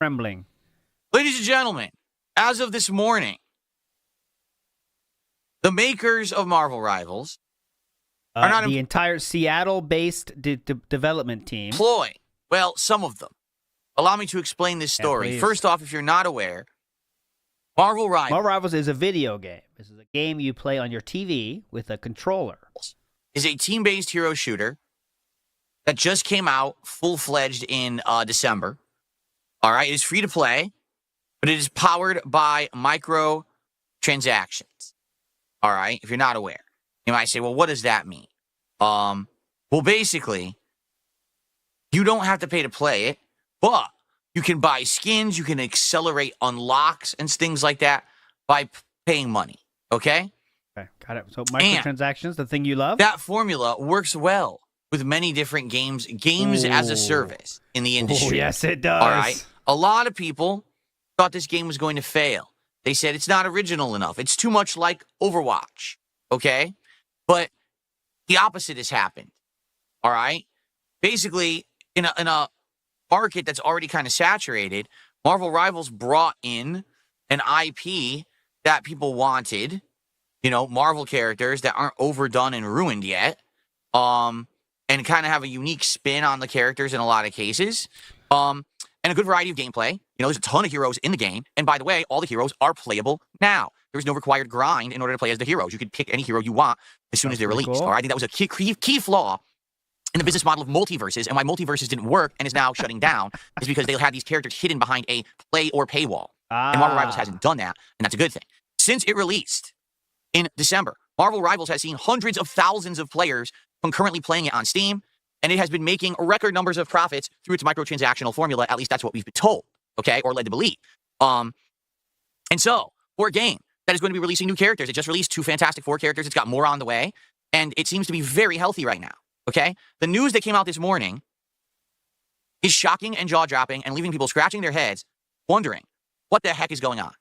[SPEAKER 2] Trembling.
[SPEAKER 3] Ladies and gentlemen, as of this morning, the makers of Marvel Rivals are not
[SPEAKER 2] the entire Seattle-based development team.
[SPEAKER 3] Well, some of them. Allow me to explain this story.
[SPEAKER 2] please.
[SPEAKER 3] First off, if you're not aware, Marvel Rivals
[SPEAKER 2] Marvel Rivals is a video game. This is a game you play on your TV with a controller.
[SPEAKER 3] is a team-based hero shooter that just came out full-fledged in December. All right, it is free to play, but it is powered by microtransactions. All right, if you're not aware. You might say, well, what does that mean? Well, basically, you don't have to pay to play it, but you can buy skins, you can accelerate unlocks and things like that by paying money, okay?
[SPEAKER 2] Okay, got it. So microtransactions, the thing you love?
[SPEAKER 3] That formula works well with many different games as a service in the industry.
[SPEAKER 2] Oh, yes, it does.
[SPEAKER 3] All right. A lot of people thought this game was going to fail. They said it's not original enough. It's too much like Overwatch. Okay? But the opposite has happened. All right? Basically, in a market that's already kind of saturated, Marvel Rivals brought in an IP that people wanted, Marvel characters that aren't overdone and ruined yet, and kind of have a unique spin on the characters in a lot of cases, and a good variety of gameplay. There's a ton of heroes in the game, and by the way, all the heroes are playable now. There's no required grind in order to play as the heroes. You could pick any hero you want as soon as they're released.
[SPEAKER 2] Cool.
[SPEAKER 3] All right? I think that was a key flaw in the business model of multiverses, and why multiverses didn't work and is now shutting down is because they had these characters hidden behind a play or paywall. And Marvel Rivals hasn't done that, and that's a good thing. Since it released in December, Marvel Rivals has seen hundreds of thousands of players concurrently playing it on Steam, and it has been making record numbers of profits through its microtransactional formula. At least that's what we've been told, okay, or led to believe. And so, for a game that is going to be releasing new characters, it just released 2 Fantastic Four characters. It's got more on the way, and it seems to be very healthy right now, okay? The news that came out this morning is shocking and jaw-dropping and leaving people scratching their heads, wondering what the heck is going on,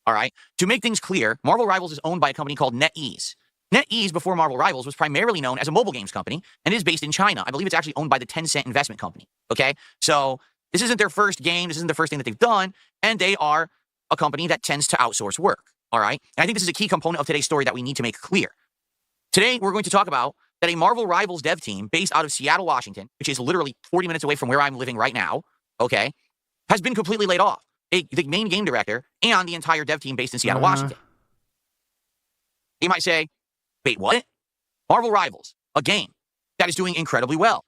[SPEAKER 3] all right? To make things clear, Marvel Rivals is owned by a company called NetEase. NetEase, before Marvel Rivals, was primarily known as a mobile games company and is based in China. I believe it's actually owned by the Tencent investment company, okay? So this isn't their first game. This isn't the first thing that they've done, and they are a company that tends to outsource work, all right? And I think this is a key component of today's story that we need to make clear. Today, we're going to talk about that a Marvel Rivals dev team based out of Seattle, Washington, which is literally 40 minutes away from where I'm living right now, okay, has been completely laid off. The main game director and the entire dev team based in Seattle, Washington. You might say, wait, what? Marvel Rivals, a game that is doing incredibly well.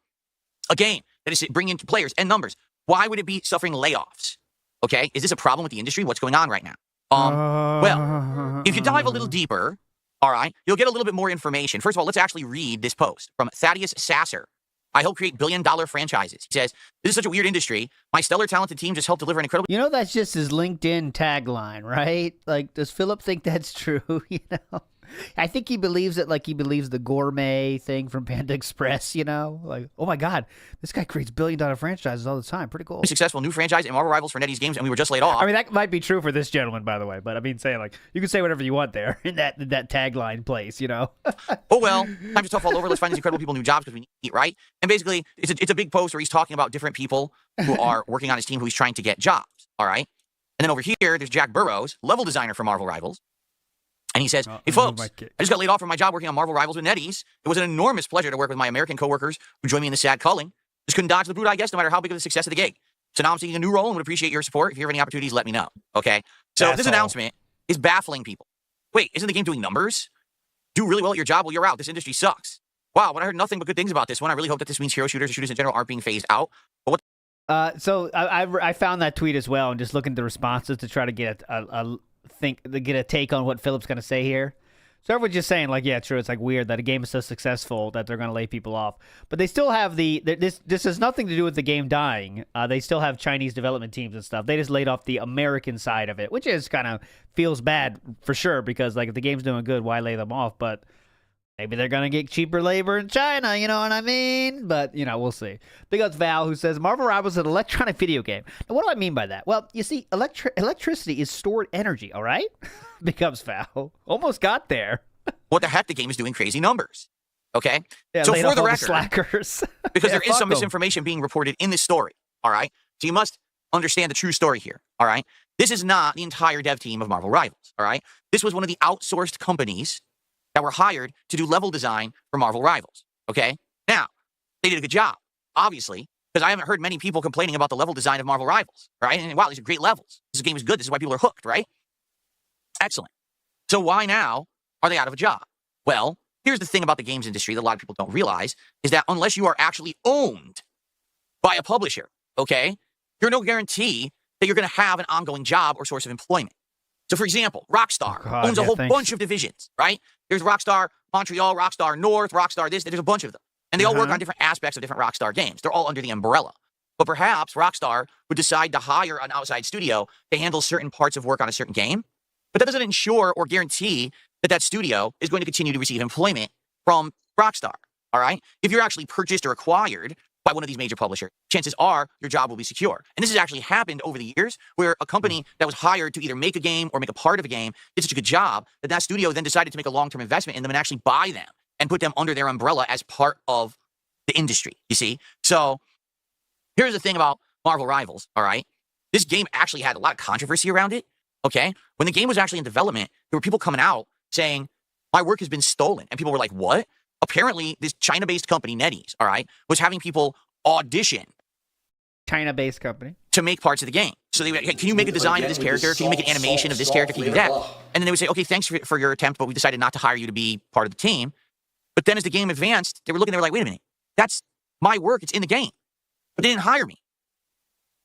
[SPEAKER 3] A game that is bringing in players and numbers. Why would it be suffering layoffs? Okay, is this a problem with the industry? What's going on right now? Well, if you dive a little deeper, all right, you'll get a little bit more information. First of all, let's actually read this post from Thaddeus Sasser. I help create billion-dollar franchises. He says, this is such a weird industry. My stellar, talented team just helped deliver an incredible...
[SPEAKER 2] That's just his LinkedIn tagline, right? Like, does Philip think that's true? I think he believes it like he believes the gourmet thing from Panda Express, you know? Like, oh my God, this guy creates billion-dollar franchises all the time. Pretty cool.
[SPEAKER 3] Successful new franchise in Marvel Rivals for NetEase Games, and we were just laid off.
[SPEAKER 2] I mean, that might be true for this gentleman, by the way, but I mean, saying like, you can say whatever you want there in that tagline place, you know?
[SPEAKER 3] Oh, well, time to tough all over. Let's find these incredible people new jobs because we need to eat, right? And basically, it's a big post where he's talking about different people who are working on his team who he's trying to get jobs, all right? And then over here, there's Jack Burrows, level designer for Marvel Rivals. And he says, hey, folks, I just got laid off from my job working on Marvel Rivals with NetEase. It was an enormous pleasure to work with my American coworkers who joined me in the sad culling. Just couldn't dodge the brute, I guess, no matter how big of the success of the gig. So now I'm seeking a new role and would appreciate your support. If you have any opportunities, let me know. Okay? So this announcement is baffling people. Wait, isn't the game doing numbers? Do really well at your job while you're out. This industry sucks. Wow, but I heard nothing but good things about this one. I really hope that this means hero shooters or shooters in general aren't being phased out. But what
[SPEAKER 2] So I found that tweet as well and just looking at the responses to try to get a take on what Philip's going to say here. So everyone's just saying, like, yeah, true. It's like weird that a game is so successful that they're going to lay people off. But they still have this has nothing to do with the game dying. They still have Chinese development teams and stuff. They just laid off the American side of it, which is kind of feels bad for sure because, like, if the game's doing good, why lay them off? But maybe they're going to get cheaper labor in China, you know what I mean? But, you know, we'll see. Big ups Val, who says, Marvel Rivals is an electronic video game. Now, what do I mean by that? Well, you see, electricity is stored energy, all right? Big ups Val. Almost got there.
[SPEAKER 3] What the heck? The game is doing crazy numbers. Okay?
[SPEAKER 2] Yeah,
[SPEAKER 3] so for the record,
[SPEAKER 2] slackers.
[SPEAKER 3] because
[SPEAKER 2] yeah,
[SPEAKER 3] there is some misinformation being reported in this story, all right? So you must understand the true story here, all right? This is not the entire dev team of Marvel Rivals, all right? This was one of the outsourced companies that were hired to do level design for Marvel Rivals, okay? Now, they did a good job, obviously, because I haven't heard many people complaining about the level design of Marvel Rivals, right? And wow, these are great levels. This game is good. This is why people are hooked, right? Excellent. So why now are they out of a job? Well, here's the thing about the games industry that a lot of people don't realize is that unless you are actually owned by a publisher, okay, you're no guarantee that you're going to have an ongoing job or source of employment. So, for example, Rockstar owns a whole bunch of divisions, right? There's Rockstar Montreal, Rockstar North, Rockstar this. There's a bunch of them. And they all work on different aspects of different Rockstar games. They're all under the umbrella. But perhaps Rockstar would decide to hire an outside studio to handle certain parts of work on a certain game. But that doesn't ensure or guarantee that that studio is going to continue to receive employment from Rockstar, all right? If you're actually purchased or acquired by one of these major publishers, chances are your job will be secure. And this has actually happened over the years where a company that was hired to either make a game or make a part of a game did such a good job that that studio then decided to make a long-term investment in them and actually buy them and put them under their umbrella as part of the industry, you see? So here's the thing about Marvel Rivals, all right? This game actually had a lot of controversy around it, okay? When the game was actually in development, there were people coming out saying, my work has been stolen. And people were like, what? Apparently, this China-based company, NetEase, all right, was having people audition.
[SPEAKER 2] China-based company.
[SPEAKER 3] To make parts of the game. So they would, hey, can you make a design of this character? Can you make an animation of this character? Can you do that? And then they would say, okay, thanks for your attempt, but we decided not to hire you to be part of the team. But then as the game advanced, they were like, wait a minute, that's my work. It's in the game. But they didn't hire me.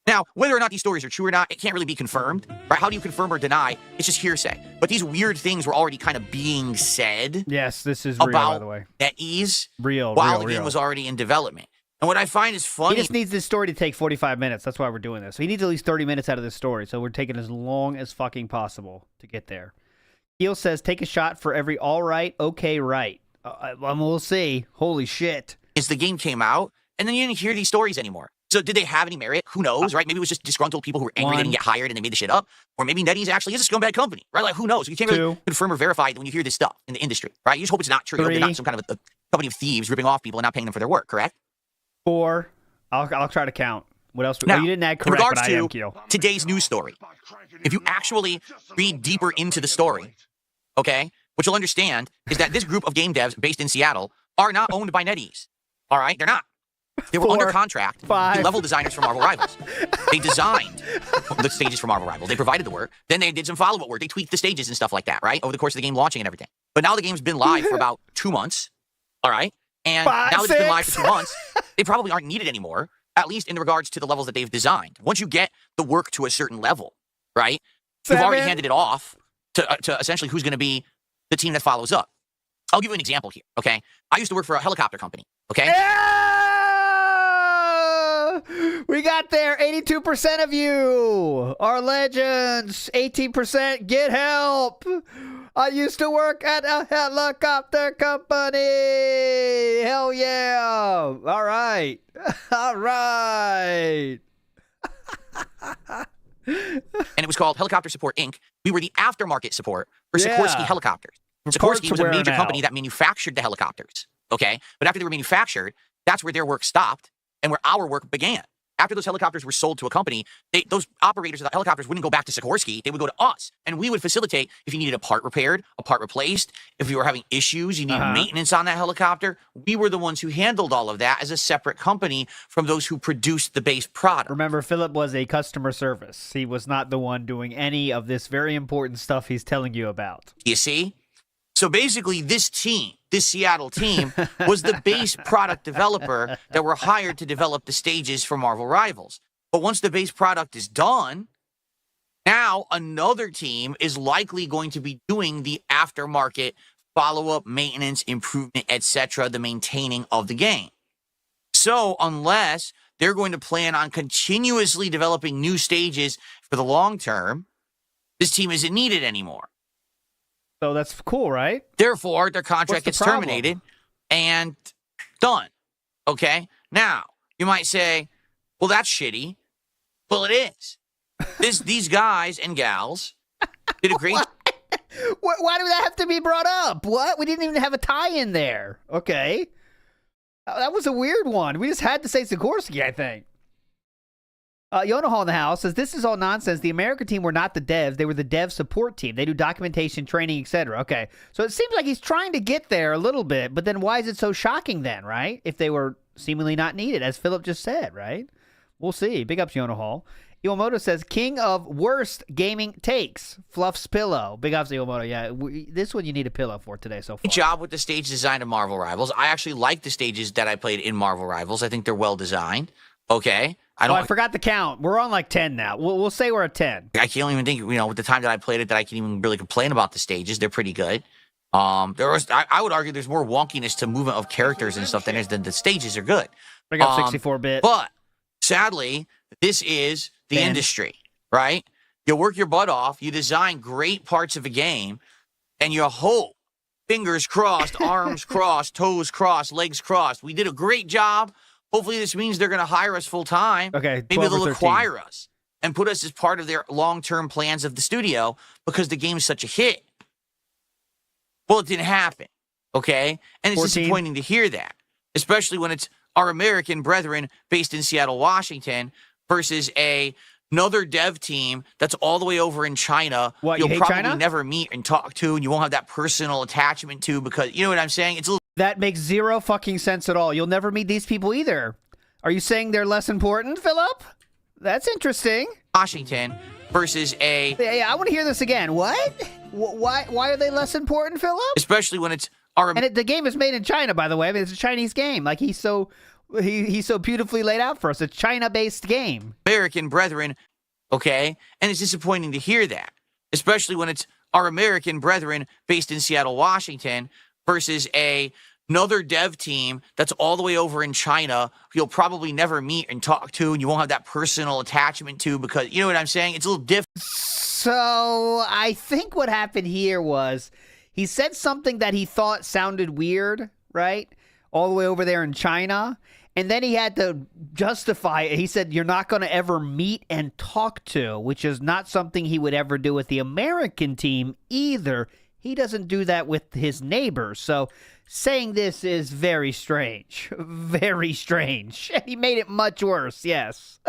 [SPEAKER 3] Now, whether or not these stories are true or not, it can't really be confirmed, right? How do you confirm or deny? It's just hearsay. But these weird things were already kind of being said.
[SPEAKER 2] Yes, this is real, by the way.
[SPEAKER 3] NetEase,
[SPEAKER 2] real,
[SPEAKER 3] while the game was already in development. And what I find is funny.
[SPEAKER 2] He just needs this story to take 45 minutes. That's why we're doing this. So he needs at least 30 minutes out of this story. So we're taking as long as fucking possible to get there. Keel says, take a shot for every all right, okay, right. We'll see. Holy shit.
[SPEAKER 3] Is the game came out, and then you didn't hear these stories anymore. So did they have any merit? Who knows, right? Maybe it was just disgruntled people who were angry they didn't get hired and they made the shit up. Or maybe NetEase actually is a scumbag company, right? Like, who knows? You can't really confirm or verify when you hear this stuff in the industry, right? You just hope it's not true. You hope they're not some kind of a company of thieves ripping off people and not paying them for their work, correct?
[SPEAKER 2] 4. I'll try to count. What else?
[SPEAKER 3] Now,
[SPEAKER 2] you didn't add correct,
[SPEAKER 3] in regards
[SPEAKER 2] but I am, Keel.
[SPEAKER 3] today's news story, if you actually read deeper into the story, okay, what you'll understand is that this group of game devs based in Seattle are not owned by NetEase, all right? They're not. They were
[SPEAKER 2] 4,
[SPEAKER 3] under contract
[SPEAKER 2] 5.
[SPEAKER 3] to level designers for Marvel Rivals. They designed the stages for Marvel Rivals. They provided the work. Then they did some follow-up work. They tweaked the stages and stuff like that, right? Over the course of the game launching and everything. But now the game's been live for about 2 months, all right? And
[SPEAKER 2] 5,
[SPEAKER 3] now that it's been live
[SPEAKER 2] 6.
[SPEAKER 3] for 2 months, they probably aren't needed anymore, at least in regards to the levels that they've designed. Once you get the work to a certain level, right?
[SPEAKER 2] 7.
[SPEAKER 3] You've already handed it off to essentially who's going to be the team that follows up. I'll give you an example here, okay? I used to work for a helicopter company, okay?
[SPEAKER 2] We got there. 82% of you are legends. 18% get help. I used to work at a helicopter company. Hell yeah. All right. All right.
[SPEAKER 3] And it was called Helicopter Support Inc. We were the aftermarket support for Sikorsky
[SPEAKER 2] Yeah.
[SPEAKER 3] helicopters.
[SPEAKER 2] Parts
[SPEAKER 3] Sikorsky was a
[SPEAKER 2] are
[SPEAKER 3] major
[SPEAKER 2] wearing
[SPEAKER 3] company
[SPEAKER 2] out.
[SPEAKER 3] that manufactured the helicopters. Okay, but after they were manufactured, that's where their work stopped and where our work began. After those helicopters were sold to a company, those operators of the helicopters wouldn't go back to Sikorsky. They would go to us, and we would facilitate if you needed a part repaired, a part replaced, if you were having issues, you needed maintenance on that helicopter. We were the ones who handled all of that as a separate company from those who produced the base product.
[SPEAKER 2] Remember, Philip was a customer service. He was not the one doing any of this very important stuff he's telling you about.
[SPEAKER 3] You see? So basically, this team, this Seattle team, was the base product developer that were hired to develop the stages for Marvel Rivals. But once the base product is done, now another team is likely going to be doing the aftermarket follow-up, maintenance, improvement, etc., the maintaining of the game. So unless they're going to plan on continuously developing new stages for the long term, this team isn't needed anymore.
[SPEAKER 2] So that's cool, right?
[SPEAKER 3] Therefore, their contract
[SPEAKER 2] What's the
[SPEAKER 3] gets
[SPEAKER 2] problem?
[SPEAKER 3] terminated and done. Okay? Now, you might say, well, that's shitty. Well, it is. These guys and gals did a great
[SPEAKER 2] Why do that have to be brought up? What? We didn't even have a tie-in there. Okay. That was a weird one. We just had to say Sikorsky, I think. Yonohall in the house says, this is all nonsense. The American team were not the devs. They were the dev support team. They do documentation, training, etc. Okay. So it seems like he's trying to get there a little bit, but then why is it so shocking then, right? If they were seemingly not needed, as Philip just said, right? We'll see. Big ups, Yonohall. Iwamoto says, king of worst gaming takes, Fluff's pillow. Big ups, Iwamoto. Yeah, this one you need a pillow for today so far.
[SPEAKER 3] job with the stage design of Marvel Rivals. I actually like the stages that I played in Marvel Rivals. I think they're well designed. Okay.
[SPEAKER 2] I forgot the count. We're on like 10 now. We'll say we're at 10.
[SPEAKER 3] I can't even think, with the time that I played it, that I can even really complain about the stages. They're pretty good. I would argue there's more wonkiness to movement of characters and stuff than the stages are good.
[SPEAKER 2] Big up 64-bit.
[SPEAKER 3] But sadly, this is the industry, right? You work your butt off, you design great parts of a game, and you hope, fingers crossed, arms crossed, toes crossed, legs crossed. We did a great job. Hopefully this means they're going to hire us full time.
[SPEAKER 2] Okay,
[SPEAKER 3] maybe they'll acquire us and put us as part of their long-term plans of the studio because the game is such a hit. Well, it didn't happen, okay? And it's
[SPEAKER 2] 14.
[SPEAKER 3] disappointing to hear that, especially when it's our American brethren based in Seattle, Washington, versus another dev team that's all the way over in China.
[SPEAKER 2] What,
[SPEAKER 3] you'll
[SPEAKER 2] you hate
[SPEAKER 3] probably
[SPEAKER 2] China?
[SPEAKER 3] never meet and talk to, and you won't have that personal attachment to because, you know what I'm saying? It's a little
[SPEAKER 2] That makes zero fucking sense at all. You'll never meet these people either. Are you saying they're less important, Philip? That's interesting.
[SPEAKER 3] Washington versus
[SPEAKER 2] Yeah, I want to hear this again. What? Why are they less important, Philip?
[SPEAKER 3] especially when it's our
[SPEAKER 2] And the game is made in China, by the way. I mean, it's a Chinese game. Like he's so beautifully laid out for us. A China-based game.
[SPEAKER 3] American brethren, okay? And it's disappointing to hear that, especially when it's our American brethren based in Seattle, Washington, versus another dev team that's all the way over in China who you'll probably never meet and talk to, and you won't have that personal attachment to because, you know what I'm saying? It's a little different.
[SPEAKER 2] So I think what happened here was he said something that he thought sounded weird, right? All the way over there in China. And then he had to justify it. He said, you're not going to ever meet and talk to, which is not something he would ever do with the American team either. He doesn't do that with his neighbors. So saying this is very strange. Very strange. He made it much worse, yes.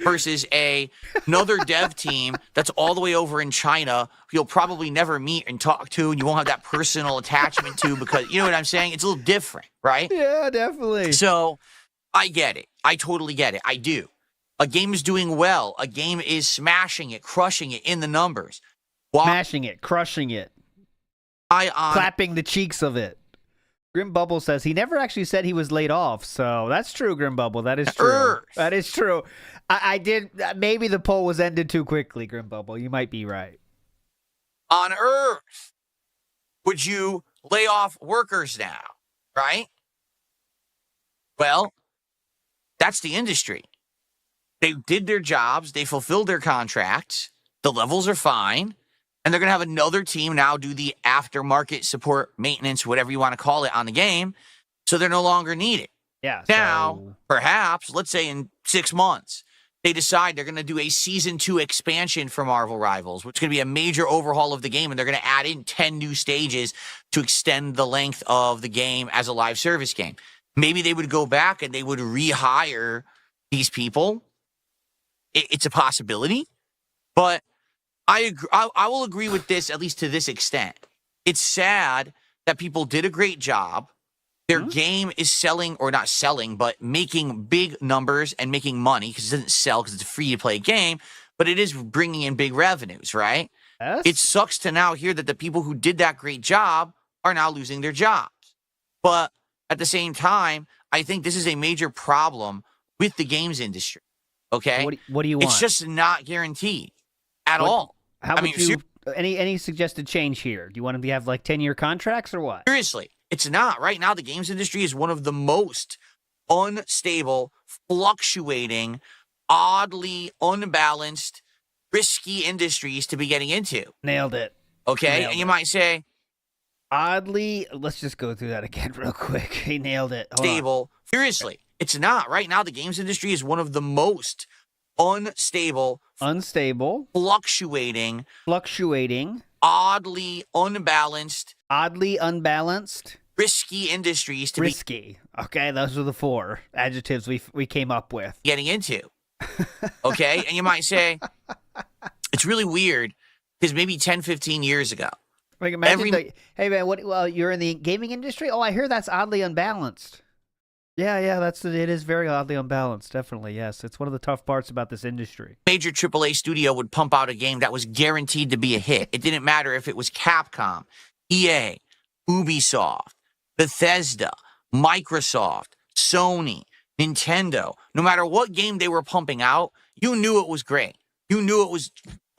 [SPEAKER 3] Versus another dev team that's all the way over in China who you'll probably never meet and talk to, and you won't have that personal attachment to because, you know what I'm saying? It's a little different, right?
[SPEAKER 2] Yeah, definitely.
[SPEAKER 3] So I get it. I totally get it. I do. A game is doing well. A game is smashing it, crushing it in the numbers.
[SPEAKER 2] Smashing it, crushing it. Clapping the cheeks of it. Grim Bubble says he never actually said he was laid off, so that's true, Grim Bubble. That is true. That is true. I did. Maybe the poll was ended too quickly, Grim Bubble. You might be right.
[SPEAKER 3] On Earth, would you lay off workers now, right? Well, that's the industry. They did their jobs. They fulfilled their contracts. The levels are fine. And they're going to have another team now do the aftermarket support, maintenance, whatever you want to call it on the game. So they're no longer needed.
[SPEAKER 2] Yeah.
[SPEAKER 3] Now,
[SPEAKER 2] So...
[SPEAKER 3] perhaps, let's say in 6 months, they decide they're going to do a Season 2 expansion for Marvel Rivals, which is going to be a major overhaul of the game, and they're going to add in 10 new stages to extend the length of the game as a live service game. Maybe they would go back and they would rehire these people. It's a possibility, but I will agree with this, at least to this extent. It's sad that people did a great job. Their game is selling, or not selling, but making big numbers and making money, because it doesn't sell because it's a free-to-play game, but it is bringing in big revenues, right?
[SPEAKER 2] Yes.
[SPEAKER 3] It sucks to now hear that the people who did that great job are now losing their jobs. But at the same time, I think this is a major problem with the games industry, okay?
[SPEAKER 2] What do you want?
[SPEAKER 3] It's just not guaranteed at all.
[SPEAKER 2] How would you... Any suggested change here? Do you want to have like 10-year contracts or what?
[SPEAKER 3] Seriously, it's not. Right now, the games industry is one of the most unstable, fluctuating, oddly unbalanced, risky industries to be getting into.
[SPEAKER 2] Nailed it.
[SPEAKER 3] Okay? And you might say...
[SPEAKER 2] Oddly, let's just go through that again real quick. He nailed it. Hold
[SPEAKER 3] stable.
[SPEAKER 2] on.
[SPEAKER 3] Seriously, it's not. Right now, the games industry is one of the most unstable, fluctuating, oddly unbalanced, risky industries to
[SPEAKER 2] risky. Okay, those are the 4 adjectives we came up with.
[SPEAKER 3] Getting into. Okay, and you might say it's really weird because maybe 10, 15 years ago.
[SPEAKER 2] Like imagine hey man, you're in the gaming industry? Oh, I hear that's oddly unbalanced. Yeah, it is very oddly unbalanced, definitely, yes. It's one of the tough parts about this industry.
[SPEAKER 3] Major AAA studio would pump out a game that was guaranteed to be a hit. It didn't matter if it was Capcom, EA, Ubisoft, Bethesda, Microsoft, Sony, Nintendo. No matter what game they were pumping out, you knew it was great. You knew it was,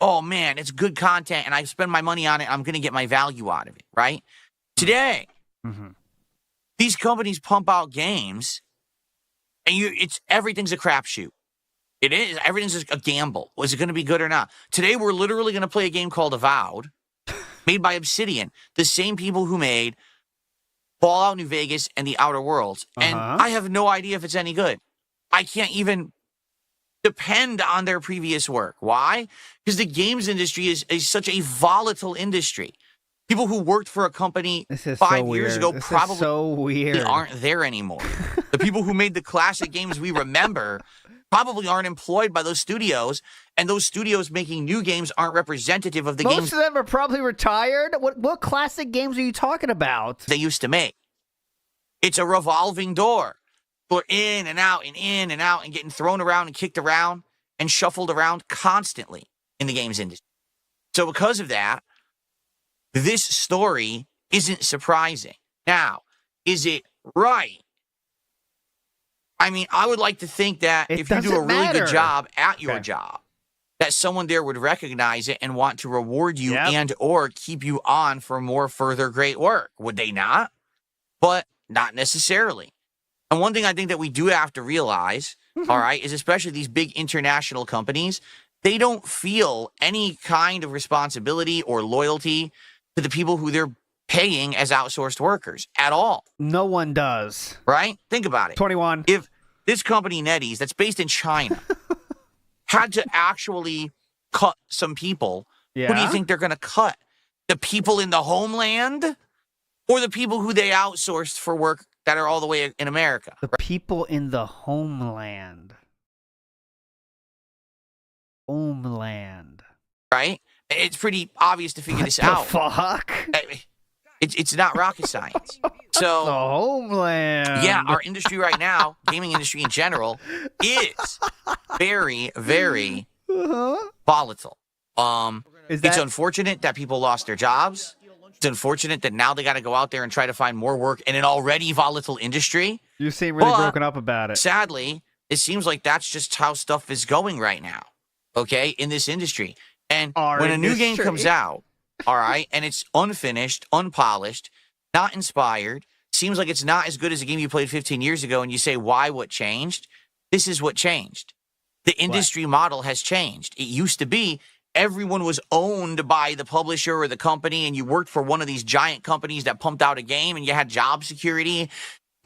[SPEAKER 3] oh man, it's good content, and I spend my money on it, I'm going to get my value out of it, right? Today, these companies pump out games, and everything's a crapshoot. It is. Everything's a gamble. Was it going to be good or not? Today, we're literally going to play a game called Avowed, made by Obsidian, the same people who made Fallout New Vegas and The Outer Worlds. And I have no idea if it's any good. I can't even depend on their previous work. Why? Because the games industry is such a volatile industry. People who worked for a company 5 years ago probably aren't there anymore. The people who made the classic games we remember probably aren't employed by those studios, and those studios making new games aren't representative of the games.
[SPEAKER 2] Most of them are probably retired. What classic games are you talking about?
[SPEAKER 3] They used to make. It's a revolving door. People are in and out and in and out and getting thrown around and kicked around and shuffled around constantly in the games industry. So because of that, this story isn't surprising. Now, is it right? I mean, I would like to think that if you do a really good job at your job, that someone there would recognize it and want to reward you and or keep you on for more further great work. Would they not? But not necessarily. And one thing I think that we do have to realize, all right, is especially these big international companies, they don't feel any kind of responsibility or loyalty to the people who they're paying as outsourced workers at all.
[SPEAKER 2] No one does.
[SPEAKER 3] Right? Think about it.
[SPEAKER 2] 21.
[SPEAKER 3] If this company, NetEase, that's based in China, had to actually cut some people, who do you think they're going to cut? The people in the homeland or the people who they outsourced for work that are all the way in America?
[SPEAKER 2] The people in the homeland. Homeland.
[SPEAKER 3] Right? It's pretty obvious to figure this out.
[SPEAKER 2] Fuck?
[SPEAKER 3] It's not rocket science. So
[SPEAKER 2] the homeland.
[SPEAKER 3] Yeah, our industry right now, gaming industry in general, is very, very volatile. It's unfortunate that people lost their jobs. It's unfortunate that now they got to go out there and try to find more work in an already volatile industry.
[SPEAKER 2] You seem really broken up about it.
[SPEAKER 3] Sadly, it seems like that's just how stuff is going right now. Okay, in this industry. And when a new game comes out, all right, and it's unfinished, unpolished, not inspired, seems like it's not as good as a game you played 15 years ago, and you say, why, what changed? This is what changed. The industry model has changed. It used to be everyone was owned by the publisher or the company, and you worked for one of these giant companies that pumped out a game and you had job security.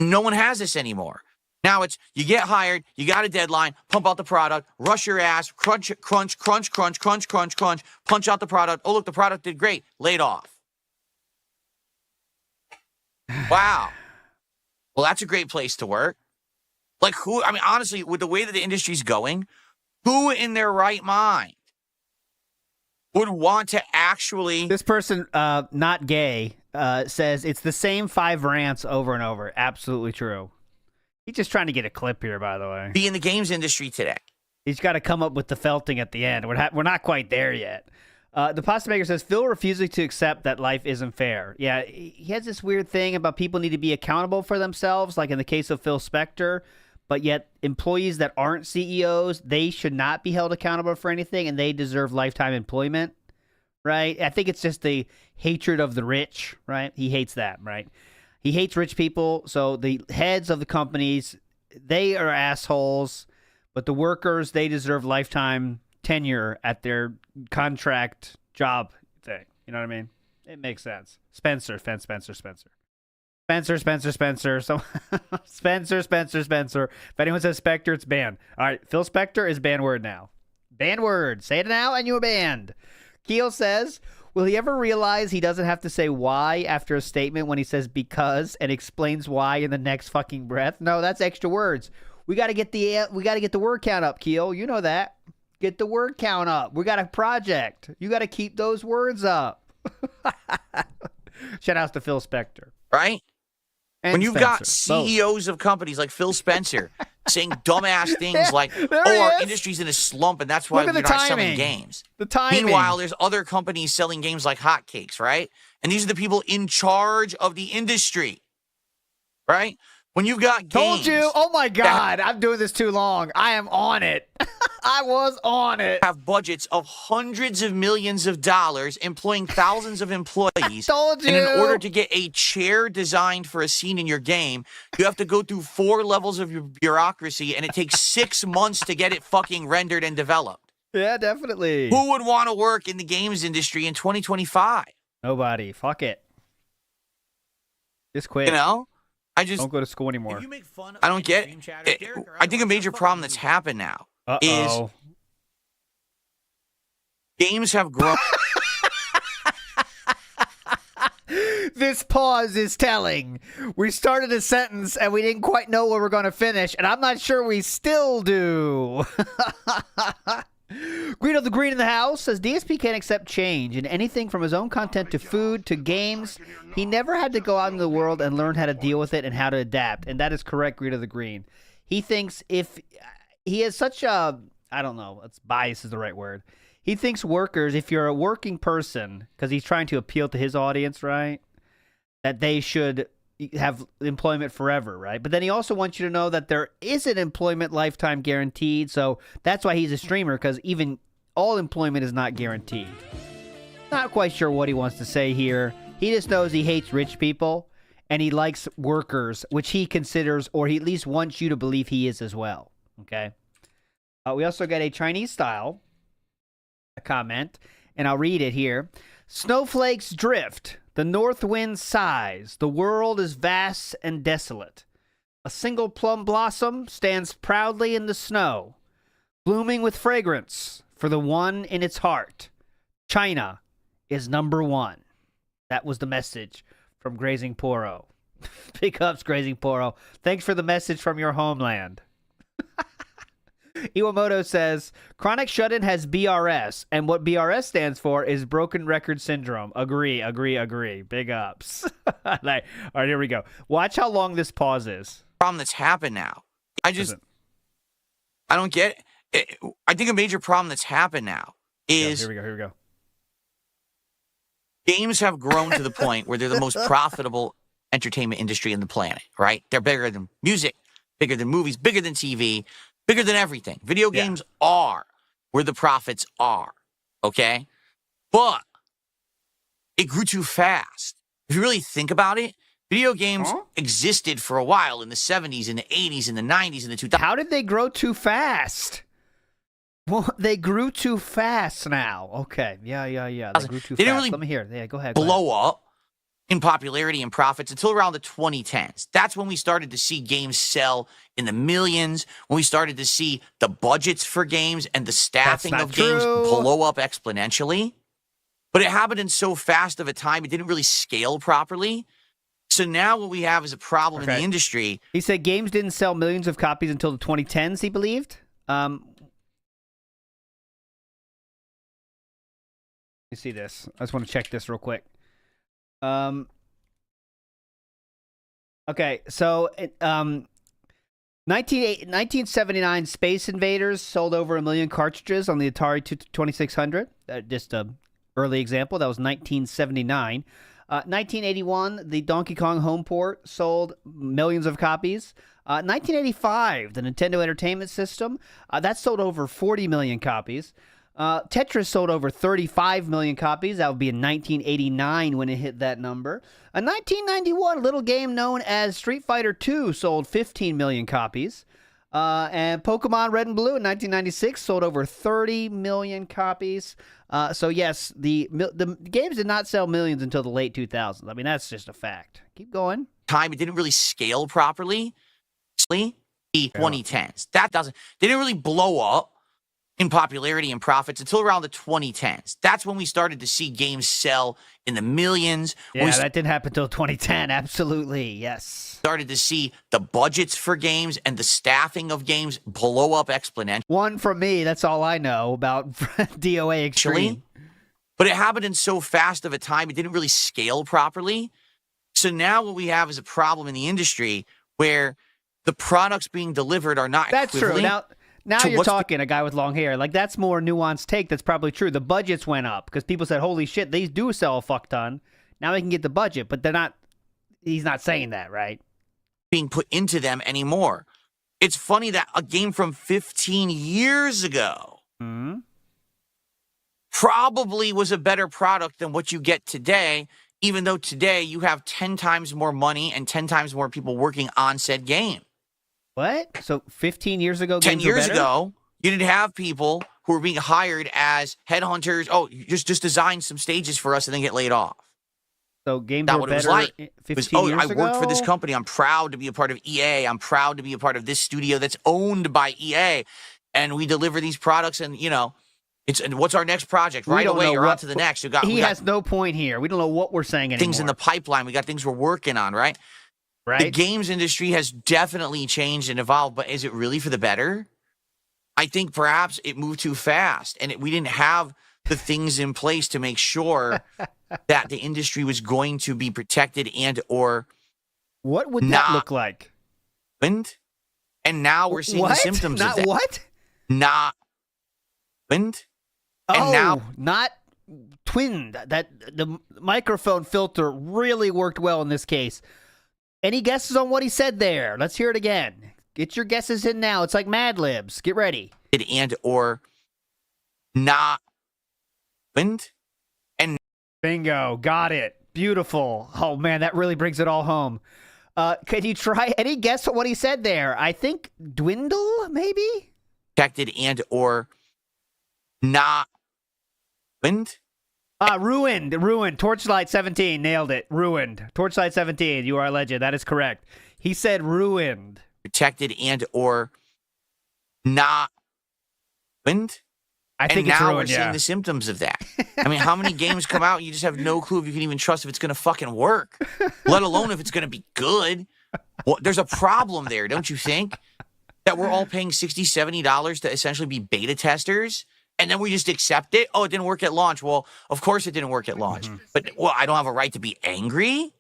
[SPEAKER 3] No one has this anymore. Now it's you get hired, you got a deadline, pump out the product, rush your ass, crunch, crunch, crunch, crunch, crunch, crunch, crunch, punch out the product. Oh, look, the product did great. Laid off. Wow. Well, that's a great place to work. Like who, I mean, honestly, with the way that the industry's going, who in their right mind would want to actually...
[SPEAKER 2] This person, not gay, says it's the same 5 rants over and over. Absolutely true. He's just trying to get a clip here, by the way.
[SPEAKER 3] Be in the games industry today.
[SPEAKER 2] He's got to come up with the felting at the end. We're not quite there yet. The pasta maker says, Phil refusing to accept that life isn't fair. Yeah, he has this weird thing about people need to be accountable for themselves, like in the case of Phil Spector, but yet employees that aren't CEOs, they should not be held accountable for anything, and they deserve lifetime employment, right? I think it's just the hatred of the rich, right? He hates that, right? He hates rich people, so the heads of the companies, they are assholes, but the workers, they deserve lifetime tenure at their contract job thing. You know what I mean? It makes sense. Spencer. So Spencer. If anyone says Spectre, it's banned. All right, Phil Spector is banned word now. Banned word. Say it now and you're banned. Keel says, will he ever realize he doesn't have to say why after a statement when he says because and explains why in the next fucking breath? No, that's extra words. We got to get the word count up, Keel. You know that. Get the word count up. We got a project. You got to keep those words up. Shout out to Phil Spector.
[SPEAKER 3] Right?
[SPEAKER 2] And
[SPEAKER 3] when you've
[SPEAKER 2] Spencer.
[SPEAKER 3] got CEOs of companies like Phil Spencer saying dumbass things like,
[SPEAKER 2] there
[SPEAKER 3] oh,
[SPEAKER 2] he
[SPEAKER 3] our
[SPEAKER 2] is.
[SPEAKER 3] industry's in a slump and that's why
[SPEAKER 2] Look
[SPEAKER 3] we're
[SPEAKER 2] at
[SPEAKER 3] not
[SPEAKER 2] the
[SPEAKER 3] selling
[SPEAKER 2] timing.
[SPEAKER 3] games.
[SPEAKER 2] The timing.
[SPEAKER 3] Meanwhile, there's other companies selling games like hotcakes, right? And these are the people in charge of the industry, right? When you've got games...
[SPEAKER 2] Told you. Oh, my God. I'm doing this too long. I am on it. I was on it.
[SPEAKER 3] Have budgets of hundreds of millions of dollars, employing thousands of employees.
[SPEAKER 2] Told you.
[SPEAKER 3] And in order to get a chair designed for a scene in your game, you have to go through 4 levels of your bureaucracy, and it takes 6 months to get it fucking rendered and developed.
[SPEAKER 2] Yeah, definitely.
[SPEAKER 3] Who would want to work in the games industry in 2025?
[SPEAKER 2] Nobody. Fuck it. Just quit.
[SPEAKER 3] You know? I just
[SPEAKER 2] don't go to school anymore.
[SPEAKER 6] You make fun of
[SPEAKER 3] I don't get
[SPEAKER 6] stream
[SPEAKER 3] it.
[SPEAKER 6] chatter, Derek, or
[SPEAKER 3] I think a
[SPEAKER 6] otherwise,
[SPEAKER 3] major
[SPEAKER 6] fuck
[SPEAKER 3] problem
[SPEAKER 6] you.
[SPEAKER 3] that's happened now
[SPEAKER 2] Uh-oh.
[SPEAKER 3] is games have grown.
[SPEAKER 2] This pause is telling. We started a sentence and we didn't quite know where we're going to finish, and I'm not sure we still do. Greedo the Green in the house says DSP can't accept change in anything from his own content to food to games. He never had to go out into the world and learn how to deal with it and how to adapt. And that is correct, Greedo the Green. He thinks if he has such a, I don't know, bias is the right word. He thinks workers, if you're a working person, because he's trying to appeal to his audience, right, that they should have employment forever, right? But then he also wants you to know that there isn't employment lifetime guaranteed. So that's why he's a streamer, because even all employment is not guaranteed. Not quite sure what he wants to say here. He just knows he hates rich people and he likes workers, which he considers, or he at least wants you to believe he is as well. Okay. We also got a Chinese style comment, and I'll read it here. Snowflakes drift. The north wind sighs. The world is vast and desolate. A single plum blossom stands proudly in the snow, blooming with fragrance for the one in its heart. China is number one. That was the message from Grazing Poro. Big ups, Grazing Poro. Thanks for the message from your homeland. Iwamoto says, Chronic Shut-In has BRS, and what BRS stands for is Broken Record Syndrome. Agree. Big ups. All right, here we go. Watch how long this pause is.
[SPEAKER 3] Problem that's happened now. I don't get it. I think a major problem that's happened now is
[SPEAKER 2] Here we go.
[SPEAKER 3] games have grown to the point where they're the most profitable entertainment industry in the planet, right? They're bigger than music, bigger than movies, bigger than TV, bigger than everything. Video games are where the profits are, okay? But it grew too fast. If you really think about it, video games existed for a while in the 70s, in the 80s, in the 90s, in the 2000s.
[SPEAKER 2] How did they grow too fast? Well, they grew too fast now. Okay. Yeah. They grew too
[SPEAKER 3] They
[SPEAKER 2] fast.
[SPEAKER 3] didn't really
[SPEAKER 2] Let me hear. Yeah, go ahead.
[SPEAKER 3] blow up in popularity and profits until around the 2010s. That's when we started to see games sell in the millions, when we started to see the budgets for games and the staffing of games blow up exponentially. But it happened in so fast of a time, it didn't really scale properly. So now what we have is a problem in the industry.
[SPEAKER 2] He said games didn't sell millions of copies until the 2010s, he believed. Let me see this. I just want to check this real quick. Okay, so 1979 Space Invaders sold over 1 million cartridges on the Atari 2600. Just an early example. That was 1979. 1981, the Donkey Kong home port sold millions of copies. 1985, the Nintendo Entertainment System, that sold over 40 million copies. Tetris sold over 35 million copies. That would be in 1989 when it hit that number. In 1991, a little game known as Street Fighter II sold 15 million copies. And Pokemon Red and Blue in 1996 sold over 30 million copies. So yes, the games did not sell millions until the late 2000s. I mean, that's just a fact. Keep going.
[SPEAKER 3] Time it didn't really scale properly. The 2010s. They didn't really blow up in popularity and profits until around the 2010s. That's when we started to see games sell in the millions.
[SPEAKER 2] Yeah, that didn't happen until 2010. Absolutely, yes.
[SPEAKER 3] Started to see the budgets for games and the staffing of games blow up exponentially.
[SPEAKER 2] One from me. That's all I know about DOA Extreme.
[SPEAKER 3] But it happened in so fast of a time, it didn't really scale properly. So now what we have is a problem in the industry where the products being delivered are not
[SPEAKER 2] That's true. Now you're talking a guy with long hair. Like, that's more nuanced take. That's probably true. The budgets went up because people said, holy shit, these do sell a fuck ton. Now we can get the budget, but he's not saying that, right?
[SPEAKER 3] Being put into them anymore. It's funny that a game from 15 years ago probably was a better product than what you get today, even though today you have 10 times more money and 10 times more people working on said game.
[SPEAKER 2] What? So 15 years ago,
[SPEAKER 3] 10 years ago, you didn't have people who were being hired as headhunters. Oh, you just design some stages for us and then get laid off.
[SPEAKER 2] So games
[SPEAKER 3] That's
[SPEAKER 2] were
[SPEAKER 3] what it was
[SPEAKER 2] better
[SPEAKER 3] like.
[SPEAKER 2] 15 years ago?
[SPEAKER 3] I worked for this company. I'm proud to be a part of EA. I'm proud to be a part of this studio that's owned by EA. And we deliver these products and, and what's our next project? Right away, you're on to the next.
[SPEAKER 2] He has no point here. We don't know what we're saying anymore.
[SPEAKER 3] Things in the pipeline. We got things we're working on, right?
[SPEAKER 2] Right.
[SPEAKER 3] The games industry has definitely changed and evolved, but is it really for the better? I think perhaps it moved too fast, and we didn't have the things in place to make sure that the industry was going to be protected and or
[SPEAKER 2] what would that look like?
[SPEAKER 3] And now we're seeing the symptoms of that.
[SPEAKER 2] What?
[SPEAKER 3] Not wind.
[SPEAKER 2] And now not twinned. That the microphone filter really worked well in this case. Any guesses on what he said there? Let's hear it again. Get your guesses in now. It's like Mad Libs. Get ready.
[SPEAKER 3] And or not wind. And
[SPEAKER 2] bingo. Got it. Beautiful. Oh, man, that really brings it all home. Can you try any guess on what he said there? I think dwindle, maybe?
[SPEAKER 3] Protected and or not wind.
[SPEAKER 2] Ruined. Torchlight 17. Nailed it. Ruined. Torchlight 17. You are a legend. That is correct. He said ruined.
[SPEAKER 3] Protected and or not wind.
[SPEAKER 2] I think
[SPEAKER 3] it's
[SPEAKER 2] ruined,
[SPEAKER 3] now we're seeing the symptoms of that. I mean, how many games come out and you just have no clue if you can even trust if it's going to fucking work, let alone if it's going to be good. Well, there's a problem there, don't you think? That we're all paying $60, $70 to essentially be beta testers. And then we just accept it. Oh, it didn't work at launch. Well, of course it didn't work at launch. But, I don't have a right to be angry?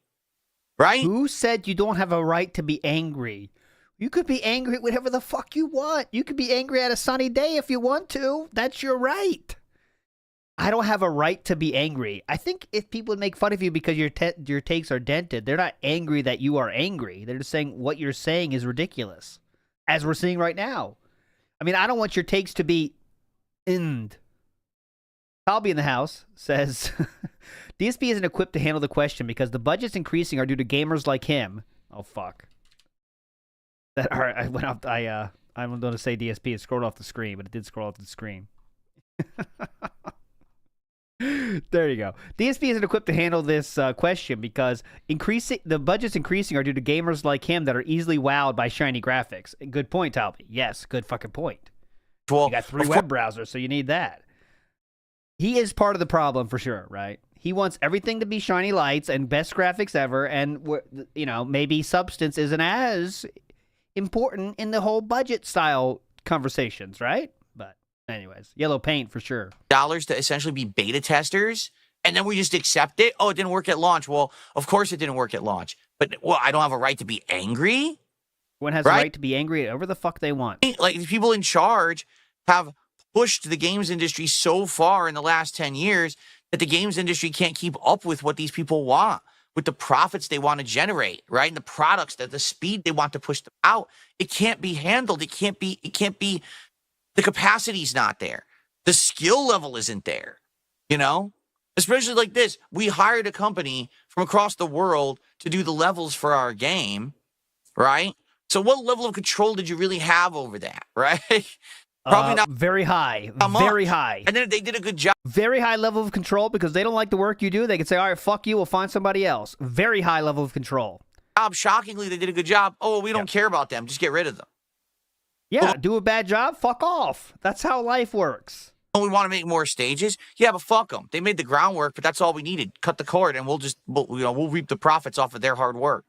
[SPEAKER 3] Right?
[SPEAKER 2] Who said you don't have a right to be angry? You could be angry at whatever the fuck you want. You could be angry at a sunny day if you want to. That's your right. I don't have a right to be angry. I think if people make fun of you because your takes are dented, they're not angry that you are angry. They're just saying what you're saying is ridiculous, as we're seeing right now. I mean, I don't want your takes to be end. Colby in the house says, DSP isn't equipped to handle the question because the budgets increasing are due to gamers like him. Oh, fuck. I I'm going to say DSP. It scrolled off the screen, but it did scroll off the screen. There you go. DSP isn't equipped to handle this question because the budgets increasing are due to gamers like him that are easily wowed by shiny graphics. Good point, Talby. Yes, good fucking point.
[SPEAKER 3] Well,
[SPEAKER 2] you got 3 web browsers, so you need that. He is part of the problem for sure, right? He wants everything to be shiny lights and best graphics ever, and maybe substance isn't as important in the whole budget style conversations, right? But anyways, yellow paint for sure.
[SPEAKER 3] Dollars to essentially be beta testers, and then we just accept it. Oh, it didn't work at launch. Well, of course it didn't work at launch. But I don't have a right to be angry.
[SPEAKER 2] One has a right to be angry at whatever the fuck they want.
[SPEAKER 3] Like the people in charge have pushed the games industry so far in the last 10 years that the games industry can't keep up with what these people want, with the profits they want to generate, right? And the products, the speed they want to push them out. It can't be handled. It can't be, the capacity's not there. The skill level isn't there, Especially like this. We hired a company from across the world to do the levels for our game, right? So what level of control did you really have over that, right? Probably not
[SPEAKER 2] very high. Very high.
[SPEAKER 3] And then they did a good job.
[SPEAKER 2] Very high level of control because they don't like the work you do. They can say, all right, fuck you, we'll find somebody else. Very high level of control.
[SPEAKER 3] Shockingly, they did a good job. Oh, we don't care about them. Just get rid of them.
[SPEAKER 2] Yeah, do a bad job, fuck off. That's how life works.
[SPEAKER 3] Oh, we want to make more stages? Yeah, but fuck them. They made the groundwork, but that's all we needed. Cut the cord and we'll reap the profits off of their hard work.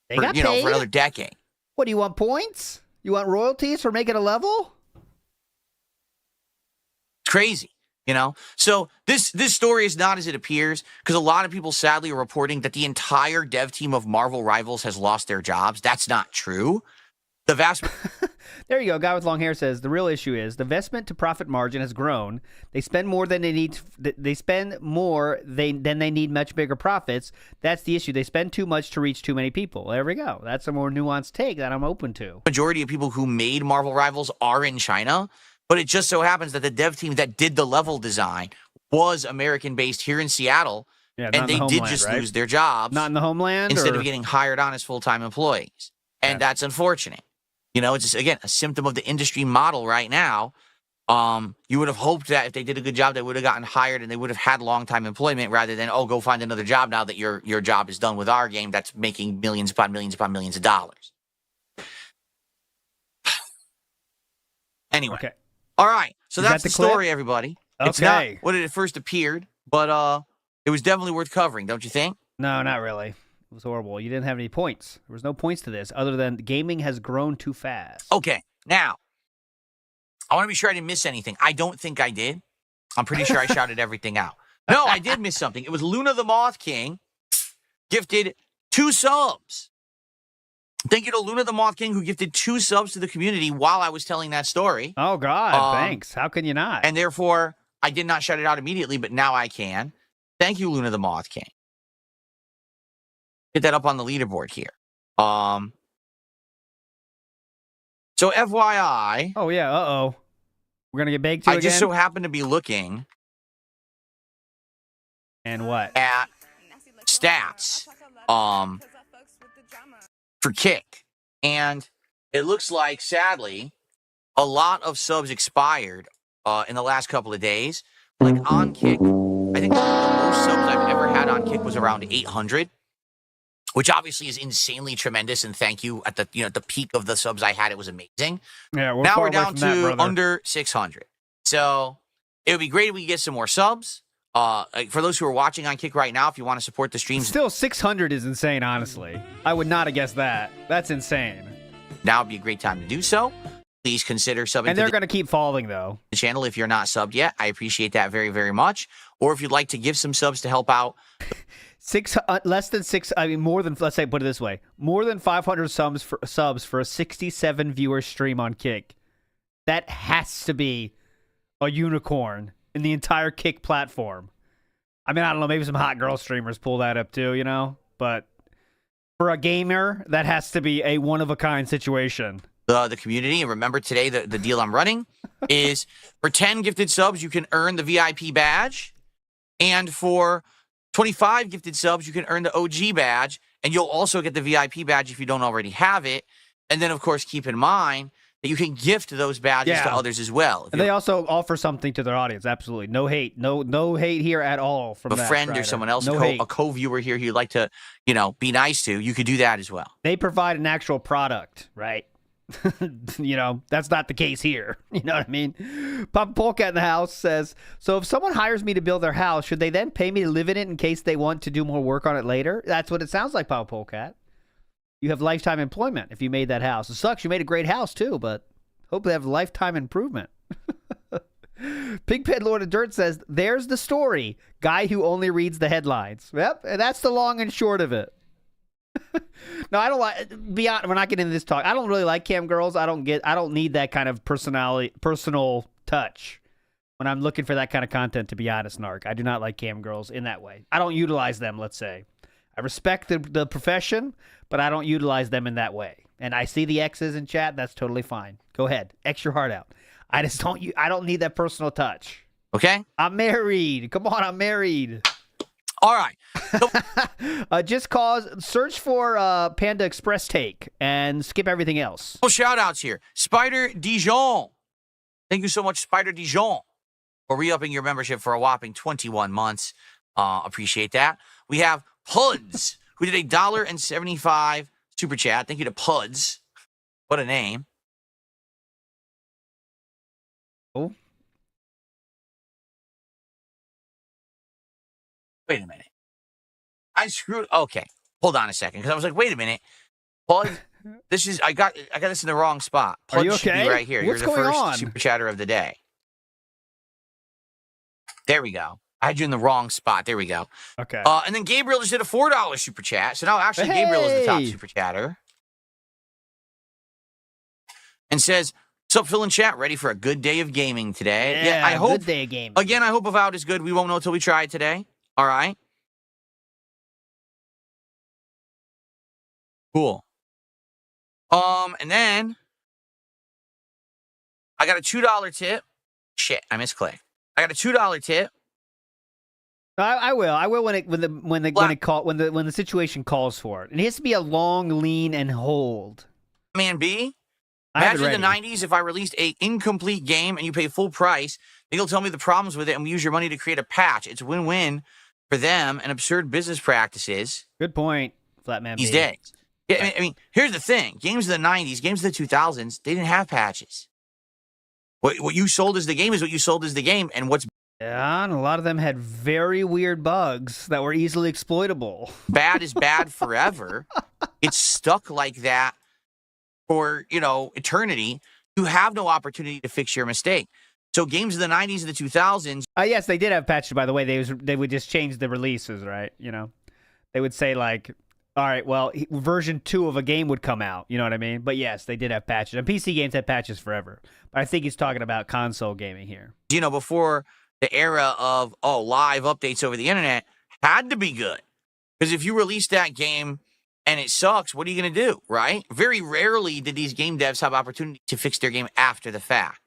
[SPEAKER 2] They got paid.
[SPEAKER 3] For another decade.
[SPEAKER 2] What, do you want points? You want royalties for making a level?
[SPEAKER 3] Crazy, So this story is not as it appears because a lot of people sadly are reporting that the entire dev team of Marvel Rivals has lost their jobs. That's not true. The vast
[SPEAKER 2] There you go. Guy with long hair says the real issue is the investment to profit margin has grown. They spend more than they need. They spend more than they need much bigger profits. That's the issue. They spend too much to reach too many people. There we go. That's a more nuanced take that I'm open to.
[SPEAKER 3] Majority of people who made Marvel Rivals are in China, but it just so happens that the dev team that did the level design was American-based here in Seattle, and they did just lose their jobs.
[SPEAKER 2] Not in the homeland?
[SPEAKER 3] Instead of getting hired on as full-time employees. And that's unfortunate. It's just, again, a symptom of the industry model right now. You would have hoped that if they did a good job, they would have gotten hired and they would have had long-time employment rather than, go find another job now that your job is done with our game that's making millions upon millions upon millions of dollars. Anyway.
[SPEAKER 2] Okay.
[SPEAKER 3] All right. So that's the story, everybody.
[SPEAKER 2] Okay.
[SPEAKER 3] It's not what it first appeared, but it was definitely worth covering, don't you think?
[SPEAKER 2] No, not really. It was horrible. You didn't have any points. There was no points to this other than gaming has grown too fast.
[SPEAKER 3] Okay. Now, I want to be sure I didn't miss anything. I don't think I did. I'm pretty sure I shouted everything out. No, I did miss something. It was Luna the Moth King gifted 2 subs. Thank you to Luna the Moth King who gifted 2 subs to the community while I was telling that story.
[SPEAKER 2] Oh, God. Thanks. How can you not?
[SPEAKER 3] And therefore, I did not shout it out immediately, but now I can. Thank you, Luna the Moth King. Get that up on the leaderboard here. So FYI.
[SPEAKER 2] Oh, yeah. Uh-oh. We're going to get baked to
[SPEAKER 3] I
[SPEAKER 2] again?
[SPEAKER 3] just so happen to be looking.
[SPEAKER 2] And what?
[SPEAKER 3] At stats. For Kick. And it looks like, sadly, a lot of subs expired in the last couple of days. Like on Kick, I think the most subs I've ever had on Kick was around 800. Which obviously is insanely tremendous, and thank you. At the at the peak of the subs I had, it was amazing.
[SPEAKER 2] Yeah,
[SPEAKER 3] now we're down to under 600. So it would be great if we could get some more subs. For those who are watching on Kick right now, if you want to support the streams,
[SPEAKER 2] still 600 is insane. Honestly, I would not have guessed that. That's insane.
[SPEAKER 3] Now would be a great time to do so. Please consider subbing.
[SPEAKER 2] And they're going to keep falling though.
[SPEAKER 3] The channel if you're not subbed yet. I appreciate that very, very much. Or if you'd like to give some subs to help out.
[SPEAKER 2] Less than 6. I mean, more than. Let's say, put it this way: more than 500 subs for a 67 viewer stream on Kick. That has to be a unicorn in the entire Kick platform. I mean, I don't know. Maybe some hot girl streamers pull that up too, But for a gamer, that has to be a one of a kind situation.
[SPEAKER 3] The community, and remember today the deal I'm running is for 10 gifted subs you can earn the VIP badge, and for 25 gifted subs, you can earn the OG badge, and you'll also get the VIP badge if you don't already have it. And then, of course, keep in mind that you can gift those badges to others as well.
[SPEAKER 2] And they also offer something to their audience. Absolutely. No hate. No hate here at all from
[SPEAKER 3] a
[SPEAKER 2] that
[SPEAKER 3] friend
[SPEAKER 2] writer.
[SPEAKER 3] or someone else,
[SPEAKER 2] No hate.
[SPEAKER 3] a co-viewer here who you'd like to, be nice to, you could do that as well.
[SPEAKER 2] They provide an actual product, right? That's not the case here. You know what I mean? Papa Polecat in the house says, so if someone hires me to build their house, should they then pay me to live in it in case they want to do more work on it later? That's what it sounds like, Papa Polecat. You have lifetime employment if you made that house. It sucks. You made a great house too, but hope they have lifetime improvement. Pigpen Lord of Dirt says, there's the story. Guy who only reads the headlines. Yep, and that's the long and short of it. No, I don't like. We're not getting into this talk. I don't really like cam girls. I don't need that kind of personal touch when I'm looking for that kind of content. To be honest, Narc, I do not like cam girls in that way. I don't utilize them. Let's say I respect the profession, but I don't utilize them in that way. And I see the X's in chat. That's totally fine. Go ahead, X your heart out. I just don't. I don't need that personal touch.
[SPEAKER 3] Okay.
[SPEAKER 2] I'm married. Come on, I'm married.
[SPEAKER 3] All right.
[SPEAKER 2] Just search for Panda Express Take and skip everything else.
[SPEAKER 3] Well, shout outs here. Spider Dijon. Thank you so much, Spider Dijon, for re-upping your membership for a whopping 21 months. Appreciate that. We have Puds, who did $1.75 super chat. Thank you to Puds. What a name.
[SPEAKER 2] Oh.
[SPEAKER 3] Wait a minute. I screwed. Okay, hold on a second, because I was like, wait a minute, Pud. I got this in the wrong spot.
[SPEAKER 2] Are you
[SPEAKER 3] Pud should
[SPEAKER 2] okay?
[SPEAKER 3] be right here.
[SPEAKER 2] What's
[SPEAKER 3] You're the
[SPEAKER 2] going
[SPEAKER 3] first
[SPEAKER 2] on?
[SPEAKER 3] super chatter of the day. There we go. I had you in the wrong spot. There we go.
[SPEAKER 2] Okay.
[SPEAKER 3] And then Gabriel just did a $4 super chat. So now actually Gabriel is the top super chatter. And says, "What's up, Phil in chat? Ready for a good day of gaming today?"
[SPEAKER 2] Yeah,
[SPEAKER 3] I hope.
[SPEAKER 2] good day of gaming.
[SPEAKER 3] Again, I hope Avowed is good. We won't know until we try it today. All right. Cool. And then I got a $2 tip. Shit, I misclicked. I got a $2 tip.
[SPEAKER 2] I will when the situation calls for it. It has to be a long lean and hold.
[SPEAKER 3] Man B.
[SPEAKER 2] I have it
[SPEAKER 3] Imagine the
[SPEAKER 2] ready.
[SPEAKER 3] 90s if I released a incomplete game and you pay full price. Then you'll tell me the problems with it and we use your money to create a patch. It's win-win for them and absurd business practices.
[SPEAKER 2] Good point, Flatman.
[SPEAKER 3] These days. Yeah, I mean, here's the thing. Games of the 90s, games of the 2000s, they didn't have patches. What you sold as the game is what you sold as the game. And what's
[SPEAKER 2] Yeah, and a lot of them had very weird bugs that were easily exploitable.
[SPEAKER 3] bad is bad forever. It's stuck like that for, eternity. You have no opportunity to fix your mistake. So games of the 90s and the 2000s.
[SPEAKER 2] Yes, they did have patches, by the way. They would just change the releases, right? They would say like, all right, well, version 2 of a game would come out. You know what I mean? But yes, they did have patches. And PC games had patches forever. But I think he's talking about console gaming here.
[SPEAKER 3] Before the era of, live updates over the internet had to be good. Because if you release that game and it sucks, what are you going to do, right? Very rarely did these game devs have opportunity to fix their game after the fact.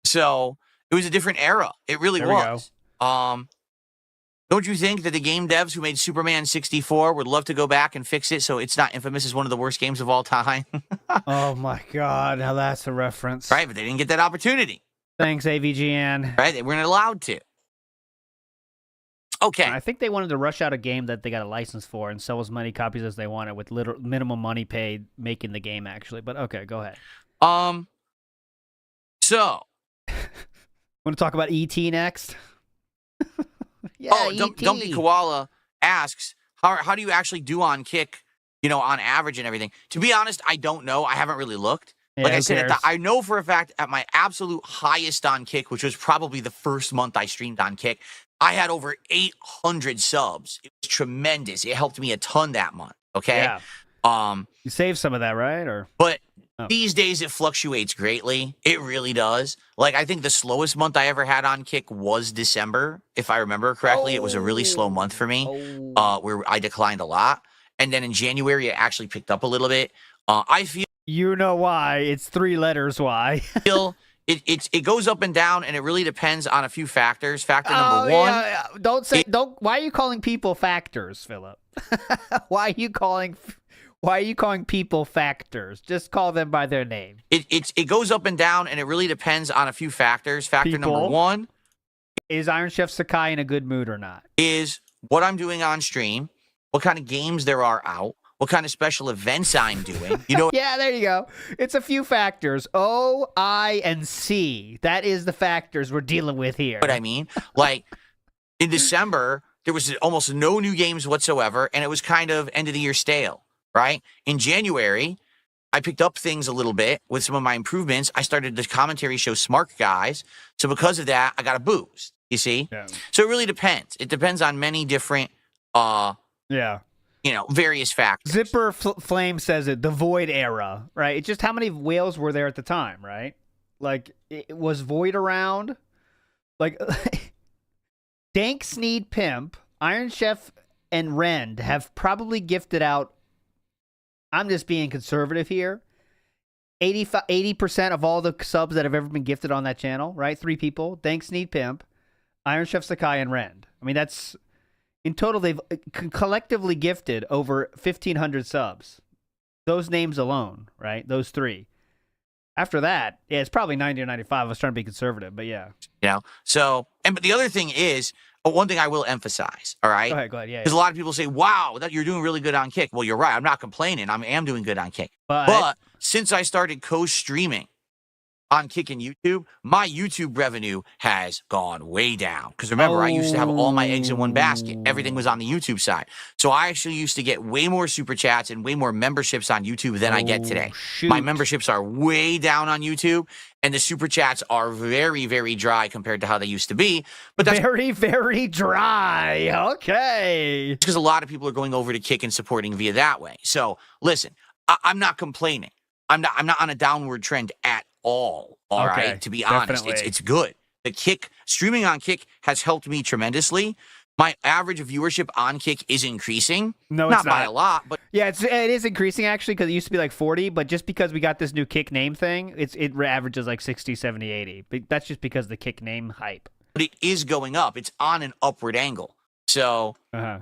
[SPEAKER 3] So it was a different era. It really was. Don't you think that the game devs who made Superman 64 would love to go back and fix it so it's not infamous as one of the worst games of all time?
[SPEAKER 2] Oh my God, now that's a reference.
[SPEAKER 3] Right, but they didn't get that opportunity.
[SPEAKER 2] Thanks, AVGN.
[SPEAKER 3] Right, they weren't allowed to. Okay.
[SPEAKER 2] I think they wanted to rush out a game that they got a license for and sell as many copies as they wanted with minimum money paid making the game, actually. But okay, go ahead.
[SPEAKER 3] So.
[SPEAKER 2] Want to talk about ET next? Yeah,
[SPEAKER 3] Dumpy Koala asks, how do you actually do on Kick, on average and everything? To be honest, I don't know. I haven't really looked.
[SPEAKER 2] Yeah,
[SPEAKER 3] like I said, I know for a fact at my absolute highest on Kick, which was probably the first month I streamed on Kick, I had over 800 subs. It was tremendous. It helped me a ton that month. Okay.
[SPEAKER 2] Yeah. You saved some of that, right?
[SPEAKER 3] But these days it fluctuates greatly. It really does. Like I think the slowest month I ever had on Kick was December, if I remember correctly. It was a really slow month for me, where I declined a lot. And then in January it actually picked up a little bit. I feel. You
[SPEAKER 2] know why? It's 3 letters. Why?
[SPEAKER 3] It goes up and down, and it really depends on a few factors. Factor number one.
[SPEAKER 2] Yeah. Don't. Why are you calling people factors, Philip? Why are you calling? Why are you calling people factors? Just call them by their name.
[SPEAKER 3] It goes up and down, and it really depends on a few factors. Factor number
[SPEAKER 2] People.
[SPEAKER 3] one
[SPEAKER 2] Is Iron Chef Sakai in a good mood or not?
[SPEAKER 3] is what I'm doing on stream, what kind of games there are out, what kind of special events I'm doing. You know,
[SPEAKER 2] Yeah, there you go. It's a few factors. O, I, and C. That is the factors we're dealing with here.
[SPEAKER 3] what I mean? Like in December, there was almost no new games whatsoever, and it was kind of end of the year stale, right? In January, I picked up things a little bit with some of my improvements. I started the commentary show Smart Guys. So because of that, I got a boost, you see?
[SPEAKER 2] Yeah.
[SPEAKER 3] So it really depends. It depends on many different,
[SPEAKER 2] Yeah.
[SPEAKER 3] various factors.
[SPEAKER 2] Zipper Flame says it, the Void era, right? It's just how many whales were there at the time, right? Like, it was Void around? Like, Dank Sneed Pimp, Iron Chef, and Rend have probably gifted out, I'm just being conservative here, 80% of all the subs that have ever been gifted on that channel, right? 3 people, Dank Sneed Pimp, Iron Chef Sakai, and Rend. I mean, that's... In total, they've collectively gifted over 1,500 subs. Those names alone, right? Those 3. After that, yeah, it's probably 90 or 95. I was trying to be conservative, but yeah.
[SPEAKER 3] So, but the other thing is, one thing I will emphasize, all right?
[SPEAKER 2] Go ahead, yeah.
[SPEAKER 3] Because a lot of people say, wow, that you're doing really good on Kick. Well, you're right. I'm not complaining. I am doing good on Kick. But since I started co-streaming on Kick and YouTube, my YouTube revenue has gone way down. Because remember, I used to have all my eggs in one basket. Everything was on the YouTube side. So I actually used to get way more super chats and way more memberships on YouTube than I get today.
[SPEAKER 2] Shoot.
[SPEAKER 3] My memberships are way down on YouTube, and the super chats are very, very dry compared to how they used to be. But that's
[SPEAKER 2] Very, very dry. Okay.
[SPEAKER 3] because a lot of people are going over to Kick and supporting via that way. So listen, I'm not complaining. I'm not on a downward trend at all. All right,
[SPEAKER 2] Okay,
[SPEAKER 3] to be honest,
[SPEAKER 2] definitely.
[SPEAKER 3] it's good. The Kick streaming on Kick has helped me tremendously. My average viewership on Kick is increasing.
[SPEAKER 2] No, it's
[SPEAKER 3] not by
[SPEAKER 2] not.
[SPEAKER 3] a lot, but
[SPEAKER 2] Yeah, it is increasing actually because it used to be like 40, but just because we got this new Kick name thing, it averages like 60, 70, 80. But that's just because the Kick name hype.
[SPEAKER 3] it is going up. It's on an upward angle. So
[SPEAKER 2] Uh-huh.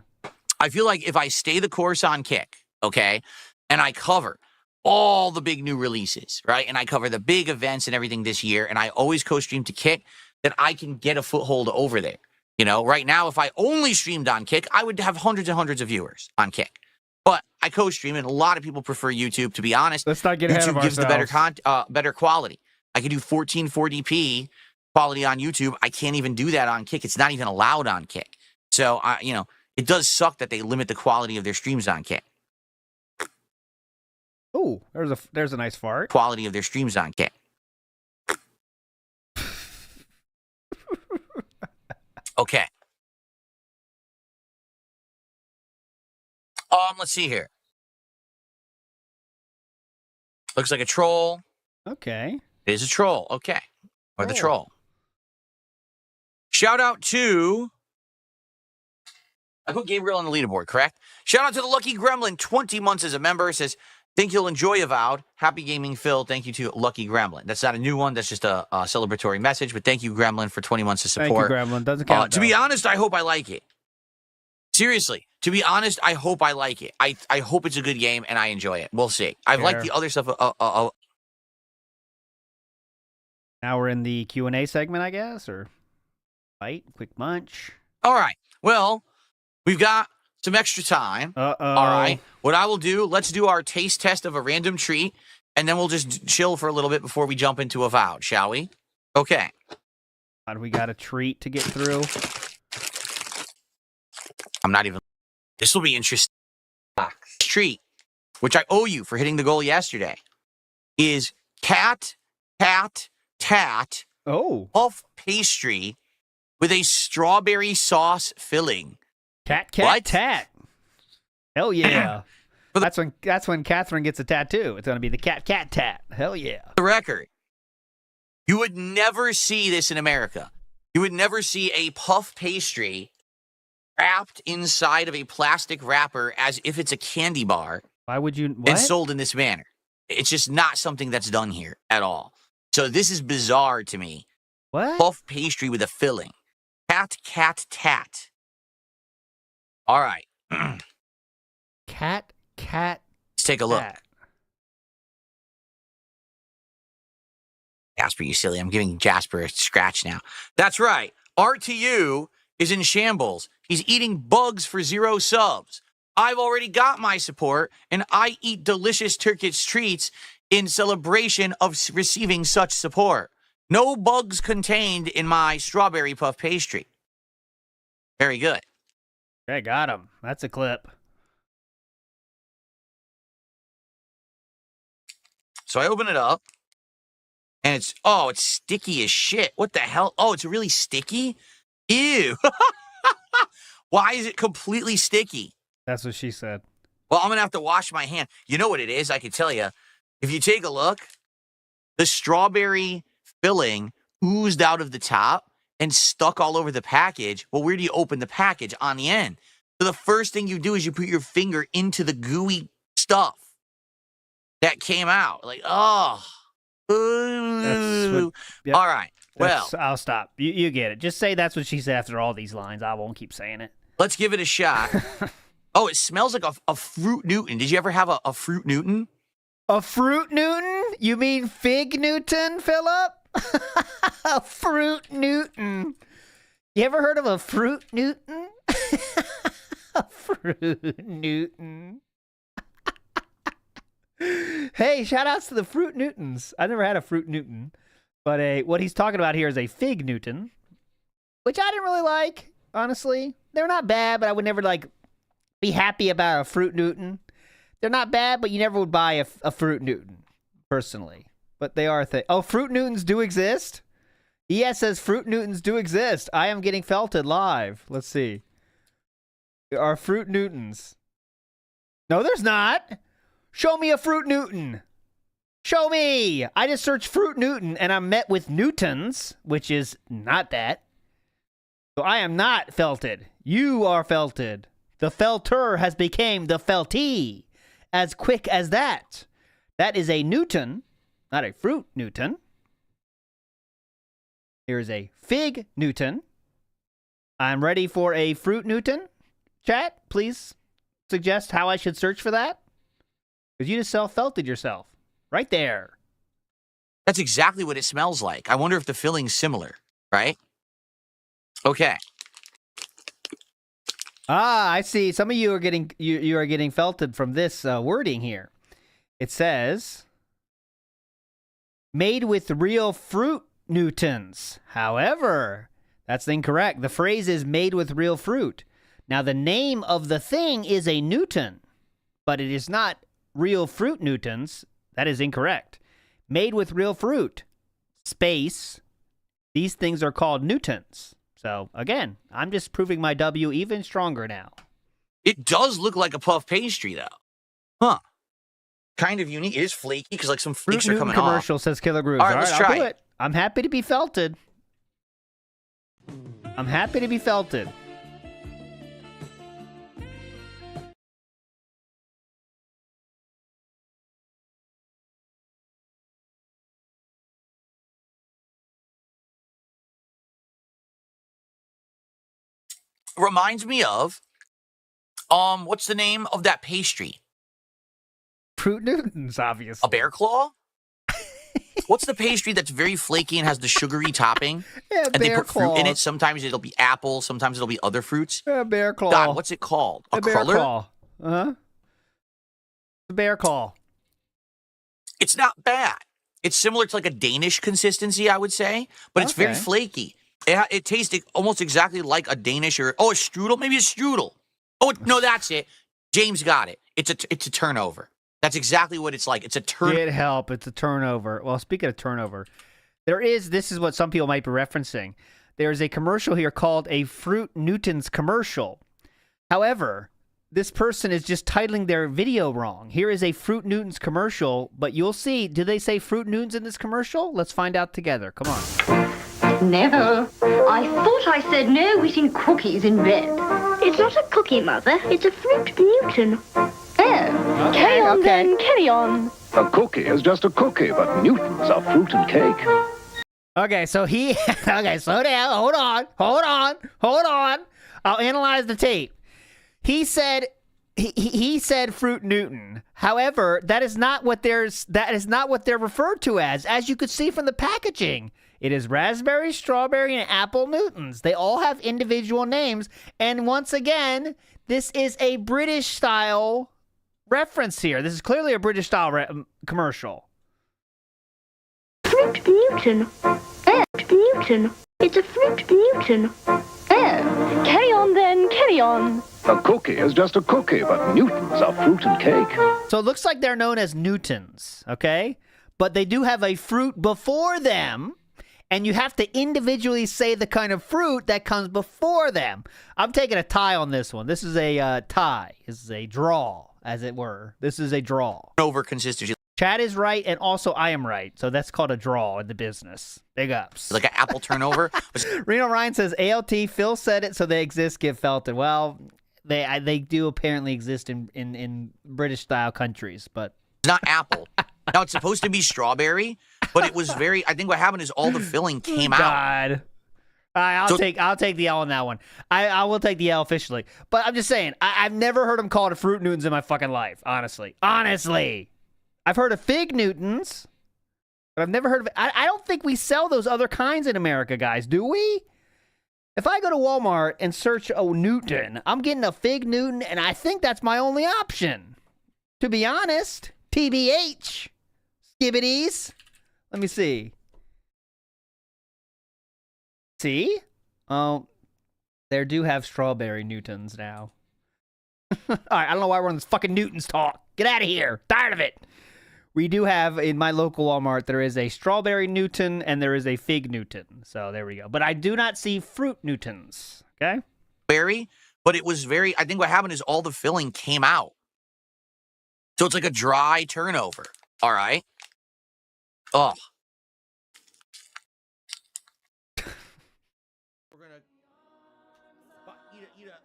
[SPEAKER 3] I feel like if I stay the course on Kick, okay, and I cover all the big new releases, right, and I cover the big events and everything this year, and I always co-stream to Kick, then I can get a foothold over there. Right now, if I only streamed on Kick, I would have hundreds and hundreds of viewers on Kick. But I co-stream, and a lot of people prefer YouTube. To be honest,
[SPEAKER 2] Let's not get ahead of
[SPEAKER 3] YouTube gives the
[SPEAKER 2] ourselves.
[SPEAKER 3] better quality. I can do 1440p quality on YouTube. I can't even do that on Kick. It's not even allowed on Kick. So, it does suck that they limit the quality of their streams on Kick.
[SPEAKER 2] Ooh, there's a nice fart.
[SPEAKER 3] Quality of their streams on Kick. Okay. Let's see here. Looks like a troll.
[SPEAKER 2] Okay.
[SPEAKER 3] It is a troll. Okay. Or the
[SPEAKER 2] Oh.
[SPEAKER 3] troll. Shout out to... I put Gabriel on the leaderboard, correct? Shout out to the Lucky Gremlin, 20 months as a member. Says, think you'll enjoy Avowed. Happy gaming, Phil. Thank you to Lucky Gremlin. That's not a new one. That's just a celebratory message. But thank you, Gremlin, for 20 months of
[SPEAKER 2] Thank you,
[SPEAKER 3] support.
[SPEAKER 2] Gremlin. Doesn't count.
[SPEAKER 3] To be honest, I hope I like it. Seriously, to be honest, I hope I like it. I hope it's a good game and I enjoy it. We'll see. I've liked
[SPEAKER 2] Fair.
[SPEAKER 3] the other stuff.
[SPEAKER 2] Now we're in the Q&A segment, I guess, or bite, quick munch.
[SPEAKER 3] All right. Well, we've got some extra time.
[SPEAKER 2] Uh-oh.
[SPEAKER 3] All right. What I will do, let's do our taste test of a random treat, and then we'll just chill for a little bit before we jump into Avowed, shall we? Okay.
[SPEAKER 2] God, we got a treat to get through.
[SPEAKER 3] I'm not even... This will be interesting. Treat, which I owe you for hitting the goal yesterday, is tat
[SPEAKER 2] Oh.
[SPEAKER 3] puff pastry with a strawberry sauce filling.
[SPEAKER 2] Cat,
[SPEAKER 3] What?
[SPEAKER 2] tat. Hell yeah.
[SPEAKER 3] For the-
[SPEAKER 2] That's when Catherine gets a tattoo. It's going to be the cat tat. Hell yeah.
[SPEAKER 3] The record. You would never see this in America. You would never see a puff pastry wrapped inside of a plastic wrapper as if it's a candy bar
[SPEAKER 2] Why would you... What?
[SPEAKER 3] and sold in this manner. It's just not something that's done here at all. So this is bizarre to me.
[SPEAKER 2] What?
[SPEAKER 3] Puff pastry with a filling. Tat. All right.
[SPEAKER 2] Cat
[SPEAKER 3] Let's take a look.
[SPEAKER 2] That.
[SPEAKER 3] Jasper, you silly. I'm giving Jasper a scratch now. That's right. RTU is in shambles. He's eating bugs for 0 subs. I've already got my support, and I eat delicious Turkish treats in celebration of receiving such support. No bugs contained in my strawberry puff pastry. Very good.
[SPEAKER 2] Okay, got him. That's a clip.
[SPEAKER 3] So I open it up, and it's sticky as shit. What the hell? Oh, it's really sticky? Ew. Why is it completely sticky?
[SPEAKER 2] That's what she said.
[SPEAKER 3] Well, I'm going to have to wash my hand. You know what it is? I can tell you. If you take a look, the strawberry filling oozed out of the top and stuck all over the package. Well, where do you open the package? On the end. So the first thing you do is you put your finger into the gooey stuff that came out. Like, oh. Ooh.
[SPEAKER 2] Yep.
[SPEAKER 3] All right. Well,
[SPEAKER 2] I'll stop. You get it. Just say that's what she said after all these lines. I won't keep saying it.
[SPEAKER 3] let's give it a shot. Oh, it smells like a Fruit Newton. Did you ever have a Fruit Newton?
[SPEAKER 2] A Fruit Newton? You mean Fig Newton, Philip? A Fruit Newton. You ever heard of a Fruit Newton? A Fruit Newton. Hey, shout outs to the Fruit Newtons. I never had a Fruit Newton, but what he's talking about here is a Fig Newton, which I didn't really like, honestly. They're not bad, but I would never be happy about a Fruit Newton. They're not bad, but you never would buy a Fruit Newton, personally. But they are a thing. Oh, Fruit Newtons do exist? ES says Fruit Newtons do exist. I am getting felted live. Let's see. There are Fruit Newtons. No, there's not. Show me a Fruit Newton. Show me. I just searched Fruit Newton, and I'm met with Newtons, which is not that. So I am not felted. You are felted. The felter has become the feltee. As quick as that. That is a Newton, not a Fruit Newton. Here's a Fig Newton. I'm ready for a Fruit Newton. Chat, please suggest how I should search for that. Because you just self-felted yourself. Right there.
[SPEAKER 3] That's exactly what it smells like. I wonder if the filling's similar, right? Okay.
[SPEAKER 2] Ah, I see. Some of you are getting you are getting felted from this wording here. It says, made with real Fruit Newtons. However, that's incorrect. The phrase is made with real fruit. Now, the name of the thing is a Newton, but it is not real Fruit Newtons. That is incorrect. Made with real fruit. Space. These things are called Newtons. So, again, I'm just proving my W even stronger now.
[SPEAKER 3] It does look like a puff pastry, though. Huh. Kind of unique. It is flaky because, like, some flakes are coming
[SPEAKER 2] commercial,
[SPEAKER 3] off.
[SPEAKER 2] says Killer Grooves.
[SPEAKER 3] All right, let's try
[SPEAKER 2] I'll do it. I'm happy to be felted. I'm happy to be felted.
[SPEAKER 3] Reminds me of, what's the name of that pastry?
[SPEAKER 2] Fruit Newtons, obviously.
[SPEAKER 3] A bear claw? What's the pastry that's very flaky and has the sugary topping?
[SPEAKER 2] Yeah,
[SPEAKER 3] and they put fruit in it. Sometimes it'll be apple. Sometimes it'll be other fruits.
[SPEAKER 2] A bear claw.
[SPEAKER 3] God, what's it called? A
[SPEAKER 2] bear
[SPEAKER 3] cruller?
[SPEAKER 2] claw. Uh-huh. The bear claw.
[SPEAKER 3] It's not bad. It's similar to like a Danish consistency, I would say, but it's very flaky. It tastes almost exactly like a Danish or, a strudel? Maybe a strudel. Oh, no, that's it. James got it. It's a turnover. That's exactly what it's like. It's a turnover.
[SPEAKER 2] Get help. It's a turnover. Well, speaking of turnover, this is what some people might be referencing. There's a commercial here called a Fruit Newtons commercial. However, this person is just titling their video wrong. Here is a Fruit Newtons commercial, but you'll see, do they say Fruit Newtons in this commercial? Let's find out together. Come on.
[SPEAKER 7] Never. I thought I said no eating cookies in bed.
[SPEAKER 8] It's not a cookie, Mother. It's a Fruit Newton.
[SPEAKER 7] Oh, carry on then, carry on.
[SPEAKER 9] A cookie is just a cookie, but Newtons are fruit and cake.
[SPEAKER 2] Okay, so slow down. Hold on. I'll analyze the tape. He said He said Fruit Newton. However, that is not what they're referred to as. As you could see from the packaging, it is raspberry, strawberry, and apple Newtons. They all have individual names. And once again, this is a British style reference here. This is clearly a British style commercial.
[SPEAKER 8] Fruit Newton. Fruit Newton. It's a Fruit Newton.
[SPEAKER 7] Oh, carry on then, carry on.
[SPEAKER 9] A cookie is just a cookie, but Newtons are fruit and cake.
[SPEAKER 2] So it looks like they're known as Newtons, okay? But they do have a fruit before them, and you have to individually say the kind of fruit that comes before them. I'm taking a tie on this one. This is a tie. This is a draw, as it were. This is a draw.
[SPEAKER 3] Over consistency.
[SPEAKER 2] Chad is right, and also I am right. So that's called a draw in the business. Big ups.
[SPEAKER 3] Like an apple turnover.
[SPEAKER 2] Reno Ryan says, ALT, Phil said it, so they exist, give Felton. Well, they do apparently exist in British-style countries, but...
[SPEAKER 3] It's not apple. Now, it's supposed to be strawberry, but it was very... I think what happened is all the filling came out.
[SPEAKER 2] God. I'll take the L on that one. I will take the L officially. But I'm just saying, I've never heard them called a Fruit Newtons in my fucking life, honestly. Honestly. I've heard of Fig Newtons, but I've never heard of it. I don't think we sell those other kinds in America, guys, do we? If I go to Walmart and search a Newton, I'm getting a Fig Newton, and I think that's my only option. To be honest, TBH, skibbities. Let me see. See? Oh, they do have strawberry Newtons now. All right, I don't know why we're on this fucking Newtons talk. Get out of here. Tired of it. We do have, in my local Walmart, there is a strawberry Newton and there is a Fig Newton. So there we go. But I do not see Fruit Newtons. Okay?
[SPEAKER 3] Berry, but it was very... I think what happened is all the filling came out. So it's like a dry turnover. All right? Oh.
[SPEAKER 4] We're gonna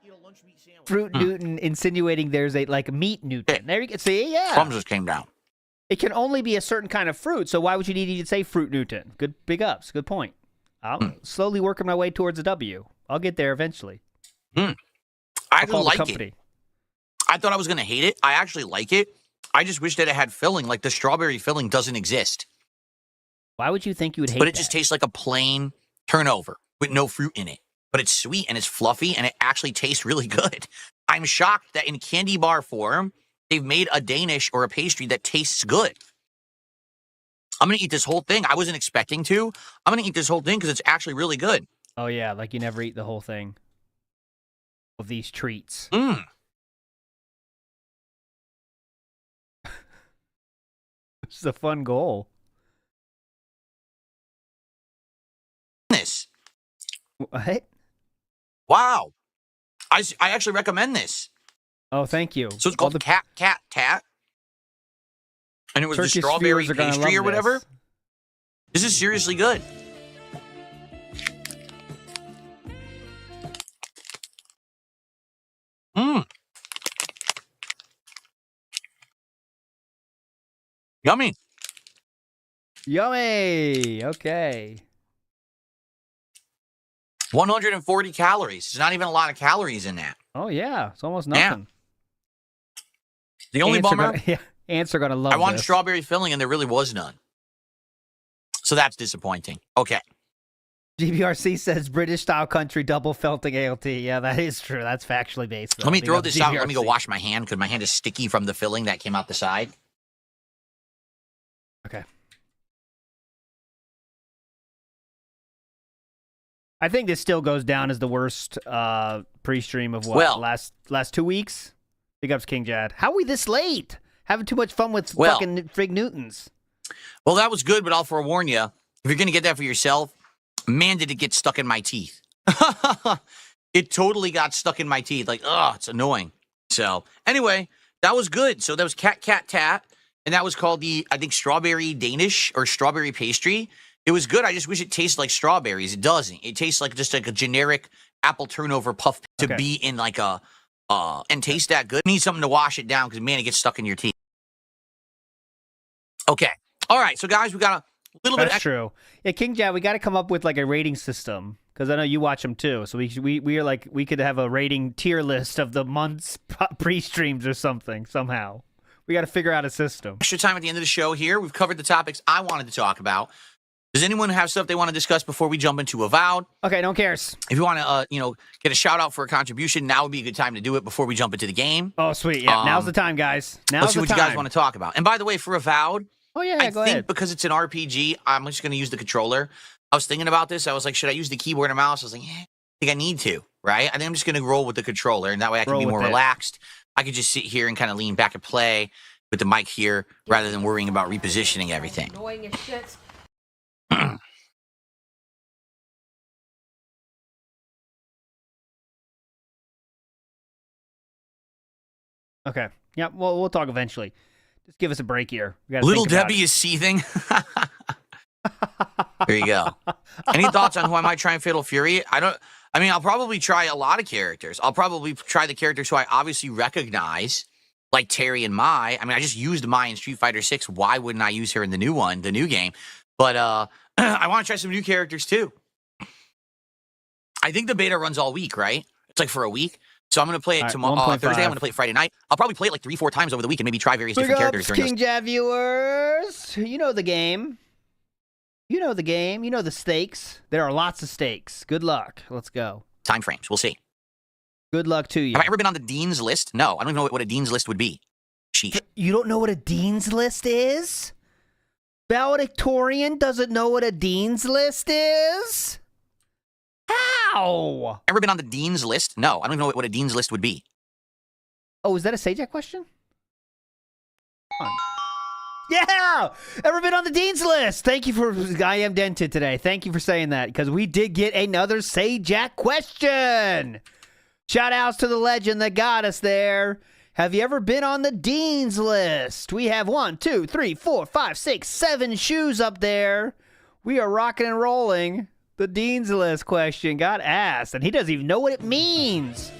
[SPEAKER 4] eat a lunch meat sandwich.
[SPEAKER 2] Fruit Newton insinuating there's a, like, meat Newton. There you go. See? Yeah.
[SPEAKER 3] Crumbs just came down.
[SPEAKER 2] It can only be a certain kind of fruit, so why would you need to say Fruit Newton? Good, big ups. Good point. I'm slowly working my way towards a W. I'll get there eventually.
[SPEAKER 3] I actually like it. I thought I was going to hate it. I actually like it. I just wish that it had filling. Like the strawberry filling doesn't exist.
[SPEAKER 2] Why would you think you would hate it?
[SPEAKER 3] But it just tastes like a plain turnover with no fruit in it. But it's sweet and it's fluffy and it actually tastes really good. I'm shocked that in candy bar form, they've made a Danish or a pastry that tastes good. I'm going to eat this whole thing. I wasn't expecting to. I'm going to eat this whole thing because it's actually really good.
[SPEAKER 2] Oh, yeah. Like you never eat the whole thing of these treats. This is a fun goal.
[SPEAKER 3] This.
[SPEAKER 2] What?
[SPEAKER 3] Wow. I actually recommend this.
[SPEAKER 2] Oh, thank you.
[SPEAKER 3] So it's called Cat Tat. And it was the strawberry pastry or whatever. This is seriously good. Yummy.
[SPEAKER 2] Yummy. Okay.
[SPEAKER 3] 140 calories. There's not even a lot of calories in that.
[SPEAKER 2] Oh, yeah. It's almost nothing.
[SPEAKER 3] Yeah. The only bummer...
[SPEAKER 2] Ants are going to love
[SPEAKER 3] I wanted
[SPEAKER 2] this.
[SPEAKER 3] strawberry filling, and there really was none. So that's disappointing. Okay.
[SPEAKER 2] GBRC says British-style country double felting ALT. Yeah, that is true. That's factually based.
[SPEAKER 3] Let me throw this out. Let me go wash my hand, because my hand is sticky from the filling that came out the side.
[SPEAKER 2] Okay. I think this still goes down as the worst pre-stream of what?
[SPEAKER 3] Well,
[SPEAKER 2] last 2 weeks? Big ups, King Jad. How are we this late? Having too much fun with fucking Fig Newtons.
[SPEAKER 3] Well, that was good, but I'll forewarn you. If you're going to get that for yourself, man, did it get stuck in my teeth. It totally got stuck in my teeth. Like, it's annoying. So, anyway, that was good. So that was Cat Tat. And that was called the, I think, strawberry Danish or strawberry pastry. It was good. I just wish it tasted like strawberries. It doesn't. It tastes like just like a generic apple turnover puff to be in like a, and taste that good. You need something to wash it down because, man, it gets stuck in your teeth. Okay. All right. So, guys, we got a little bit.
[SPEAKER 2] That's true. Yeah, King Jad, we got to come up with like a rating system Because I know you watch them too. So we are like, we could have a rating tier list of the month's pre-streams or something, somehow. We got to figure out a system.
[SPEAKER 3] Extra time at the end of the show here. We've covered the topics I wanted to talk about. Does anyone have stuff they want to discuss before we jump into Avowed?
[SPEAKER 2] Okay, no one cares.
[SPEAKER 3] If you want to, get a shout out for a contribution, now would be a good time to do it before we jump into the game.
[SPEAKER 2] Oh, sweet. Yeah, now's the time, guys.
[SPEAKER 3] Let's see what you guys want to talk about. And by the way, for Avowed,
[SPEAKER 2] go
[SPEAKER 3] I think
[SPEAKER 2] ahead.
[SPEAKER 3] because it's an RPG, I'm just going to use the controller. I was thinking about this. I was like, should I use the keyboard and mouse? I was like, I think I need to, right? I think I'm just going to roll with the controller, and that way I can be more relaxed. I could just sit here and kind of lean back and play with the mic here rather than worrying about repositioning everything.
[SPEAKER 10] Annoying as shit.
[SPEAKER 2] Okay. Yeah, well, we'll talk eventually. Just give us a break here. We gotta
[SPEAKER 3] Little
[SPEAKER 2] think about
[SPEAKER 3] Debbie
[SPEAKER 2] it.
[SPEAKER 3] is seething. There you go. Any thoughts on who I might try in Fatal Fury? I'll probably try a lot of characters. I'll probably try the characters who I obviously recognize, like Terry and Mai. I just used Mai in Street Fighter 6. Why wouldn't I use her in the new game? But I want to try some new characters too. I think the beta runs all week, right? It's like for a week. So I'm going to play it tomorrow. Thursday, I'm going to play it Friday night. I'll probably play it like 3-4 times over the week and maybe try various different characters during
[SPEAKER 2] King Jab viewers. You know the game. You know the game. You know the stakes. There are lots of stakes. Good luck. Let's go.
[SPEAKER 3] time frames. We'll see.
[SPEAKER 2] Good luck to you.
[SPEAKER 3] Have I ever been on the Dean's list? No, I don't even know what a Dean's list would be. Sheesh.
[SPEAKER 2] You don't know what a Dean's list is? Valedictorian doesn't know what a Dean's list is? How?
[SPEAKER 3] Ever been on the Dean's list? No, I don't even know what a Dean's list would be.
[SPEAKER 2] Oh, is that a Sajak question? Yeah! Ever been on the Dean's list? Thank you for... I am dented today. Thank you for saying that, because we did get another Sajak question. Shout outs to the legend that got us there. Have you ever been on the Dean's list? We have 1, 2, 3, 4, 5, 6, 7 shoes up there. We are rocking and rolling. The Dean's list question got asked, and he doesn't even know what it means.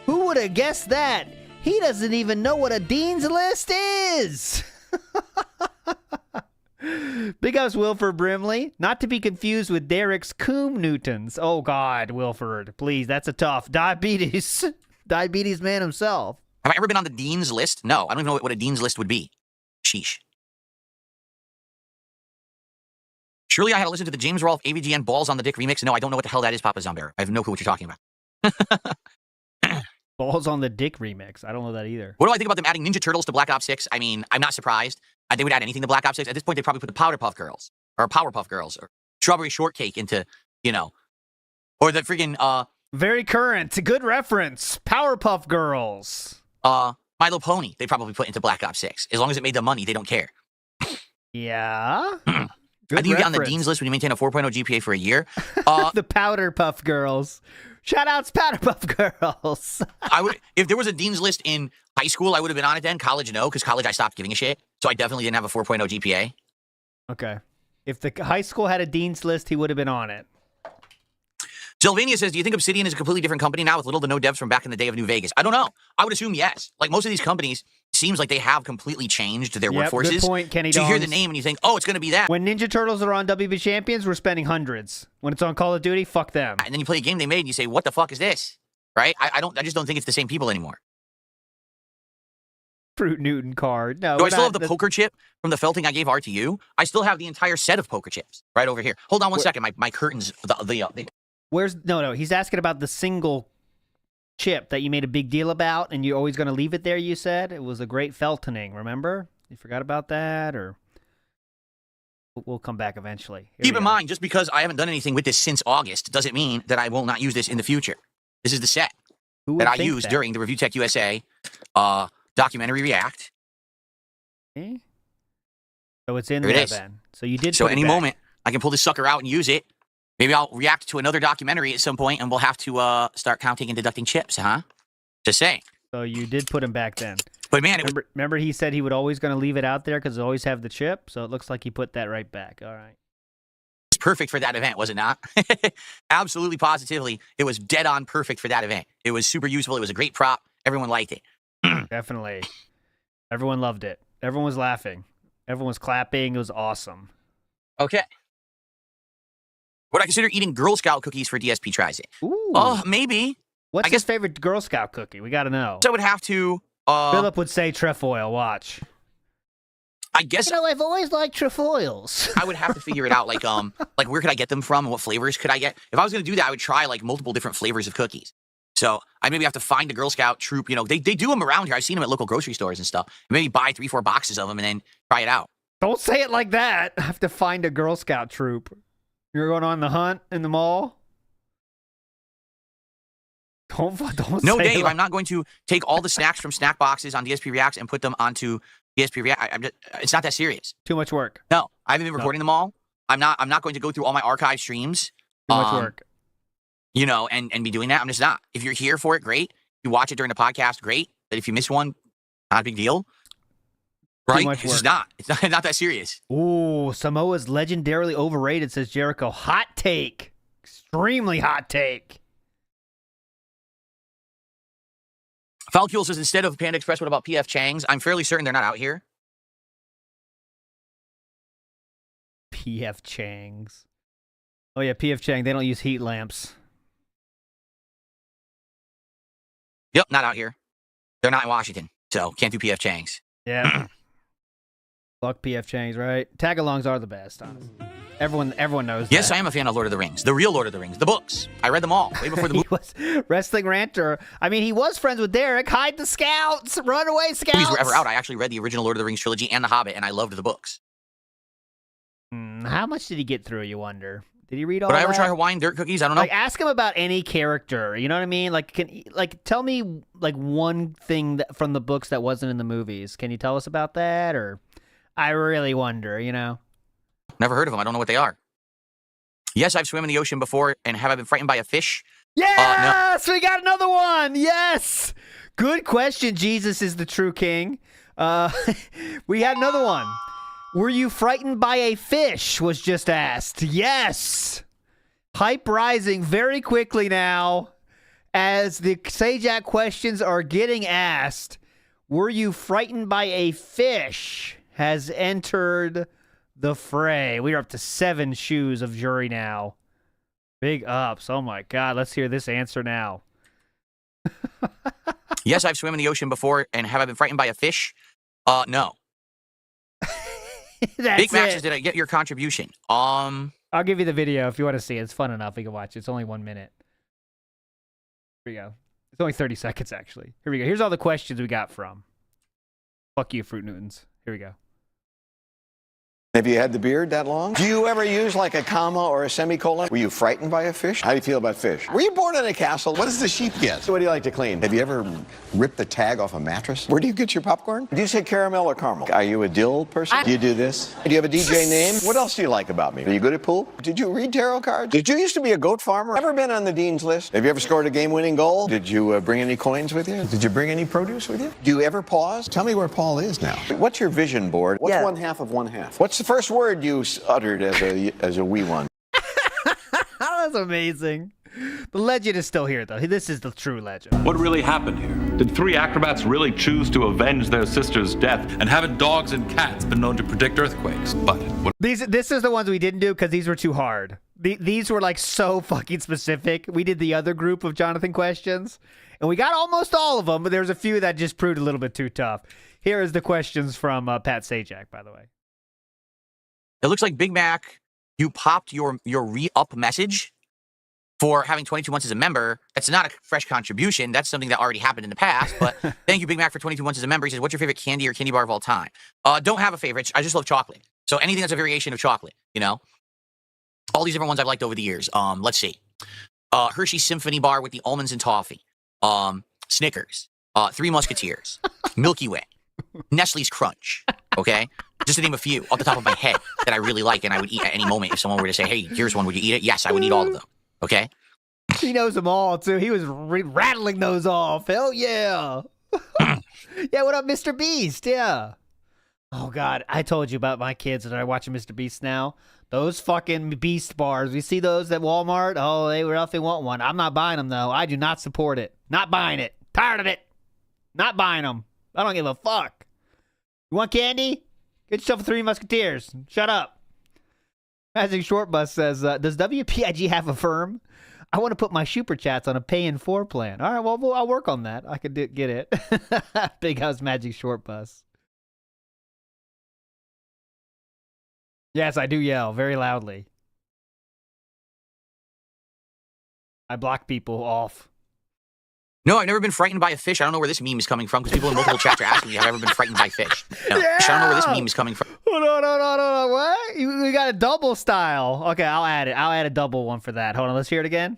[SPEAKER 2] Who would have guessed that? He doesn't even know what a Dean's list is. Big ups, Wilford Brimley. Not to be confused with Derek's Coombe Newtons. Oh, God, Wilford. Please, that's a tough. Diabetes. Diabetes man himself.
[SPEAKER 3] Have I ever been on the Dean's list? No, I don't even know what a Dean's list would be. Sheesh. Surely I had to listen to the James Rolfe AVGN Balls on the Dick remix. No, I don't know what the hell that is, Papa Zombie. I have no clue what you're talking about.
[SPEAKER 2] Balls on the Dick remix. I don't know that either.
[SPEAKER 3] What do I think about them adding Ninja Turtles to Black Ops 6? I mean, I'm not surprised. They would add anything to Black Ops 6. At this point, they'd probably put the Powerpuff Girls or Strawberry Shortcake into, or the freaking,
[SPEAKER 2] Very current. Good reference. Powerpuff Girls.
[SPEAKER 3] Milo Pony, they probably put into Black Ops 6. As long as it made them money, they don't care.
[SPEAKER 2] Yeah.
[SPEAKER 3] I think you get on the Dean's list when you maintain a 4.0 GPA for a year.
[SPEAKER 2] The Powderpuff Girls. Shout outs, Powderpuff Girls.
[SPEAKER 3] If there was a Dean's list in high school, I would have been on it then. College, no, because college I stopped giving a shit. So I definitely didn't have a 4.0 GPA.
[SPEAKER 2] Okay. If the high school had a Dean's list, he would have been on it.
[SPEAKER 3] Sylvania says, do you think Obsidian is a completely different company now with little to no devs from back in the day of New Vegas? I don't know. I would assume yes. Like most of these companies, seems like they have completely changed their workforces.
[SPEAKER 2] Good point, Kenny
[SPEAKER 3] So you hear
[SPEAKER 2] Dongs.
[SPEAKER 3] the name and you think, oh, it's going to be that.
[SPEAKER 2] When Ninja Turtles are on WB Champions, we're spending hundreds. When it's on Call of Duty, fuck them.
[SPEAKER 3] And then you play a game they made and you say, what the fuck is this? Right? I just don't think it's the same people anymore.
[SPEAKER 2] Fruit Newton card. No.
[SPEAKER 3] Do I still have the poker chip from the felting I gave RTU? I still have the entire set of poker chips right over here. Hold on one second. My curtains,
[SPEAKER 2] Where's no? He's asking about the single chip that you made a big deal about, and you're always going to leave it there. You said it was a great feltoning. Remember? You forgot about that, or we'll come back eventually.
[SPEAKER 3] Keep in mind, just because I haven't done anything with this since August doesn't mean that I will not use this in the future. This is the set that I used during the Review Tech USA documentary react.
[SPEAKER 2] Okay. So it's in there then. So you did.
[SPEAKER 3] So
[SPEAKER 2] put it
[SPEAKER 3] any
[SPEAKER 2] back.
[SPEAKER 3] moment I can pull this sucker out and use it. Maybe I'll react to another documentary at some point, and we'll have to start counting and deducting chips, huh? Just saying.
[SPEAKER 2] So you did put him back then.
[SPEAKER 3] But man,
[SPEAKER 2] remember he said he would always going to leave it out there because it always have the chip. So it looks like he put that right back. All right.
[SPEAKER 3] It's perfect for that event, was it not? Absolutely, positively, it was dead on perfect for that event. It was super useful. It was a great prop. Everyone liked it.
[SPEAKER 2] Definitely. Everyone loved it. Everyone was laughing. Everyone was clapping. It was awesome.
[SPEAKER 3] Okay. Would I consider eating Girl Scout cookies for DSP tries it?
[SPEAKER 2] Ooh.
[SPEAKER 3] Maybe.
[SPEAKER 2] What's his favorite Girl Scout cookie? We got to know.
[SPEAKER 3] So I would have to.
[SPEAKER 2] Philip would say trefoil. Watch.
[SPEAKER 3] I guess.
[SPEAKER 2] I've always liked trefoils.
[SPEAKER 3] I would have to figure it out. Like where could I get them from? And what flavors could I get? If I was going to do that, I would try like multiple different flavors of cookies. So I maybe have to find a Girl Scout troop. You know, they do them around here. I've seen them at local grocery stores and stuff. Maybe buy 3-4 boxes of them and then try it out.
[SPEAKER 2] Don't say it like that. I have to find a Girl Scout troop. You're going on the hunt in the mall? Don't
[SPEAKER 3] No,
[SPEAKER 2] say
[SPEAKER 3] Dave, I'm not going to take all the snacks from snack boxes on DSP Reacts and put them onto DSP React. It's not that serious.
[SPEAKER 2] Too much work.
[SPEAKER 3] No, I haven't been recording them all. I'm not going to go through all my archive streams.
[SPEAKER 2] Too much work.
[SPEAKER 3] You know, and be doing that. I'm just not. If you're here for it, great. If you watch it during the podcast, great. But if you miss one, not a big deal. Right? It's not that serious.
[SPEAKER 2] Ooh, Samoa's legendarily overrated, says Jericho. Hot take. Extremely hot take.
[SPEAKER 3] Falcule says, instead of Panda Express, what about PF Chang's? I'm fairly certain they're not out here.
[SPEAKER 2] PF Chang's. Oh, yeah, PF Chang. They don't use heat lamps.
[SPEAKER 3] Yep, not out here. They're not in Washington, so can't do PF Chang's.
[SPEAKER 2] Yeah. Fuck PF Chang's, right? Tag-alongs are the best, honestly. Everyone knows that.
[SPEAKER 3] Yes, I am a fan of Lord of the Rings. The real Lord of the Rings. The books. I read them all way before the movie.
[SPEAKER 2] He was Wrestling Ranter. I mean, he was friends with Derek. Hide the scouts. Run away, scouts.
[SPEAKER 3] Movies were ever out. I actually read the original Lord of the Rings trilogy and The Hobbit, and I loved the books.
[SPEAKER 2] How much did he get through, you wonder? Did he read all
[SPEAKER 3] Would
[SPEAKER 2] that?
[SPEAKER 3] I ever try Hawaiian dirt cookies? I don't know.
[SPEAKER 2] Like, ask him about any character. You know what I mean? Like, tell me, like, one thing from the books that wasn't in the movies. Can you tell us about that? Or, I really wonder, you know?
[SPEAKER 3] Never heard of them. I don't know what they are. Yes, I've swam in the ocean before, and have I been frightened by a fish?
[SPEAKER 2] Yes!
[SPEAKER 3] No.
[SPEAKER 2] We got another one! Yes! Good question, Jesus is the true king. We had another one. Were you frightened by a fish, was just asked. Yes! Hype rising very quickly now as the Sajak questions are getting asked. Were you frightened by a fish has entered the fray. We are up to 7 shoes of jury now. Big ups. Oh, my God. Let's hear this answer now.
[SPEAKER 3] Yes, I've swam in the ocean before, and have I been frightened by a fish? No. Big Matches, did I get your contribution?
[SPEAKER 2] I'll give you the video if you want to see it. It's fun enough. You can watch it. It's only 1 minute. Here we go. It's only 30 seconds, actually. Here we go. Here's all the questions we got from. Fuck you, Fruit Newtons. Here we go.
[SPEAKER 10] Have you had the beard that long? Do you ever use like a comma or a semicolon? Were you frightened by a fish? How do you feel about fish? Were you born in a castle? What does the sheep get? So what do you like to clean? Have you ever ripped the tag off a mattress? Where do you get your popcorn? Do you say caramel or caramel? Are you a dill person? Do you do this? Do you have a DJ name? What else do you like about me? Are you good at pool? Did you read tarot cards? Did you used to be a goat farmer? Ever been on the dean's list? Have you ever scored a game-winning goal? Did you bring any coins with you? Did you bring any produce with you? Do you ever pause? Tell me where Paul is now. What's your vision board? What's 1/2 of 1/2? What's the first word you uttered as a wee one?
[SPEAKER 2] That's amazing. The legend is still here, though. This is the true legend.
[SPEAKER 11] What really happened here? Did 3 acrobats really choose to avenge their sister's death? And haven't dogs and cats been known to predict earthquakes? But
[SPEAKER 2] this is the ones we didn't do because these were too hard. These were like so fucking specific. We did the other group of Jonathan questions, and we got almost all of them, but there's a few that just proved a little bit too tough. Here is the questions from Pat Sajak, by the way.
[SPEAKER 3] It looks like Big Mac, you popped your re-up message for having 22 months as a member. That's not a fresh contribution. That's something that already happened in the past. But thank you, Big Mac, for 22 months as a member. He says, what's your favorite candy or candy bar of all time? Don't have a favorite. I just love chocolate. So anything that's a variation of chocolate, you know? All these different ones I've liked over the years. Let's see. Hershey's Symphony Bar with the almonds and toffee. Snickers. 3 Musketeers. Milky Way. Nestle's Crunch. Okay? Just to name a few off the top of my head that I really like and I would eat at any moment. If someone were to say, hey, here's one, would you eat it? Yes, I would eat all of them. Okay?
[SPEAKER 2] He knows them all, too. He was rattling those off. Hell yeah. Yeah, what up, Mr. Beast? Yeah. Oh, God. I told you about my kids that are watching Mr. Beast now. Those fucking Beast bars. We see those at Walmart. Oh, they roughly want one. I'm not buying them, though. I do not support it. Not buying it. Tired of it. Not buying them. I don't give a fuck. You want candy? Get yourself a 3 Musketeers. Shut up. Magic Short Bus says, does WPIG have a firm? I want to put my super chats on a pay-in-4 plan. All right, well, I'll work on that. I could get it. Big House Magic Short Bus. Yes, I do yell very loudly. I block people off.
[SPEAKER 3] No, I've never been frightened by a fish. I don't know where this meme is coming from because people in multiple chats are asking me, have I ever been frightened by fish? No, I don't know where this meme is coming from.
[SPEAKER 2] Hold on. What? We got a double style. Okay, I'll add it. I'll add a double one for that. Hold on, let's hear it again.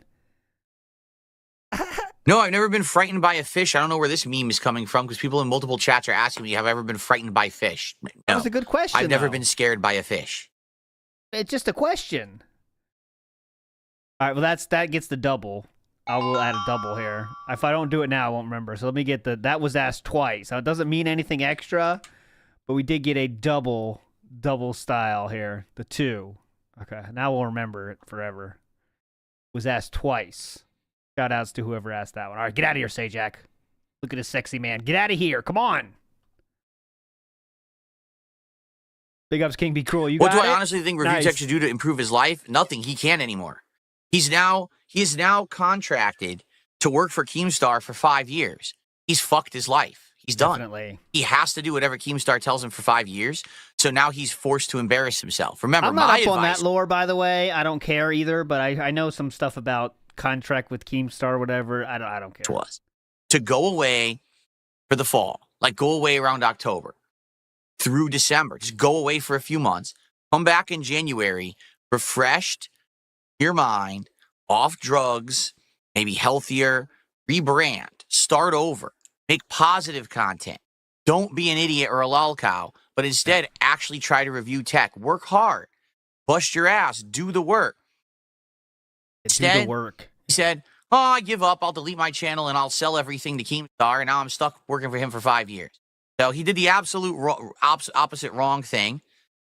[SPEAKER 3] No, I've never been frightened by a fish. I don't know where this meme is coming from because people in multiple chats are asking me, have I ever been frightened by fish? No,
[SPEAKER 2] that was a good question.
[SPEAKER 3] I've never been scared by a fish.
[SPEAKER 2] It's just a question. All right, well, that gets the double. I will add a double here. If I don't do it now, I won't remember. So let me get that was asked twice. Now, it doesn't mean anything extra, but we did get a double style here. The 2. Okay, now we'll remember it forever. It was asked twice. Shout outs to whoever asked that one. All right, get out of here, Sajak. Look at this sexy man. Get out of here. Come on. Big ups, King Be Cruel. You
[SPEAKER 3] what
[SPEAKER 2] got
[SPEAKER 3] do
[SPEAKER 2] it?
[SPEAKER 3] I honestly think Review Tech should do to improve his life? Nothing. He can't anymore. He is now contracted to work for Keemstar for 5 years. He's fucked his life. He's done.
[SPEAKER 2] Definitely.
[SPEAKER 3] He has to do whatever Keemstar tells him for 5 years. So now he's forced to embarrass himself. Remember,
[SPEAKER 2] I'm not
[SPEAKER 3] my
[SPEAKER 2] up
[SPEAKER 3] advice
[SPEAKER 2] on that lore, by the way. I don't care either, but I know some stuff about contract with Keemstar or whatever. I don't care.
[SPEAKER 3] Was to go away for the fall, like go away around October through December. Just go away for a few months. Come back in January, refreshed, your mind, off drugs, maybe healthier, rebrand, start over, make positive content. Don't be an idiot or a lolcow, but instead actually try to review tech. Work hard, bust your ass, do the work. Instead,
[SPEAKER 2] do the work.
[SPEAKER 3] He said, oh, I give up, I'll delete my channel and I'll sell everything to Keemstar, and now I'm stuck working for him for 5 years. So he did the absolute opposite wrong thing.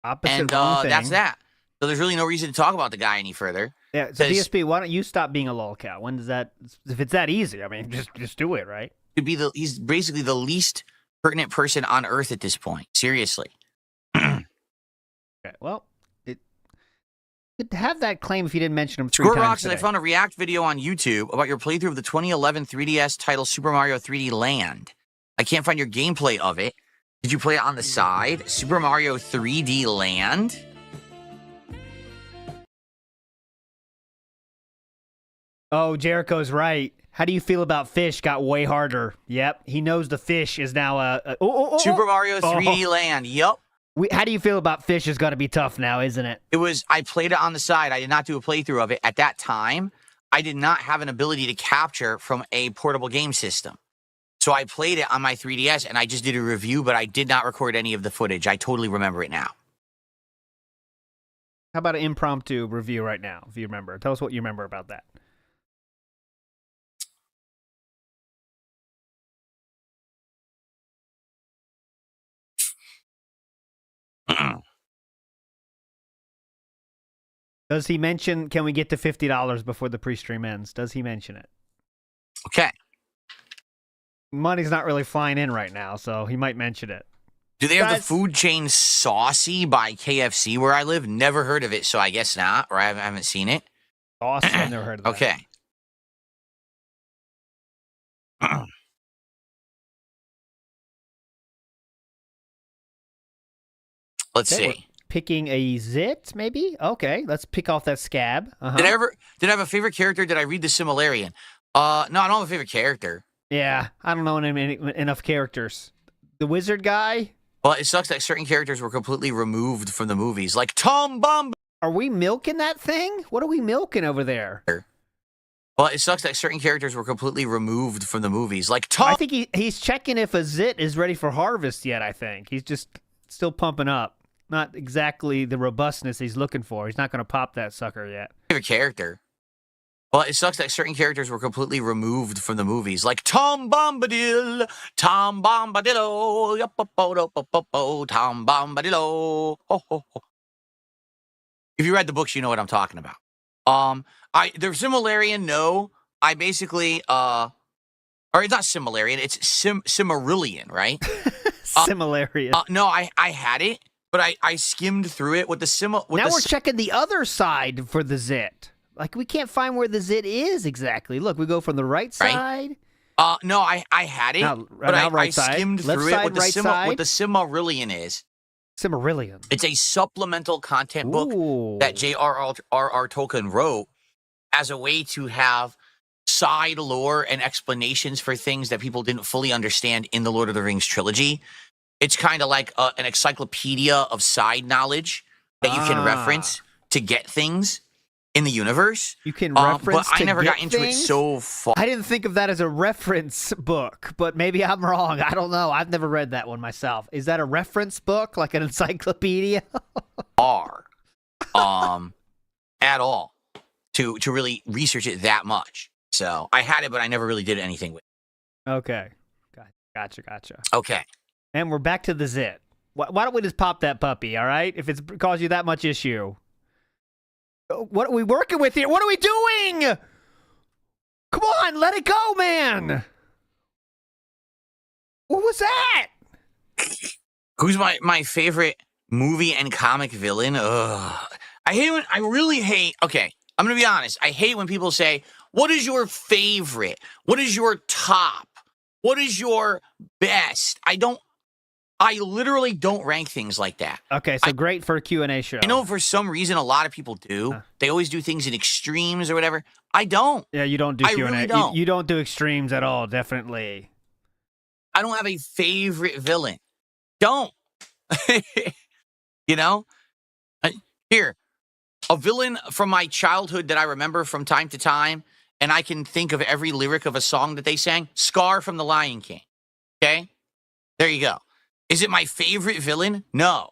[SPEAKER 2] Wrong thing.
[SPEAKER 3] That's that. So there's really no reason to talk about the guy any further.
[SPEAKER 2] Yeah, so DSP, why don't you stop being a lolcow? When does that, if it's that easy, I mean, just do it, right?
[SPEAKER 3] He's basically the least pertinent person on earth at this point. Seriously.
[SPEAKER 2] Okay, well, it could have that claim if you didn't mention him 3 times
[SPEAKER 3] Rocks,
[SPEAKER 2] today.
[SPEAKER 3] I found a React video on YouTube about your playthrough of the 2011 3DS title Super Mario 3D Land. I can't find your gameplay of it. Did you play it on the side? Super Mario 3D Land?
[SPEAKER 2] Oh, Jericho's right. How do you feel about fish? Got way harder. Yep, he knows the fish is now
[SPEAKER 3] Super Mario 3D Land. Yup.
[SPEAKER 2] How do you feel about fish is going to be tough now, isn't it?
[SPEAKER 3] I played it on the side. I did not do a playthrough of it. At that time, I did not have an ability to capture from a portable game system. So I played it on my 3DS, and I just did a review, but I did not record any of the footage. I totally remember it now.
[SPEAKER 2] How about an impromptu review right now, if you remember? Tell us what you remember about that. Does he mention, can we get to $50 before the pre-stream ends? Does he mention it?
[SPEAKER 3] Okay.
[SPEAKER 2] Money's not really flying in right now, so he might mention it.
[SPEAKER 3] Do they have the food chain Saucy by KFC where I live? Never heard of it, so I guess not, or I haven't seen it.
[SPEAKER 2] Saucy? I've never heard of that.
[SPEAKER 3] Okay. Let's see.
[SPEAKER 2] Picking a zit, maybe? Okay, let's pick off that scab.
[SPEAKER 3] Did I have a favorite character? Did I read the Similarian? No, I don't have a favorite character.
[SPEAKER 2] Yeah, I don't know enough characters. The wizard guy?
[SPEAKER 3] Well, it sucks that certain characters were completely removed from the movies, like Tom Bomb.
[SPEAKER 2] Are we milking that thing? What are we milking over there?
[SPEAKER 3] Well, it sucks that certain characters were completely removed from the movies, like Tom.
[SPEAKER 2] I think he's checking if a zit is ready for harvest yet, I think. He's just still pumping up. Not exactly the robustness he's looking for. He's not going to pop that sucker yet.
[SPEAKER 3] Favorite character. Well, it sucks that certain characters were completely removed from the movies, like Tom Bombadil, Tom Bombadillo, Tom Bombadillo. If you read the books, you know what I'm talking about. The Similarian, no. I basically, or it's not Similarian, it's Cimmerillion, right?
[SPEAKER 2] Similarian.
[SPEAKER 3] No, I had it. but I skimmed through it with the similar.
[SPEAKER 2] Now we're checking the other side for the zit. Like, we can't find where the zit is exactly. Look, we go from the right side.
[SPEAKER 3] No, I had it, but I skimmed through it with the Silmarillion is.
[SPEAKER 2] Silmarillion.
[SPEAKER 3] It's a supplemental content book that J.R.R. Tolkien wrote as a way to have side lore and explanations for things that people didn't fully understand in the Lord of the Rings trilogy. It's kind of like an encyclopedia of side knowledge that you can reference to get things in the universe.
[SPEAKER 2] You can reference
[SPEAKER 3] but I never got into
[SPEAKER 2] things?
[SPEAKER 3] it so far.
[SPEAKER 2] I didn't think of that as a reference book, but maybe I'm wrong. I don't know. I've never read that one myself. Is that a reference book, like an encyclopedia?
[SPEAKER 3] At all to really research it that much. So I had it, but I never really did anything with it.
[SPEAKER 2] Okay. Gotcha.
[SPEAKER 3] Okay.
[SPEAKER 2] And we're back to the zit. Why don't we just pop that puppy, all right? If it's caused you that much issue. What are we working with here? What are we doing? Come on, let it go, man. What was that?
[SPEAKER 3] Who's my favorite movie and comic villain? I really hate, okay, I'm going to be honest. I hate when people say, what is your favorite? What is your top? What is your best? I literally don't rank things like that.
[SPEAKER 2] Okay, so great for a Q&A show.
[SPEAKER 3] I know for some reason a lot of people do. They always do things in extremes or whatever. I don't.
[SPEAKER 2] Yeah, you don't do Q&A.
[SPEAKER 3] Really don't.
[SPEAKER 2] You don't do extremes at all, definitely.
[SPEAKER 3] I don't have a favorite villain. Don't. You know? Here, a villain from my childhood that I remember from time to time, and I can think of every lyric of a song that they sang. Scar from The Lion King. Okay? There you go. Is it my favorite villain? No.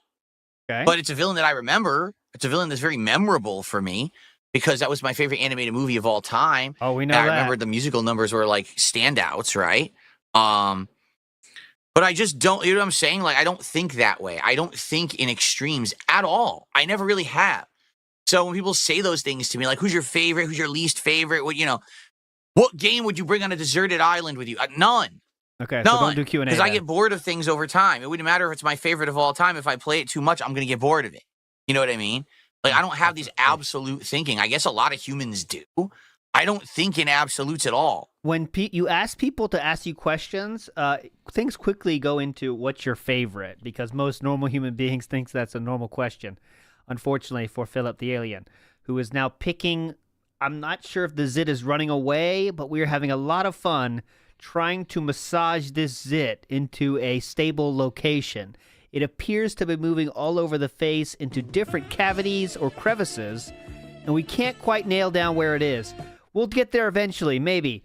[SPEAKER 2] Okay.
[SPEAKER 3] But it's a villain that I remember. It's a villain that's very memorable for me because that was my favorite animated movie of all time.
[SPEAKER 2] Oh, we know
[SPEAKER 3] and
[SPEAKER 2] that.
[SPEAKER 3] I remember the musical numbers were like standouts, right? But I just don't, you know what I'm saying? Like, I don't think that way. I don't think in extremes at all. I never really have. So when people say those things to me, like, who's your favorite? Who's your least favorite? What game would you bring on a deserted island with you? None.
[SPEAKER 2] Okay, so don't do Q&A.
[SPEAKER 3] Because I get bored of things over time. It wouldn't matter if it's my favorite of all time. If I play it too much, I'm going to get bored of it. You know what I mean? Like, I don't have these absolute thinking. I guess a lot of humans do. I don't think in absolutes at all.
[SPEAKER 2] When you ask people to ask you questions, things quickly go into what's your favorite, because most normal human beings think that's a normal question. Unfortunately for Philip the Alien, who is now picking, I'm not sure if the zit is running away, but we are having a lot of fun trying to massage this zit into a stable location. It appears to be moving all over the face into different cavities or crevices, and we can't quite nail down where it is. We'll get there eventually, maybe.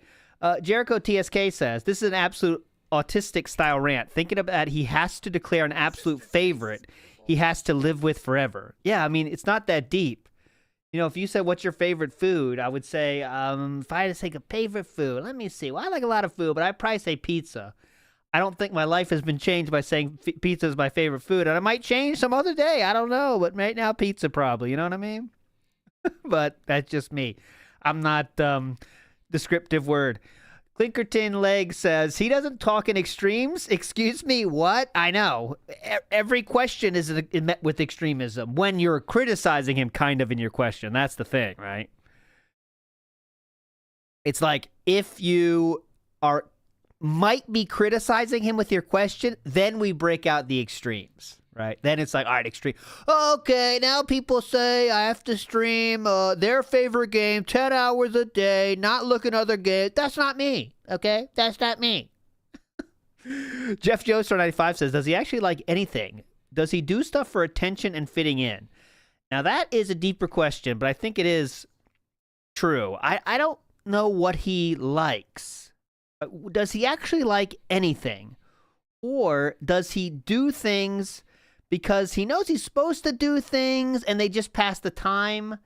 [SPEAKER 2] Jericho TSK says, this is an absolute autistic-style rant. Thinking about he has to declare an absolute favorite he has to live with forever. Yeah, I mean, it's not that deep. You know, if you said, what's your favorite food? I would say, if I had to take a favorite food, let me see. Well, I like a lot of food, but I'd probably say pizza. I don't think my life has been changed by saying pizza is my favorite food. And I might change some other day. I don't know. But right now, pizza probably. You know what I mean? But that's just me. I'm not descriptive word. Clinkerton Leg says, he doesn't talk in extremes. Excuse me, what? I know. Every question is met with extremism when you're criticizing him kind of in your question. That's the thing, right? It's like if you might be criticizing him with your question, then we break out the extremes, right? Then it's like, all right, extreme. Okay, now people say I have to stream their favorite game 10 hours a day, not look at other games. That's not me, okay? That's not me. Jeff Joestar 95 says, does he actually like anything? Does he do stuff for attention and fitting in? Now, that is a deeper question, but I think it is true. I don't know what he likes. Does he actually like anything? Or does he do things because he knows he's supposed to do things and they just pass the time?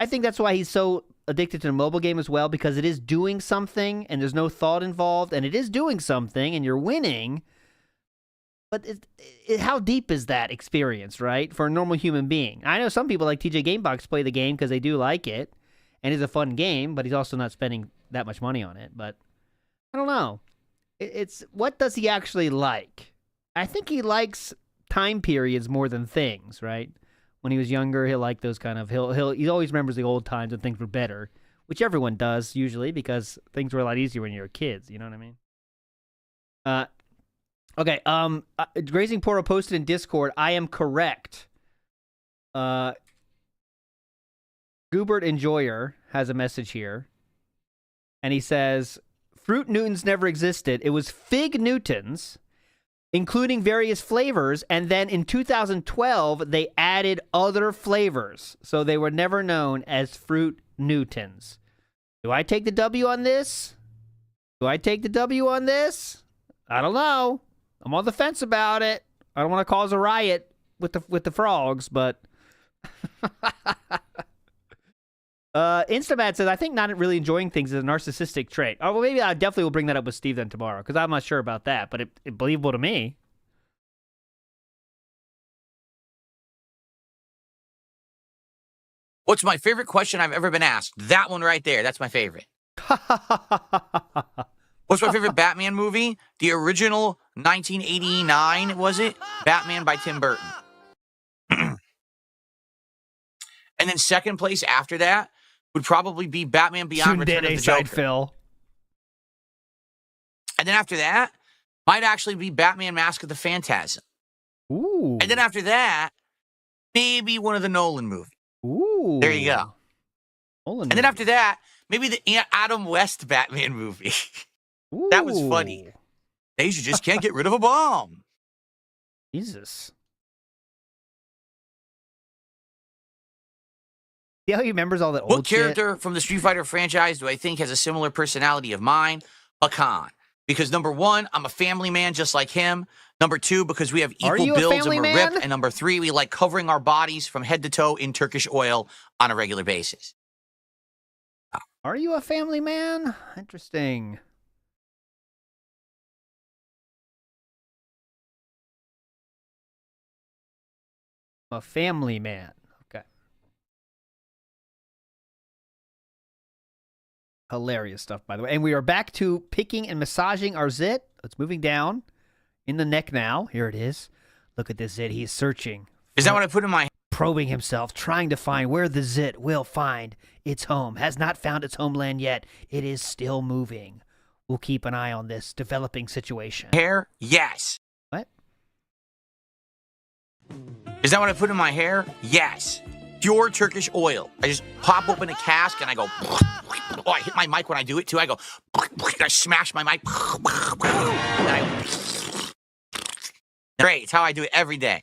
[SPEAKER 2] I think that's why he's so addicted to the mobile game as well, because it is doing something and there's no thought involved, and it is doing something and you're winning. But how deep is that experience, right, for a normal human being? I know some people like TJ Gamebox play the game because they do like it and it's a fun game, but he's also not spending that much money on it. But I don't know. It's what does he actually like? I think he likes time periods more than things, right? When he was younger, he'll like those kind of he always remembers the old times when things were better, which everyone does usually because things were a lot easier when you were kids. You know what I mean? Okay. Grazing Poro posted in Discord. I am correct. Goobert Enjoyer has a message here, and he says, "Fruit Newtons never existed. It was Fig Newtons." Including various flavors, and then in 2012, they added other flavors. So they were never known as Fruit Newtons. Do I take the W on this? I don't know. I'm on the fence about it. I don't want to cause a riot with the frogs, but... Instamat says, I think not really enjoying things is a narcissistic trait. Oh, well, maybe I definitely will bring that up with Steve then tomorrow, because I'm not sure about that, but it's believable to me.
[SPEAKER 3] What's my favorite question I've ever been asked? That one right there. That's my favorite. What's my favorite Batman movie? The original 1989, was it? Batman by Tim Burton. And then second place after that would probably be Batman Beyond Return of the Joker.
[SPEAKER 2] Phil.
[SPEAKER 3] And then after that, might actually be Batman Mask of the Phantasm.
[SPEAKER 2] Ooh.
[SPEAKER 3] And then after that, maybe one of the Nolan movies.
[SPEAKER 2] Ooh.
[SPEAKER 3] There you go.
[SPEAKER 2] Nolan
[SPEAKER 3] and then after that, maybe the Adam West Batman movie. That was funny. Asia just can't get rid of a bomb.
[SPEAKER 2] Jesus. See how he remembers all that old
[SPEAKER 3] What character from the Street Fighter franchise do I think has a similar personality of mine? Hakan. Because number one, I'm a family man just like him. Number two, because we have equal builds and we're ripped. And number three, we like covering our bodies from head to toe in Turkish oil on a regular basis.
[SPEAKER 2] Are you a family man? Interesting. A family man. Okay. Hilarious stuff, by the way. And we are back to picking and massaging our zit. It's moving down in the neck now. Here it is. Look at this zit. He's searching.
[SPEAKER 3] Is that what I put in my...
[SPEAKER 2] Probing himself, trying to find where the zit will find its home. Has not found its homeland yet. It is still moving. We'll keep an eye on this developing situation.
[SPEAKER 3] Hair? Yes.
[SPEAKER 2] What?
[SPEAKER 3] Is that what I put in my hair? Yes. Pure Turkish oil. I just pop open a cask and I go... Oh, I hit my mic when I do it, too. I go... I smash my mic. Great. It's how I do it every day.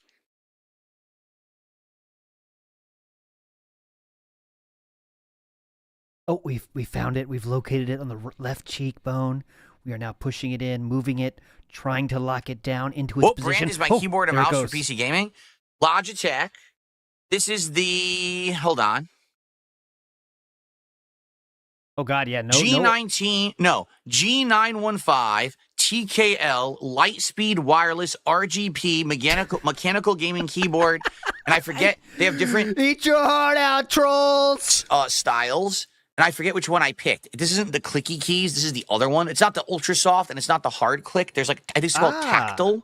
[SPEAKER 2] Oh, we found it. We've located it on the left cheekbone. We are now pushing it in, moving it, trying to lock it down into its position.
[SPEAKER 3] What brand is my keyboard and mouse for PC gaming? Logitech. This is the... Hold on.
[SPEAKER 2] Oh, God, yeah.
[SPEAKER 3] G915 TKL Lightspeed Wireless RGB mechanical gaming keyboard. And I forget, they have different...
[SPEAKER 2] Eat your heart out, trolls!
[SPEAKER 3] Styles. And I forget which one I picked. This isn't the clicky keys. This is the other one. It's not the ultra soft and it's not the hard click. There's like, I think it's called tactile.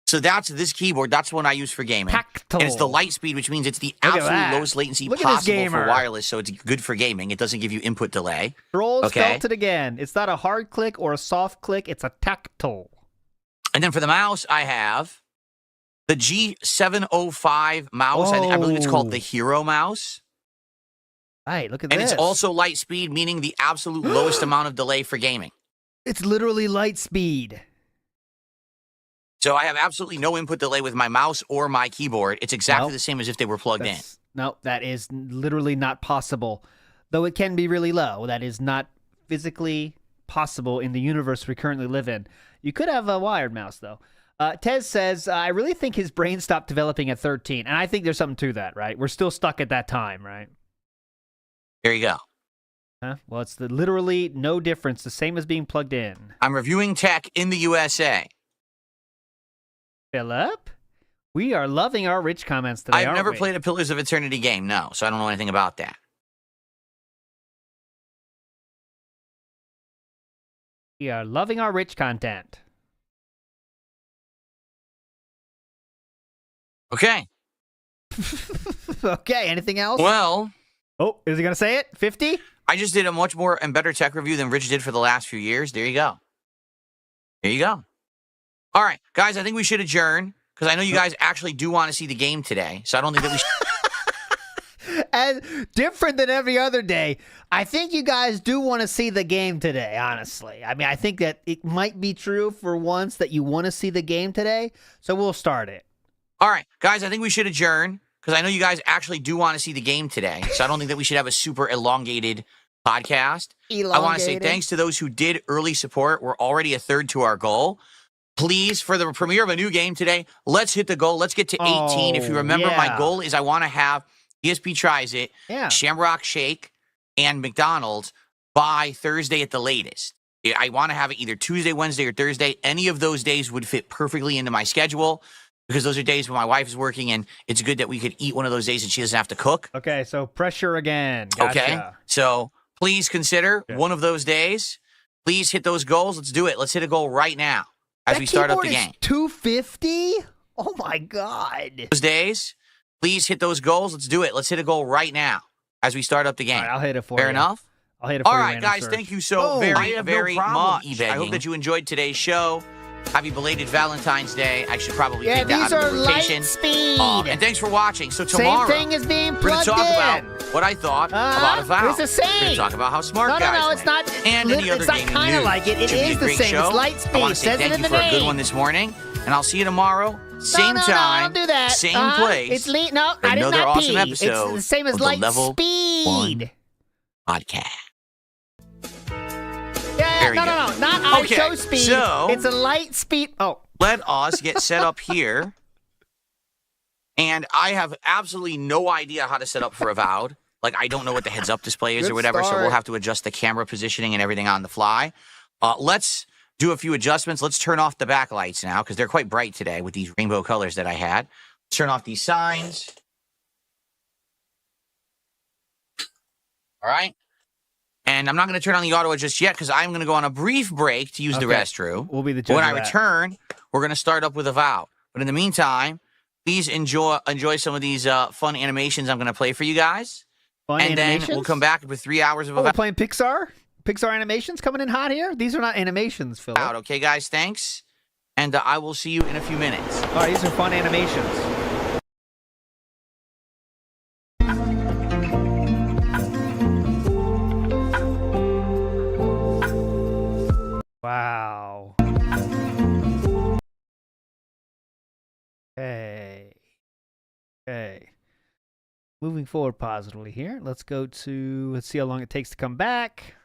[SPEAKER 3] So that's this keyboard. That's the one I use for gaming.
[SPEAKER 2] Tactile.
[SPEAKER 3] And it's the light speed, which means it's the absolute lowest latency possible for wireless. So it's good for gaming. It doesn't give you input delay.
[SPEAKER 2] Trolls felt it again. It's not a hard click or a soft click. It's a tactile.
[SPEAKER 3] And then for the mouse, I have the G705 mouse. I believe it's called the Hero mouse.
[SPEAKER 2] Right, look at this.
[SPEAKER 3] And it's also light speed, meaning the absolute lowest amount of delay for gaming.
[SPEAKER 2] It's literally light speed.
[SPEAKER 3] So I have absolutely no input delay with my mouse or my keyboard. It's exactly the same as if they were plugged in.
[SPEAKER 2] No, that is literally not possible. Though it can be really low. That is not physically possible in the universe we currently live in. You could have a wired mouse, though. Tez says, I really think his brain stopped developing at 13. And I think there's something to that, right? We're still stuck at that time, right?
[SPEAKER 3] There you go.
[SPEAKER 2] Huh? Well, it's literally no difference. The same as being plugged in.
[SPEAKER 3] I'm reviewing tech in the USA.
[SPEAKER 2] Philip? We are loving our rich comments today,
[SPEAKER 3] I've never played a Pillars of Eternity game, no. So I don't know anything about that.
[SPEAKER 2] We are loving our rich content.
[SPEAKER 3] Okay.
[SPEAKER 2] Okay, anything else?
[SPEAKER 3] Well,
[SPEAKER 2] oh, is he going to say it? 50?
[SPEAKER 3] I just did a much more and better tech review than Rich did for the last few years. There you go. There you go. All right, guys, I think we should adjourn because I know you guys actually do want to see the game today. So I don't think that we should.
[SPEAKER 2] And different than every other day, I think you guys do want to see the game today, honestly. I mean, I think that it might be true for once that you want to see the game today. So we'll start it.
[SPEAKER 3] All right, guys, I think we should adjourn because I know you guys actually do want to see the game today. So I don't think that we should have a super elongated podcast. I want to say thanks to those who did early support. We're already a third to our goal. Please, for the premiere of a new game today, let's hit the goal. Let's get to 18. If you remember, my goal is I want to have ESP Tries It, Shamrock Shake, and McDonald's by Thursday at the latest. I want to have it either Tuesday, Wednesday, or Thursday. Any of those days would fit perfectly into my schedule because those are days when my wife is working, and it's good that we could eat one of those days and she doesn't have to cook.
[SPEAKER 2] Okay, so pressure again. Gotcha.
[SPEAKER 3] Okay, so please consider one of those days. Please hit those goals. Let's do it. Let's hit a goal right now as we start up the game.
[SPEAKER 2] 250? Oh, my God.
[SPEAKER 3] Those days, please hit those goals. Let's do it. Let's hit a goal right now as we start up the game.
[SPEAKER 2] All right, I'll hit it for you.
[SPEAKER 3] Fair enough?
[SPEAKER 2] I'll hit it for you.
[SPEAKER 3] All right, guys, thank you so very much. I hope that you enjoyed today's show. Happy belated Valentine's Day. I should probably take that out of the rotation.
[SPEAKER 2] Light speed.
[SPEAKER 3] And thanks for watching. So tomorrow,
[SPEAKER 2] same thing is being
[SPEAKER 3] we're going to
[SPEAKER 2] plugged
[SPEAKER 3] talk
[SPEAKER 2] in.
[SPEAKER 3] about what I thought about a vow.
[SPEAKER 2] It's the same.
[SPEAKER 3] We're going to talk about how smart guys
[SPEAKER 2] No,
[SPEAKER 3] went.
[SPEAKER 2] it's not.
[SPEAKER 3] And any other
[SPEAKER 2] it's not
[SPEAKER 3] gaming
[SPEAKER 2] kind of
[SPEAKER 3] news.
[SPEAKER 2] like it. It
[SPEAKER 3] Should be
[SPEAKER 2] is
[SPEAKER 3] a
[SPEAKER 2] the
[SPEAKER 3] great
[SPEAKER 2] same.
[SPEAKER 3] show.
[SPEAKER 2] It's light speed.
[SPEAKER 3] I want to say
[SPEAKER 2] Says
[SPEAKER 3] thank
[SPEAKER 2] it in
[SPEAKER 3] you
[SPEAKER 2] the
[SPEAKER 3] for
[SPEAKER 2] name.
[SPEAKER 3] a good one this morning. And I'll see you tomorrow. Same time.
[SPEAKER 2] Don't do that.
[SPEAKER 3] Same place.
[SPEAKER 2] It's late. No,
[SPEAKER 3] for
[SPEAKER 2] I did
[SPEAKER 3] another
[SPEAKER 2] not
[SPEAKER 3] awesome
[SPEAKER 2] pee.
[SPEAKER 3] episode
[SPEAKER 2] It's the same as
[SPEAKER 3] of the
[SPEAKER 2] light
[SPEAKER 3] Level
[SPEAKER 2] speed.
[SPEAKER 3] 1 podcast.
[SPEAKER 2] Yeah,
[SPEAKER 3] Very
[SPEAKER 2] no,
[SPEAKER 3] good.
[SPEAKER 2] not
[SPEAKER 3] Okay,
[SPEAKER 2] show speed.
[SPEAKER 3] so-
[SPEAKER 2] It's a light speed. Oh.
[SPEAKER 3] Let us get set up here. And I have absolutely no idea how to set up for Avowed. Like, I don't know what the heads-up display is or whatever, so we'll have to adjust the camera positioning and everything on the fly. Let's do a few adjustments. Let's turn off the backlights now, because they're quite bright today with these rainbow colors that I had. Let's turn off these signs. All right. And I'm not going to turn on the auto just yet, because I'm going to go on a brief break to use the restroom.
[SPEAKER 2] We'll be the judge
[SPEAKER 3] When I
[SPEAKER 2] of that.
[SPEAKER 3] return, we're going to start up with Avowed. But in the meantime, please enjoy some of these fun animations I'm going to play for you guys.
[SPEAKER 2] Fun
[SPEAKER 3] and
[SPEAKER 2] animations?
[SPEAKER 3] then we'll come back with 3 hours of
[SPEAKER 2] Oh, we're
[SPEAKER 3] Avowed.
[SPEAKER 2] playing Pixar? Pixar animations coming in hot here? These are not animations, Phil.
[SPEAKER 3] Okay, guys, thanks. And I will see you in a few minutes.
[SPEAKER 2] All right, these are fun animations. Wow. Okay. Moving forward positively here. Let's see how long it takes to come back.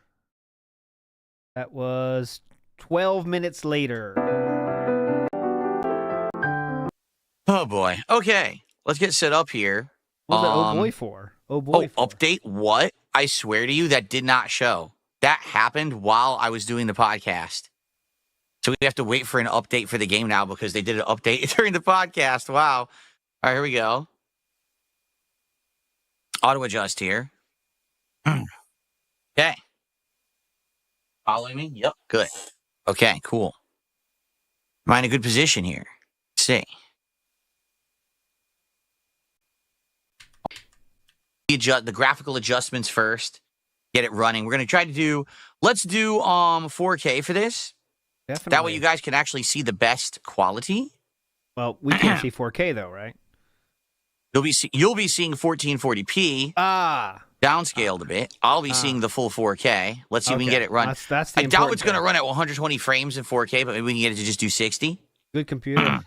[SPEAKER 2] That was 12 minutes later.
[SPEAKER 3] Oh, boy. Okay, let's get set up here.
[SPEAKER 2] What was that oh boy for? Oh boy.
[SPEAKER 3] Update what? I swear to you, that did not show. That happened while I was doing the podcast. So we have to wait for an update for the game now because they did an update during the podcast. Wow. All right, here we go. Auto adjust here. Okay. Following me? Yep. Good. Okay, cool. Am I in a good position here? Let's see. The graphical adjustments first. Get it running. We're going to try to do, let's do 4K for this.
[SPEAKER 2] Definitely.
[SPEAKER 3] That way you guys can actually see the best quality.
[SPEAKER 2] Well, we can't see 4K though, right?
[SPEAKER 3] You'll be seeing 1440p. Downscaled a bit. I'll be seeing the full 4K. Let's see if we can get it run.
[SPEAKER 2] That's the
[SPEAKER 3] I doubt it's going to run at 120 frames in 4K, but maybe we can get it to just do 60.
[SPEAKER 2] Good computer.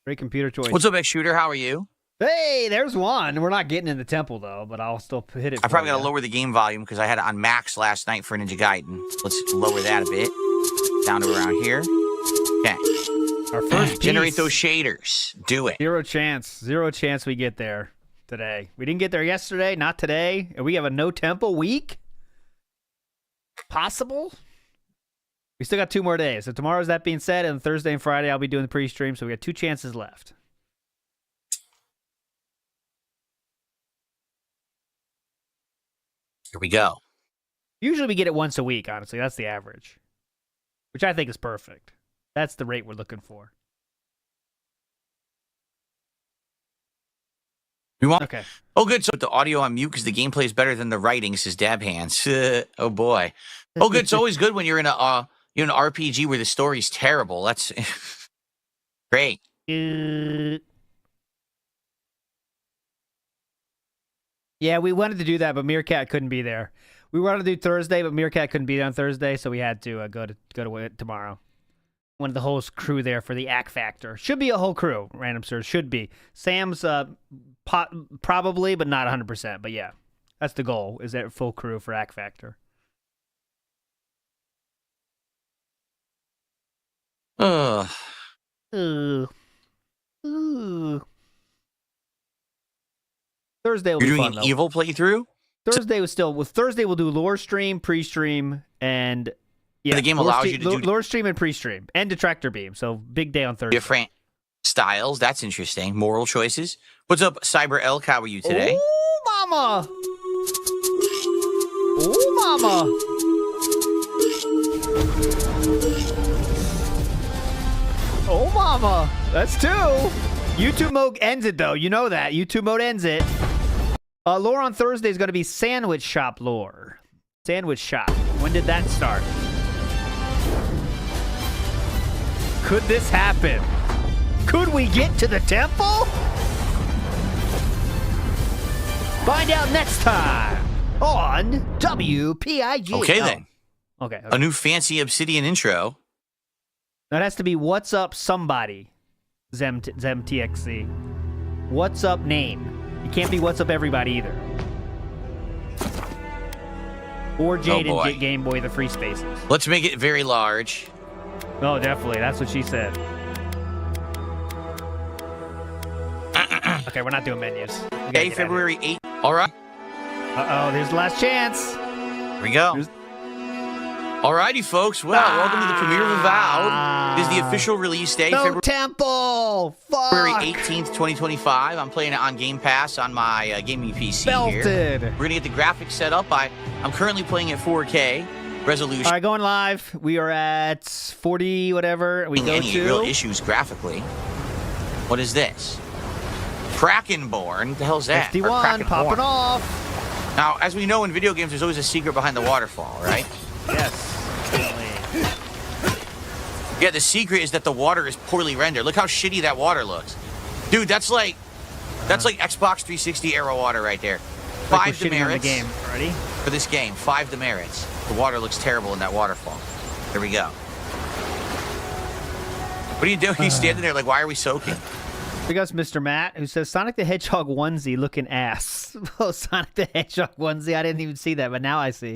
[SPEAKER 2] Great computer choice.
[SPEAKER 3] What's up, X Shooter? How are you?
[SPEAKER 2] Hey, there's one. We're not getting in the temple though, but I'll still hit it.
[SPEAKER 3] I probably got to lower the game volume because I had it on max last night for Ninja Gaiden. Let's lower that a bit. Down to around here. Okay.
[SPEAKER 2] Our first
[SPEAKER 3] Generate
[SPEAKER 2] piece.
[SPEAKER 3] those shaders. Do it.
[SPEAKER 2] Zero chance we get there today. We didn't get there yesterday, not today. And we have a no temple week? Possible? We still got 2 more days. So tomorrow's that being said, and Thursday and Friday I'll be doing the pre-stream, so we got 2 chances left.
[SPEAKER 3] Here we go.
[SPEAKER 2] Usually we get it once a week, honestly. That's the average. Which I think is perfect. That's the rate we're looking for.
[SPEAKER 3] We want.
[SPEAKER 2] Okay.
[SPEAKER 3] Oh, good. So the audio on mute because the gameplay is better than the writing. Says Dab Hands. Oh boy. Oh, good. It's always good when you're in an RPG where the story's terrible. That's great.
[SPEAKER 2] Yeah, we wanted to do that, but Meerkat couldn't be there. We wanted to do Thursday, but Meerkat couldn't be there on Thursday, so we had to go to it tomorrow. Wanted the whole crew there for the Act Factor. Should be a whole crew, Random Sir. Should be. Sam's probably, but not 100%. But yeah, that's the goal, is that full crew for Act Factor. Thursday will
[SPEAKER 3] You're
[SPEAKER 2] be
[SPEAKER 3] doing
[SPEAKER 2] fun,
[SPEAKER 3] an
[SPEAKER 2] though.
[SPEAKER 3] evil playthrough?
[SPEAKER 2] Thursday we'll do lore stream, pre-stream, and yeah,
[SPEAKER 3] the game allows you to do
[SPEAKER 2] lore stream and pre-stream and detractor beam. So big day on Thursday.
[SPEAKER 3] Different styles. That's interesting. Moral choices. What's up, Cyber Elk? How are you today?
[SPEAKER 2] Oh, mama! Oh, mama! Oh, mama! That's 2. YouTube mode ends it, though. You know that. YouTube mode ends it. Lore on Thursday is going to be Sandwich Shop lore. Sandwich Shop. When did that start? Could this happen? Could we get to the temple? Find out next time on WPIG.
[SPEAKER 3] Okay, then.
[SPEAKER 2] Okay.
[SPEAKER 3] A new fancy Obsidian intro.
[SPEAKER 2] That has to be What's Up Somebody. ZemTXC. What's Up Name. It can't be What's Up Everybody either. Or Jaden Game Boy the Free Spaces.
[SPEAKER 3] Let's make it very large.
[SPEAKER 2] Oh, definitely. That's what she said. Okay, we're not doing menus.
[SPEAKER 3] Okay, February 8th. All right.
[SPEAKER 2] Uh-oh, there's the last chance.
[SPEAKER 3] Here we go. Alrighty, folks. Well, welcome to the premiere of Avowed. It is the official release date.
[SPEAKER 2] No
[SPEAKER 3] February
[SPEAKER 2] temple! Fuck!
[SPEAKER 3] February 18th, 2025. I'm playing it on Game Pass on my gaming PC
[SPEAKER 2] Belted.
[SPEAKER 3] here. We're going to get the graphics set up. I'm currently playing at 4K resolution.
[SPEAKER 2] All right, going live. We are at 40 whatever. We go
[SPEAKER 3] Any
[SPEAKER 2] to...
[SPEAKER 3] real issues graphically. What is this? Krakenborn? What the hell is that?
[SPEAKER 2] 51, popping off.
[SPEAKER 3] Now, as we know in video games, there's always a secret behind the waterfall, right?
[SPEAKER 2] Yes.
[SPEAKER 3] Yeah, the secret is that the water is poorly rendered. Look how shitty that water looks. Dude, that's like Xbox 360 era water right there.
[SPEAKER 2] Like
[SPEAKER 3] 5 demerits.
[SPEAKER 2] The game. Ready?
[SPEAKER 3] For this game, 5 demerits. The water looks terrible in that waterfall. There we go. What are you doing? He's standing there like, why are we soaking?
[SPEAKER 2] We got Mr. Matt, who says, Sonic the Hedgehog onesie looking ass. Oh, Sonic the Hedgehog onesie. I didn't even see that, but now I see.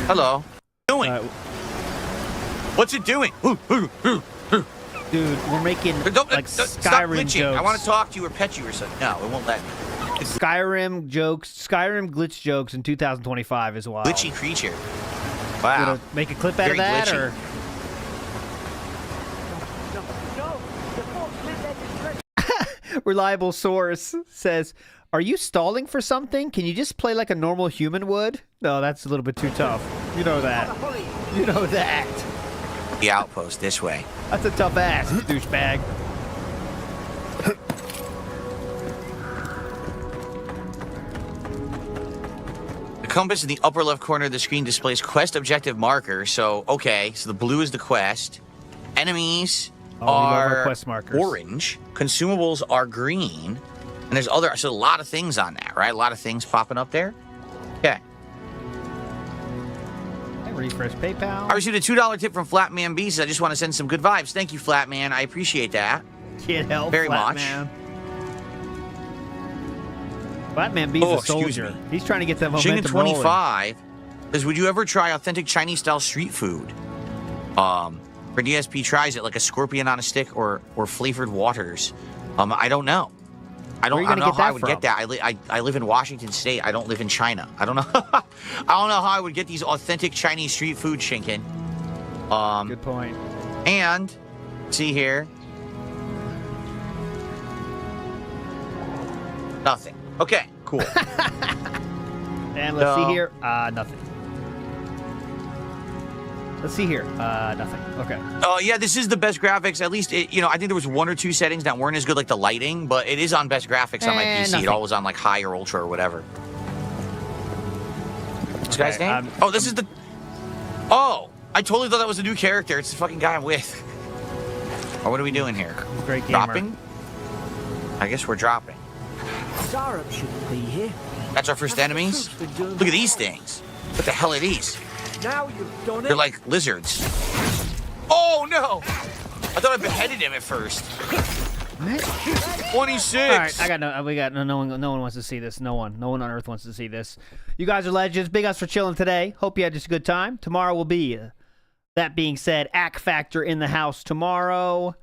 [SPEAKER 3] Hello. What are you doing? What's it doing?
[SPEAKER 2] Dude, we're making like
[SPEAKER 3] stop
[SPEAKER 2] Skyrim
[SPEAKER 3] glitching.
[SPEAKER 2] jokes.
[SPEAKER 3] I want to talk to you or pet you or something. No, it won't let me.
[SPEAKER 2] Skyrim glitch jokes in 2025 as well.
[SPEAKER 3] Glitchy creature. Wow.
[SPEAKER 2] You gonna make a clip out of that,
[SPEAKER 3] glitchy.
[SPEAKER 2] or? Reliable source says, "Are you stalling for something? Can you just play like a normal human would?" No, that's a little bit too tough. You know that. You know that.
[SPEAKER 3] The outpost this way.
[SPEAKER 2] That's a tough ass, douchebag.
[SPEAKER 3] The compass in the upper left corner of the screen displays quest objective marker. So, okay, so the blue is the quest. Enemies are
[SPEAKER 2] quest markers.
[SPEAKER 3] Orange. Consumables are green. And there's a lot of things on that, right? A lot of things popping up there. Okay.
[SPEAKER 2] Refresh PayPal.
[SPEAKER 3] I received a $2 tip from Flatman B. Says, I just want to send some good vibes. Thank you, Flatman. I appreciate that.
[SPEAKER 2] Can't help
[SPEAKER 3] very
[SPEAKER 2] Flat
[SPEAKER 3] much.
[SPEAKER 2] Man. Flatman B's a soldier. He's trying to get that momentum rolling.
[SPEAKER 3] 25 says, would you ever try authentic Chinese-style street food? For DSP tries it, like a scorpion on a stick or flavored waters. I don't know. I don't know how I would get that. I live in Washington State. I don't live in China. I don't know. I don't know how I would get these authentic Chinese street food, Shinken.
[SPEAKER 2] Good point.
[SPEAKER 3] And see here. Nothing. Okay, cool.
[SPEAKER 2] And let's see here. Nothing. Let's see here. Nothing. Okay.
[SPEAKER 3] Oh, yeah, this is the best graphics. At least, I think there was 1 or 2 settings that weren't as good, like the lighting, but it is on best graphics on my PC.
[SPEAKER 2] Nothing.
[SPEAKER 3] It all was on, like, high or ultra or whatever. This guy's name? Oh, this is the... Oh! I totally thought that was a new character. It's the fucking guy I'm with. Oh, what are we doing here?
[SPEAKER 2] Great gamer.
[SPEAKER 3] Dropping? I guess we're dropping.
[SPEAKER 6] Sarup shouldn't be here.
[SPEAKER 3] That's our first enemies? Look at these things. What the hell are these?
[SPEAKER 6] Now you've done it.
[SPEAKER 3] They're like lizards. Oh, no! I thought I beheaded him at first. 26!
[SPEAKER 2] All right, no one wants to see this. No one on Earth wants to see this. You guys are legends. Big ups for chilling today. Hope you had just a good time. Tomorrow will be, that being said, Ack Factor in the house tomorrow.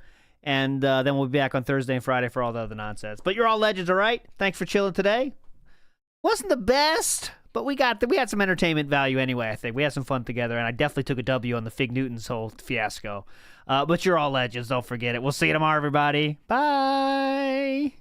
[SPEAKER 2] And then we'll be back on Thursday and Friday for all the other nonsense. But you're all legends, all right? Thanks for chilling today. Wasn't the best, but we had some entertainment value anyway, I think. We had some fun together, and I definitely took a W on the Fig Newton's whole fiasco. But you're all legends. Don't forget it. We'll see you tomorrow, everybody. Bye.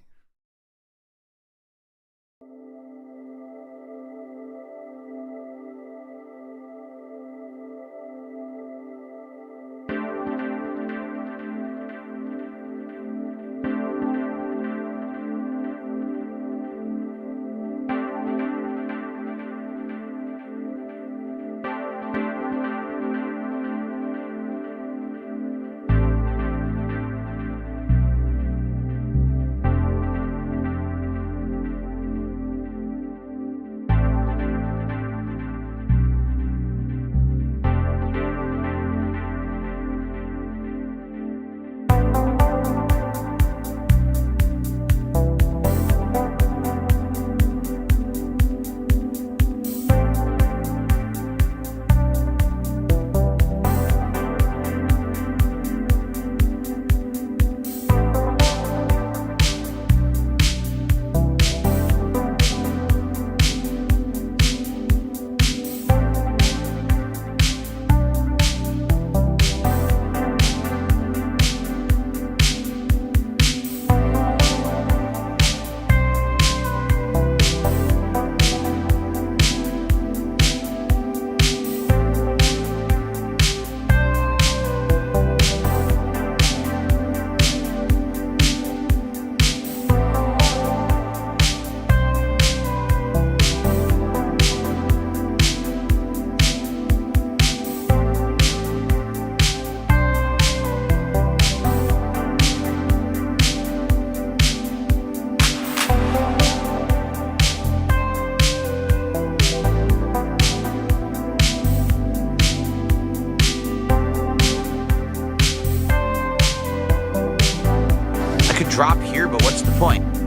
[SPEAKER 3] Drop here, but what's the point?